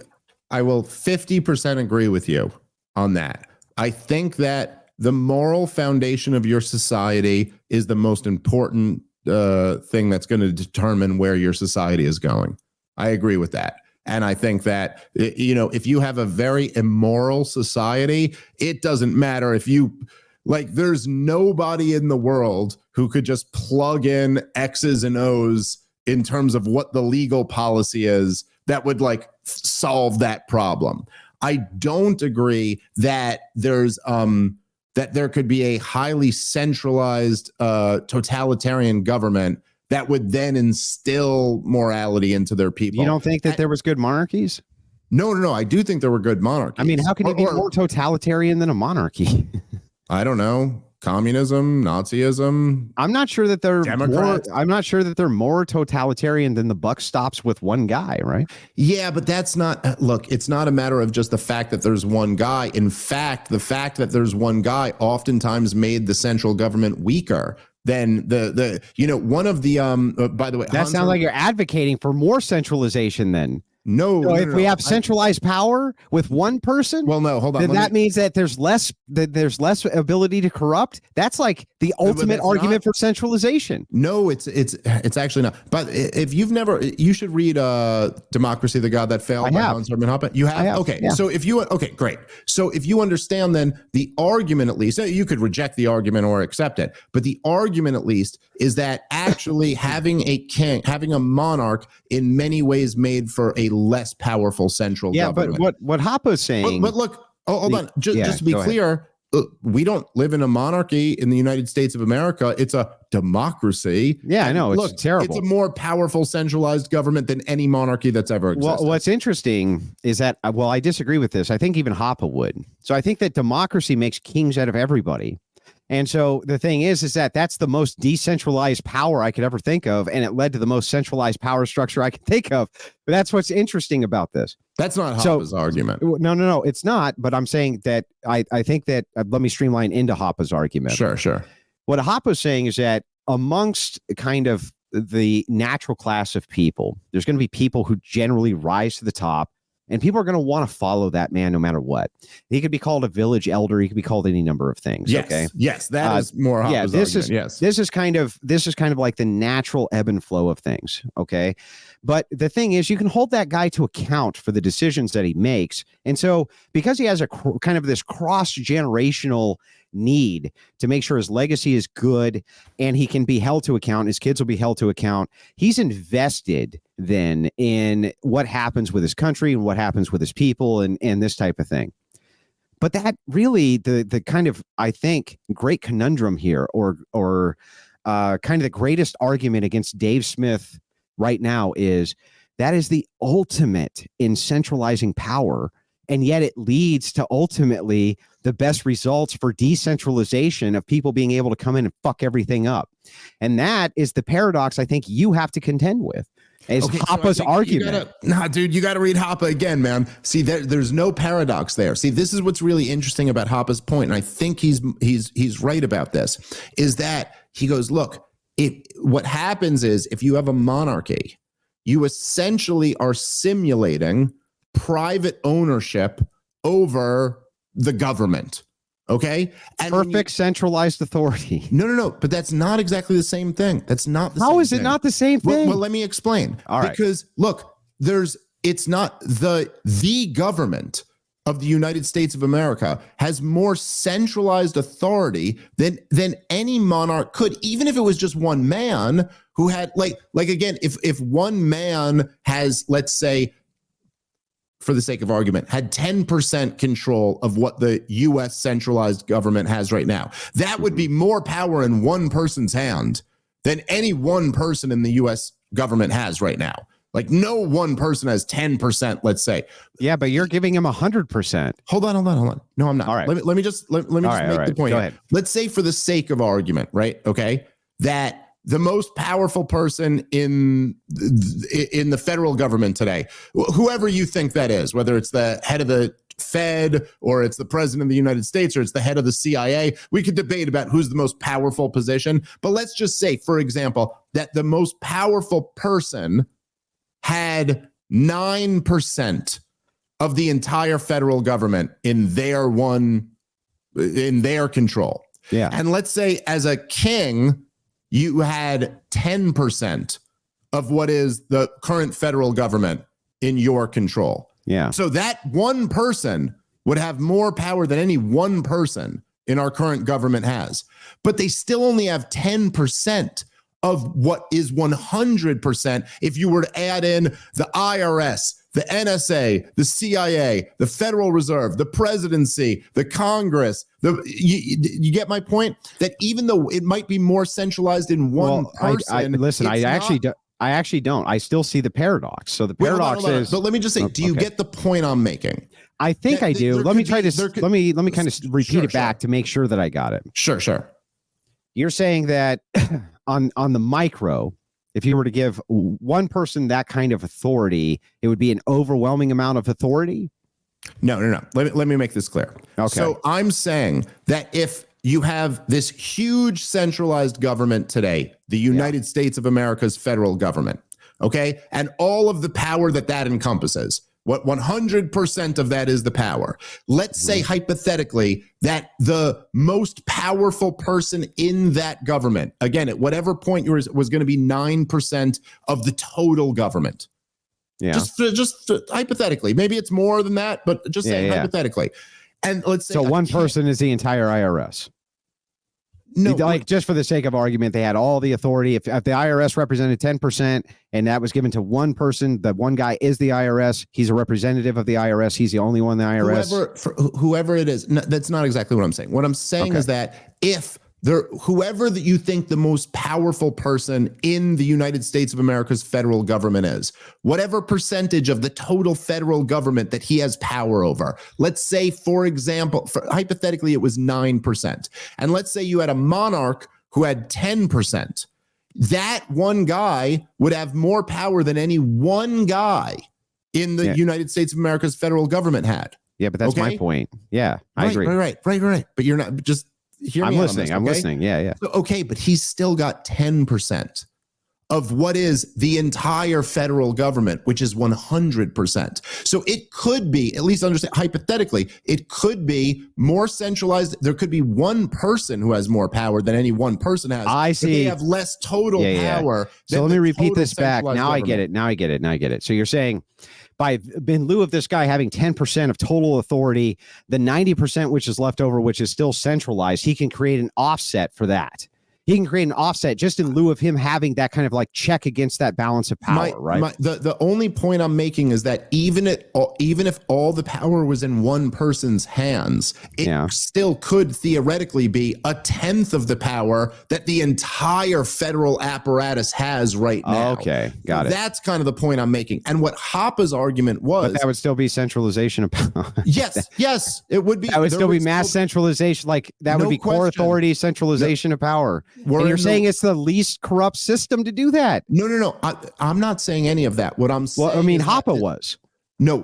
will 50% agree with you on that. I think that the moral foundation of your society is the most important thing that's going to determine where your society is going. I agree with that. And I think that, you know, if you have a very immoral society, it doesn't matter if you, like, there's nobody in the world who could just plug in X's and O's in terms of what the legal policy is that would like solve that problem. I don't agree that there's that there could be a highly centralized totalitarian government that would then instill morality into their people.
You don't think that there was good monarchies?
No. I do think there were good monarchies.
I mean, how can you be more totalitarian than a monarchy?
I don't know. Communism, Nazism.
I'm not sure that they're
Democrats.
I'm not sure that they're more totalitarian than the buck stops with one guy, right?
Yeah, but that's not, look, it's not a matter of just the fact that there's one guy. In fact, the fact that there's one guy oftentimes made the central government weaker than the you know, one of the by the way,
that sounds like you're advocating for more centralization then.
No,
so if we have centralized power with one person,
well, no, hold on.
Then that means that there's less ability to corrupt. That's like the ultimate argument for centralization.
No, it's actually not. But if you've never, you should read Democracy, the God That Failed by Hans Hermann Hoppe. You have?
I have.
Okay.
Yeah.
So okay, great. So if you understand then the argument, at least, you could reject the argument or accept it, but the argument at least is that actually having a king, having a monarch in many ways made for a less powerful central government.
But what Hoppe's saying.
But look, hold on. Just to be clear, we don't live in a monarchy in the United States of America. It's a democracy.
Yeah, I know. It's terrible.
It's a more powerful centralized government than any monarchy that's ever existed.
Well, what's interesting is that, I disagree with this. I think even Hoppe would. So I think that democracy makes kings out of everybody. And so the thing is that that's the most decentralized power I could ever think of. And it led to the most centralized power structure I could think of. But that's what's interesting about this.
That's not Hoppe's argument.
No, it's not. But I'm saying that I think that let me streamline into Hoppe's argument.
Sure.
What Hoppe's saying is that amongst kind of the natural class of people, there's going to be people who generally rise to the top. And people are going to want to follow that man no matter what. He could be called a village elder. He could be called any number of things.
Yes,
okay.
Yes, that is more Hoppe's argument.
This is kind of like the natural ebb and flow of things. Okay. But the thing is, you can hold that guy to account for the decisions that he makes. And so because he has a kind of this cross-generational need to make sure his legacy is good and he can be held to account, his kids will be held to account, he's invested then in what happens with his country and what happens with his people and this type of thing. But that really the kind of, I think, great conundrum here or kind of the greatest argument against Dave Smith right now is that is the ultimate in centralizing power And yet it leads to ultimately the best results for decentralization of people being able to come in and fuck everything up. And that is the paradox I think you have to contend with. Is Hoppe's argument.
Dude, you got to read Hoppe again, man. See, there's no paradox there. See, this is what's really interesting about Hoppe's point, and I think he's right about this, is that he goes, look, what happens is if you have a monarchy, you essentially are simulating private ownership over the government. Okay. And
perfect centralized authority.
No. But that's not exactly the same thing. That's not the same thing.
How is it not the same thing?
Well, let me explain.
All right.
Because look, it's not the government of the United States of America has more centralized authority than any monarch could, even if it was just one man who had like again, if one man has, let's say, for the sake of argument, had 10% control of what the U.S. centralized government has right now, that would be more power in one person's hand than any one person in the U.S. government has right now. Like no one person has 10%, let's say.
Yeah, but you're giving him 100%.
Hold on. No, I'm not.
All right.
Let me just make the point.
Go ahead.
Let's say for the sake of argument, right? Okay, that the most powerful person in the federal government today, whoever you think that is, whether it's the head of the Fed or it's the president of the United States or it's the head of the CIA, we could debate about who's the most powerful position. But let's just say, for example, that the most powerful person had 9% of the entire federal government in their control.
Yeah.
And let's say as a king, you had 10% of what is the current federal government in your control.
Yeah.
So that one person would have more power than any one person in our current government has. But they still only have 10% of what is 100% if you were to add in the IRS, the NSA, the CIA, the Federal Reserve, the presidency, the Congress. You get my point? That even though it might be more centralized in one person,
I actually don't. I still see the paradox. So the paradox is.
But let me just say, do you get the point I'm making?
I think I do. Let me try to. Let me kind of repeat it back to make sure that I got it.
Sure.
You're saying that on the micro, if you were to give one person that kind of authority, it would be an overwhelming amount of authority?
No. Let me make this clear.
Okay.
So I'm saying that if you have this huge centralized government today, the United States of America's federal government, okay, and all of the power that encompasses, what 100% of that is the power. Let's say hypothetically that the most powerful person in that government, again, at whatever point yours was going to be 9% of the total government.
Yeah.
Just hypothetically, maybe it's more than that, but just saying hypothetically. And let's say
so one person is the entire IRS.
No,
like just for the sake of argument, they had all the authority. If the IRS represented 10% and that was given to one person, that one guy is the IRS. He's a representative of the IRS. He's the only one in the IRS.
Whoever it is, no, that's not exactly what I'm saying. What I'm saying is that if whoever that you think the most powerful person in the United States of America's federal government is, whatever percentage of the total federal government that he has power over, let's say, for example, hypothetically, it was 9%. And let's say you had a monarch who had 10%. That one guy would have more power than any one guy in the United States of America's federal government had.
Yeah, but that's my point. Yeah, I agree.
Right. But you're not just...
I'm listening. Yeah.
So, okay, but he's still got 10% of what is the entire federal government, which is 100%. So it could be, at least understand, hypothetically, it could be more centralized. There could be one person who has more power than any one person has.
I see.
They have less total power.
So let me repeat this back. Now I get it. So you're saying, in lieu of this guy having 10% of total authority, the 90% which is left over, which is still centralized, he can create an offset for that. he can create an offset just in lieu of him having that kind of like check against that balance of power, right?
The only point I'm making is that even if all the power was in one person's hands, it still could theoretically be a tenth of the power that the entire federal apparatus has right now.
Okay, got it.
That's kind of the point I'm making. And what Hoppe's argument was,
but that would still be centralization of power.
yes, it would be.
That would still be mass centralization. Like that would be core authority centralization of power. And you're saying it's the least corrupt system to do that?
No. I'm not saying any of that. What I'm saying,
well, I mean, Hoppe was.
No.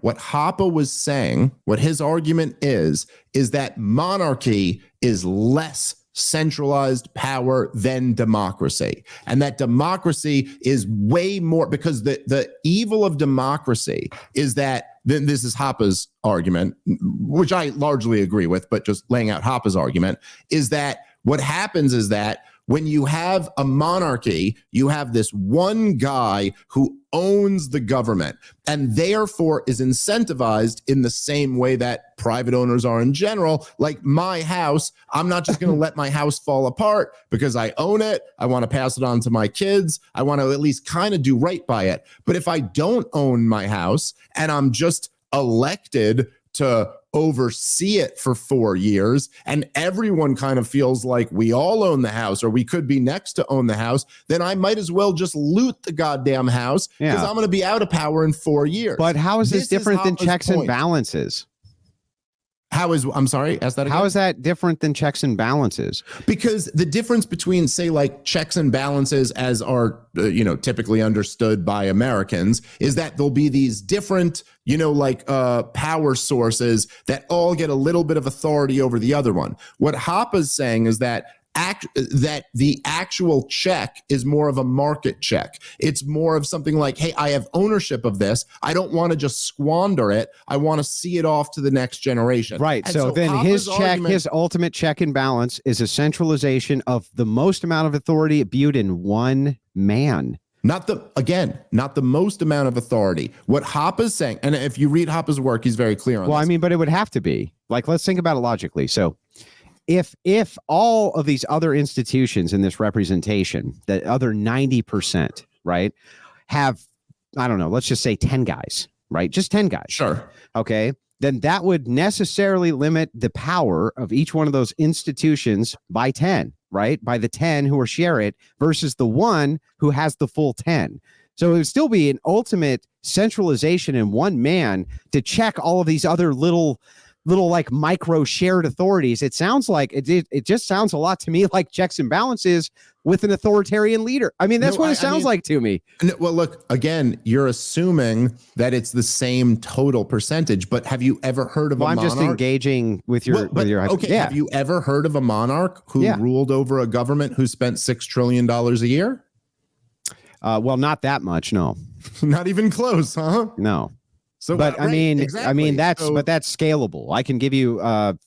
What Hoppe was saying, what his argument is that monarchy is less centralized power than democracy, and that democracy is way more, because the evil of democracy is that, then this is Hoppe's argument, which I largely agree with, but just laying out Hoppe's argument, is that what happens is that when you have a monarchy, you have this one guy who owns the government and therefore is incentivized in the same way that private owners are in general. Like my house, I'm not just going to let my house fall apart because I own it. I want to pass it on to my kids. I want to at least kind of do right by it. But if I don't own my house and I'm just elected to oversee it for 4 years, and everyone kind of feels like we all own the house, or we could be next to own the house, then I might as well just loot the goddamn house because I'm going to be out of power in 4 years.
But how is this different than checks and balances?
I'm sorry, ask that again.
How is that different than checks and balances?
Because the difference between, say, like checks and balances as are, typically understood by Americans, is that there'll be these different, power sources that all get a little bit of authority over the other one. What Hoppe's saying is that the actual check is more of a market check. It's more of something like, hey, I have ownership of this. I don't want to just squander it. I want to see it off to the next generation.
Right. So then his ultimate check and balance is a centralization of the most amount of authority imbued in one man.
Not the most amount of authority. What Hoppe's saying, and if you read Hoppe's work, he's very clear on this.
Well, I mean, but it would have to be. Like, let's think about it logically. So if all of these other institutions in this representation, the other 90%, right, have, I don't know, let's just say 10 guys, right? Just 10 guys.
Sure.
Okay. Then that would necessarily limit the power of each one of those institutions by 10, right? By the 10 who share it versus the one who has the full 10. So it would still be an ultimate centralization in one man to check all of these other little like micro shared authorities. It sounds like it just sounds a lot to me like checks and balances with an authoritarian leader. I mean, that's what it sounds like to me.
Well, look, again, you're assuming that it's the same total percentage, but have you ever heard of a monarch?
I'm just engaging with your
okay. Yeah. Have you ever heard of a monarch who ruled over a government who spent $6 trillion a year?
Well, not that much. No,
not even close. Huh?
No.
So,
but
right, exactly.
That's scalable. I can give you,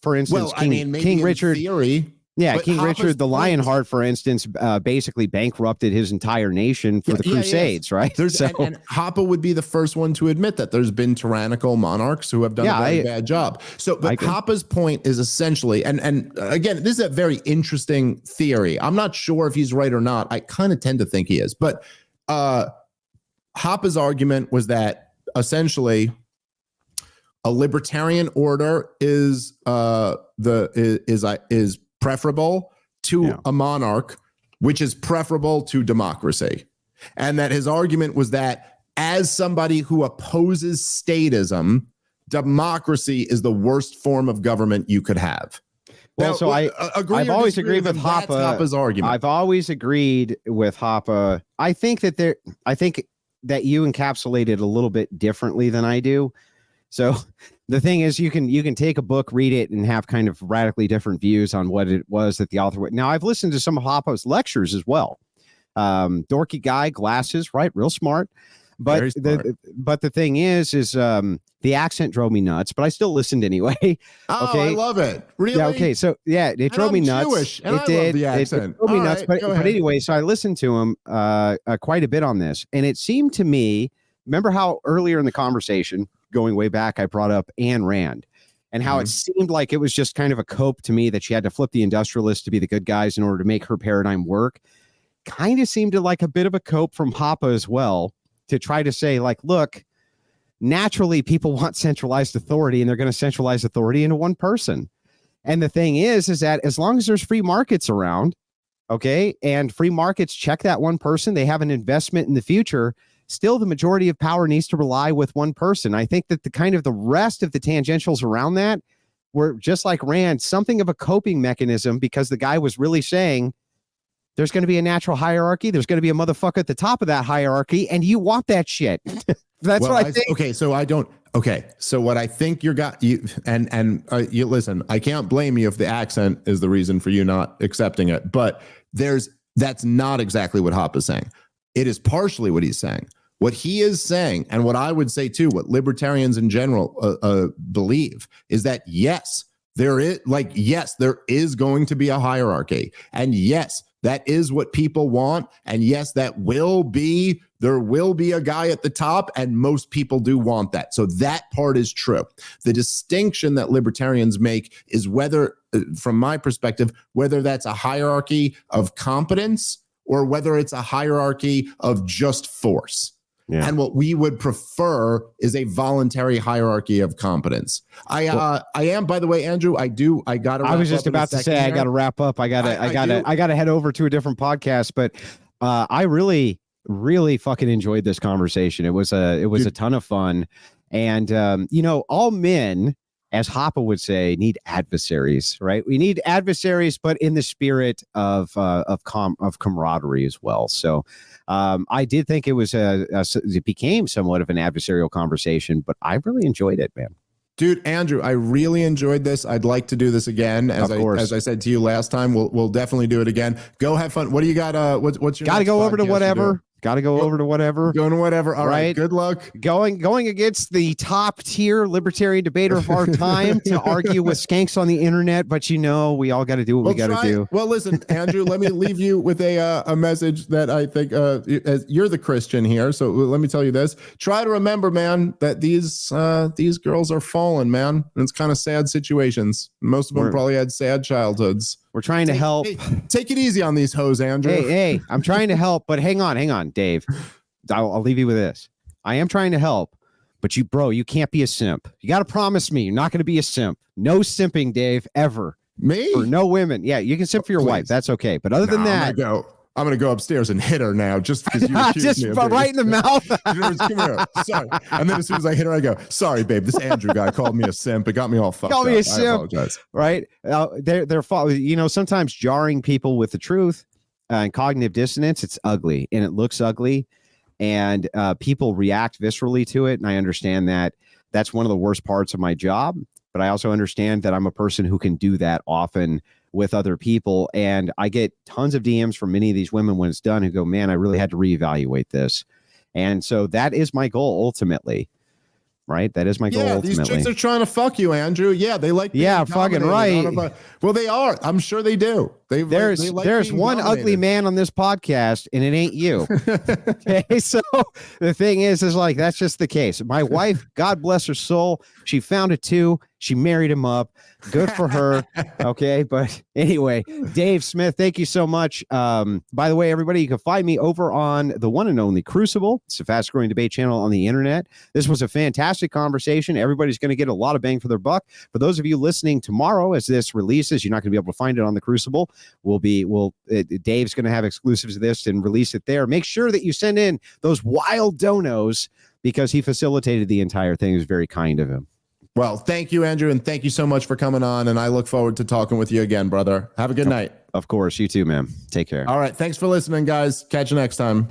for instance, King Richard.
Theory,
King Richard the Lionheart, for instance, basically bankrupted his entire nation for the Crusades, right?
And Hoppe would be the first one to admit that there's been tyrannical monarchs who have done a very bad job. So, but Hoppe's point is essentially, and again, this is a very interesting theory. I'm not sure if he's right or not. I kind of tend to think he is, but Hoppe's argument was that essentially a libertarian order is preferable to a monarch, which is preferable to democracy. And that his argument was that as somebody who opposes statism, democracy is the worst form of government you could have.
Well, so I've always agreed with Hoppe.
Hoppe's argument.
I've always agreed with Hoppe. I think that you encapsulate it a little bit differently than I do. So the thing is, you can take a book, read it, and have kind of radically different views on what it was that the author would. Now, I've listened to some of Hoppe's lectures as well. Dorky guy, glasses, right? Real smart. But the thing is the accent drove me nuts, but I still listened anyway.
Oh,
okay?
I love it. Really?
Yeah. Okay. So it drove me nuts.
Jewish, and
it did.
Love the accent.
It drove me nuts. But anyway, so I listened to him quite a bit on this, and it seemed to me. Remember how earlier in the conversation, going way back, I brought up Ayn Rand, and how it seemed like it was just kind of a cope to me that she had to flip the industrialists to be the good guys in order to make her paradigm work. Kind of seemed to like a bit of a cope from Hoppe as well, to try to say, like, look, naturally people want centralized authority, and they're going to centralize authority into one person. And the thing is that as long as there's free markets around, okay, and free markets check that one person, they have an investment in the future, still the majority of power needs to rely with one person. I think that the rest of the tangentials around that were just like Rand, something of a coping mechanism, because the guy was really saying, there's going to be a natural hierarchy. There's going to be a motherfucker at the top of that hierarchy, and you want that shit. That's what I think.
Okay, so I don't. Okay, so what I think you listen. I can't blame you if the accent is the reason for you not accepting it, but that's not exactly what Hoppe is saying. It is partially what he's saying. What he is saying, and what I would say too, what libertarians in general believe, is that yes, there is going to be a hierarchy, and yes, that is what people want. And yes, there will be a guy at the top, and most people do want that. So that part is true. The distinction that libertarians make is whether, from my perspective, whether that's a hierarchy of competence or whether it's a hierarchy of just force. Yeah. And what we would prefer is a voluntary hierarchy of competence. I am, by the way, Andrew, I was just about to say, I got to wrap up. I got to head over to a different podcast, but
I really fucking enjoyed this conversation. It was a ton of fun. And, all men, as Hoppe would say, need adversaries, right? We need adversaries, but in the spirit of camaraderie as well. So I did think it became somewhat of an adversarial conversation, but I really enjoyed it, man.
Dude, Andrew, I really enjoyed this. I'd like to do this again. As I said to you last time, we'll definitely do it again. Go have fun. What do you got? What's your?
Got to go over to whatever. Got to go over to whatever.
Going to whatever. All right. Good luck.
Going against the top tier libertarian debater of our time to argue with skanks on the internet. But we all got to do what we got to do.
Well, listen, Andrew, let me leave you with a message that I think as you're the Christian here. So let me tell you this. Try to remember, man, that these girls are fallen, man. And it's kind of sad situations. Most of them probably had sad childhoods.
We're trying to help.
Hey, take it easy on these hoes, Andrew.
Hey, I'm trying to help, but hang on, Dave. I'll leave you with this. I am trying to help, but you can't be a simp. You got to promise me you're not going to be a simp. No simping, Dave, ever.
Me?
For no women. Yeah, you can simp for your wife. That's okay. But other than that,
I'm gonna go upstairs and hit her now, just because you accused me of
right in the mouth.
Come here. Sorry. And then as soon as I hit her, I go, "Sorry, babe. This Andrew guy called me a simp. It got me all fucked up.
Call me a simp.
I apologize."
Right? They're sometimes jarring people with the truth and cognitive dissonance. It's ugly and it looks ugly, and people react viscerally to it. And I understand that. That's one of the worst parts of my job. But I also understand that I'm a person who can do that often with other people. And I get tons of DMs from many of these women when it's done who go, man, I really had to reevaluate this. And so that is my goal ultimately. Right? That is my goal ultimately.
These chicks are trying to fuck you, Andrew. Yeah, they like
fucking right.
Well, they are. I'm sure they do.
There's one ugly man on this podcast, and it ain't you. Okay, so the thing is like that's just the case. My wife, God bless her soul, she found it too. She married him up. Good for her. Okay, but anyway, Dave Smith, thank you so much. By the way, everybody, you can find me over on the one and only Crucible. It's a fast-growing debate channel on the internet. This was a fantastic conversation. Everybody's going to get a lot of bang for their buck. For those of you listening tomorrow, as this releases, you're not going to be able to find it on the Crucible. Dave's going to have exclusives of this and release it there. Make sure that you send in those wild donos because he facilitated the entire thing. It was very kind of him.
Well, thank you, Andrew, and thank you so much for coming on, and I look forward to talking with you again, brother. Have a good night.
Of course. You too, man. Take care.
All right. Thanks for listening, guys. Catch you next time.